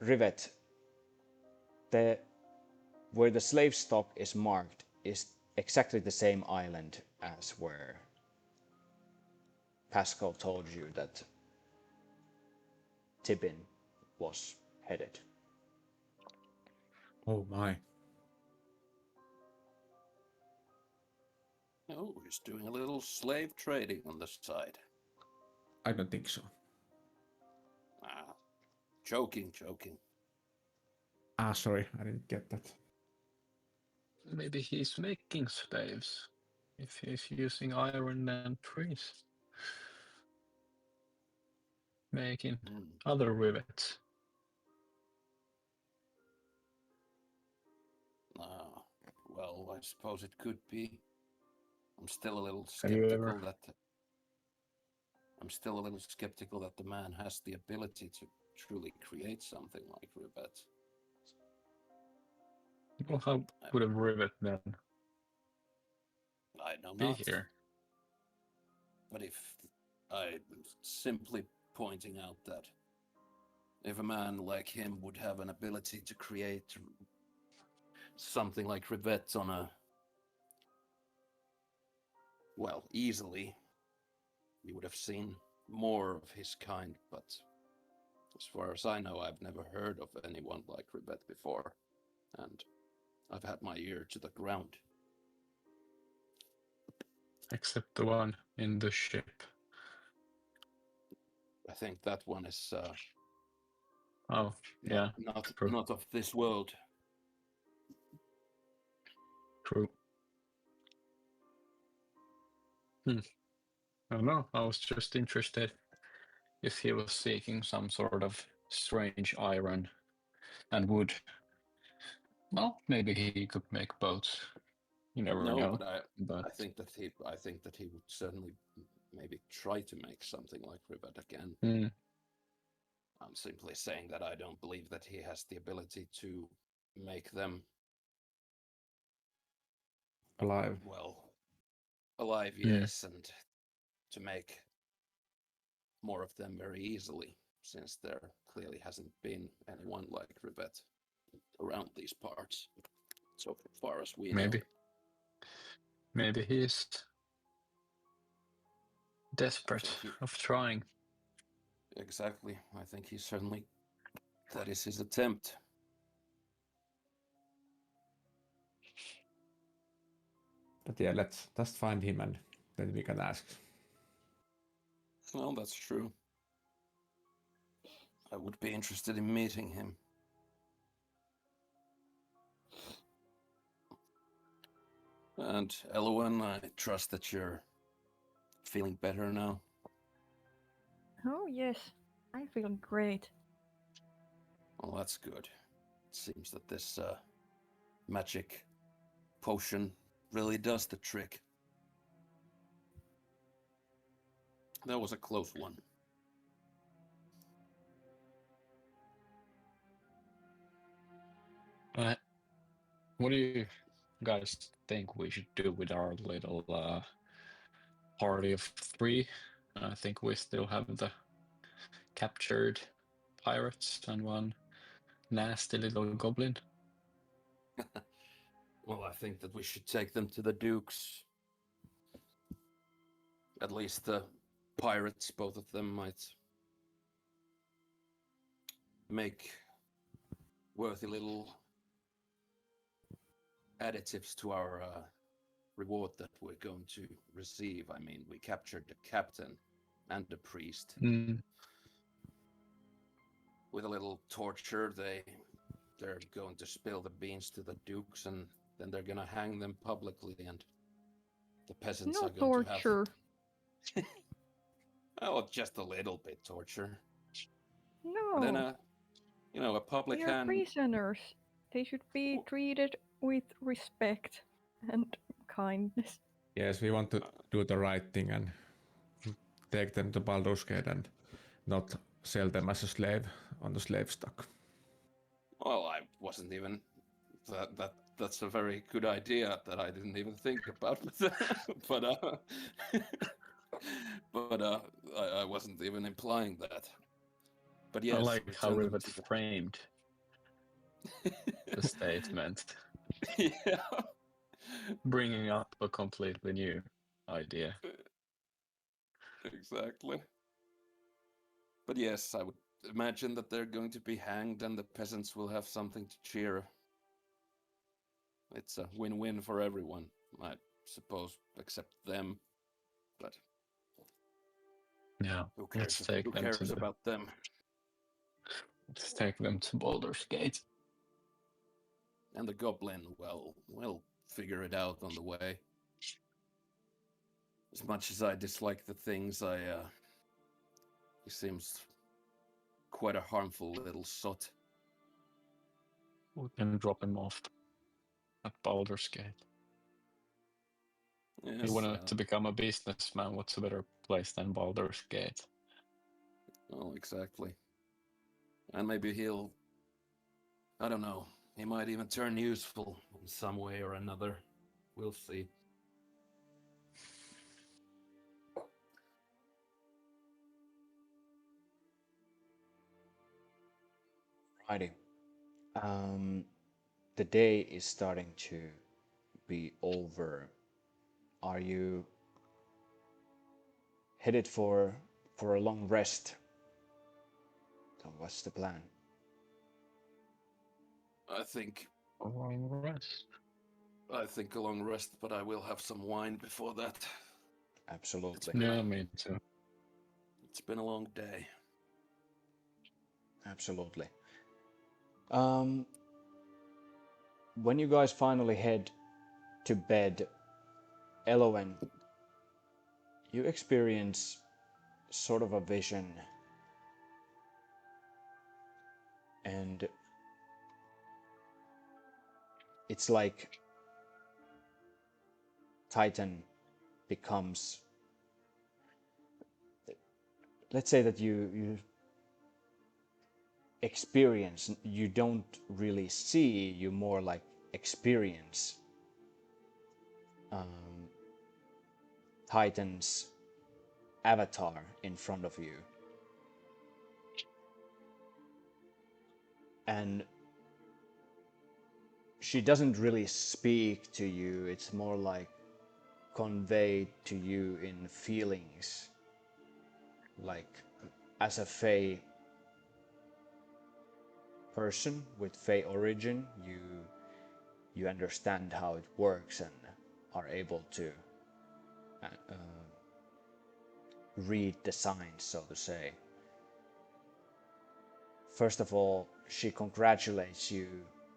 Rivet, where the slave stock is marked is exactly the same island as where Pascal told you that Tibin was headed. Oh my. Oh, he's doing a little slave trading on the side. I don't think so. Ah, Joking. Ah, sorry, I didn't get that. Maybe he's making slaves. If he's using iron and trees. Making other rivets. Well, I suppose it could be. I'm still a little Have you skeptical ever- that the man has the ability to truly create something like rivets. Well, how would a rivet then I know be not. here? But if I'm simply pointing out that if a man like him would have an ability to create something like rivets on a, well, easily, you would have seen more of his kind, but as far as I know, I've never heard of anyone like Rivet before, and I've had my ear to the ground. Except the one in the ship. I think that one is Oh, yeah, true. not of this world. True. I don't know. I was just interested if he was seeking some sort of strange iron and wood. Well, maybe he could make boats. You never know. I think that he would certainly maybe try to make something like Rivet again. I'm simply saying that I don't believe that he has the ability to make them Alive. well, alive, yes, and to make more of them very easily, since there clearly hasn't been anyone like Rivet around these parts, so far as we know. Maybe he's desperate of trying. Exactly. I think he certainly, that is his attempt. But yeah, let's just find him and then we can ask. Well, that's true. I would be interested in meeting him. And Elowen, I trust that you're feeling better now. Oh, yes. I feel great. Well, that's good. It seems that this magic potion really does the trick. That was a close one. What do you guys think we should do with our little party of 3? I think we still have the captured pirates and one nasty little goblin. Well, I think that we should take them to the Dukes. At least the pirates, both of them, might make worthy little additives to our reward that we're going to receive. I mean, we captured the captain and the priest. With a little torture, they're going to spill the beans to the Dukes, and then they're gonna hang them publicly, and the peasants are going to have torture. Oh, just a little bit torture. No. And then a public They are hand. prisoners. They should be treated with respect and kindness. Yes, we want to do the right thing and take them to Baldur's Gate and not sell them as a slave on the slave stock. Well, I wasn't even that's a very good idea that I didn't even think about. but I wasn't even implying that. But yes, I like how Rivet framed the statement. Yeah. Bringing up a completely new idea. Exactly. But yes, I would imagine that they're going to be hanged and the peasants will have something to cheer. It's a win-win for everyone, I suppose, except them. But yeah, who cares about them? Let's take them to Baldur's Gate. And the goblin, well, we'll figure it out on the way. As much as I dislike the things, he seems quite a harmful little sot. We can drop him off at Baldur's Gate. Yes, You wanted to become a businessman, what's a better place than Baldur's Gate? well, exactly. And maybe he'll, I don't know, he might even turn useful in some way or another. We'll see. Righty. The day is starting to be over. Are you headed for a long rest? So what's the plan? I think A long rest. a long rest, but I will have some wine before that. Absolutely. Yeah, me too. It's been a long day. Absolutely. When you guys finally head to bed, Elowen, you experience sort of a vision, and it's like Titan becomes, let's say that you experience, you don't really see, you more like experience Titan's avatar in front of you. And she doesn't really speak to you, it's more like conveyed to you in feelings. Like, as a Fae person with Fae origin, you understand how it works and are able to read the signs, so to say. First of all, she congratulates you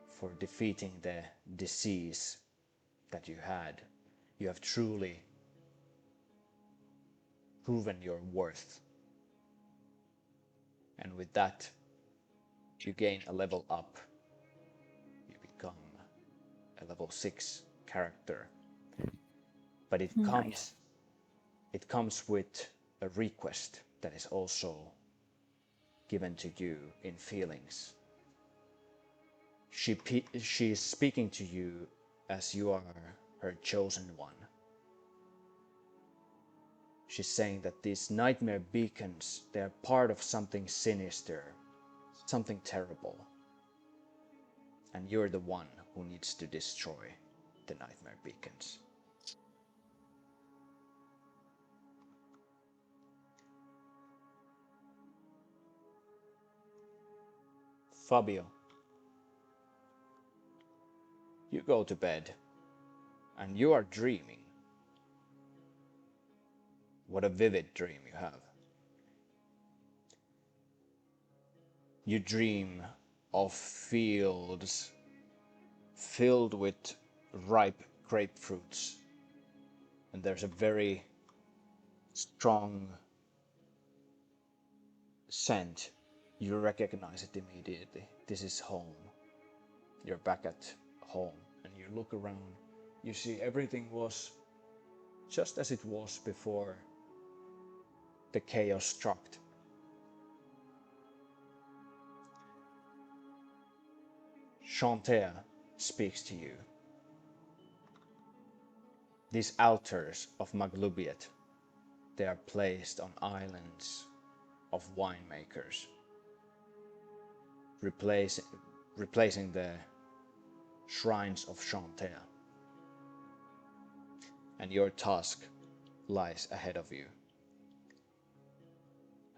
for defeating the disease that you had. You have truly proven your worth. And with that, you gain a level up. You become a level 6 character. But it comes with a request that is also given to you in feelings. She is speaking to you as you are her chosen one. She's saying that these nightmare beacons, they are part of something sinister, something terrible. And you're the one who needs to destroy the nightmare beacons. Fabio, you go to bed and you are dreaming. What a vivid dream you have. You dream of fields filled with ripe grapefruits, and there's a very strong scent. You recognize it immediately. This is home. You're back at home, and you look around. You see everything was just as it was before the chaos struck. Chantea speaks to you. These altars of Maglubiet, they are placed on islands of winemakers, replacing the shrines of Chantea. And your task lies ahead of you.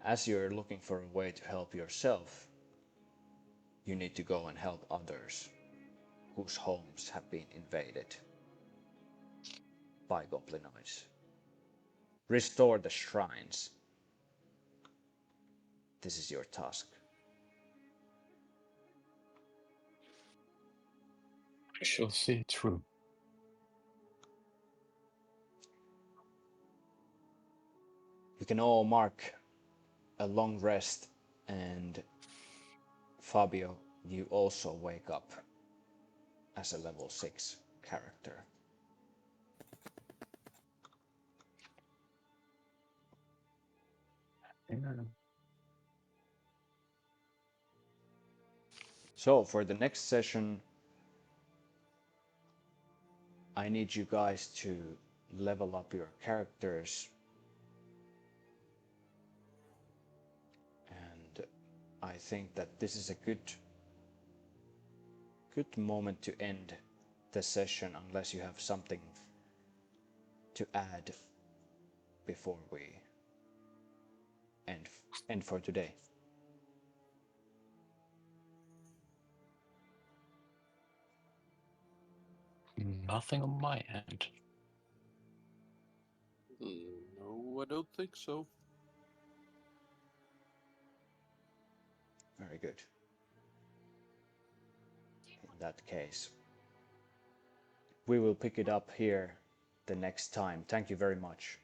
As you're looking for a way to help yourself, you need to go and help others whose homes have been invaded by goblinoids. Restore the shrines. This is your task. We shall see it through. You can all mark a long rest, and Fabio, you also wake up as a level 6 character. Yeah. So for the next session, I need you guys to level up your characters, and I think that this is a good moment to end the session, unless you have something to add before we end for today. Nothing on my end. No, I don't think so. Very good. In that case, we will pick it up here the next time. Thank you very much.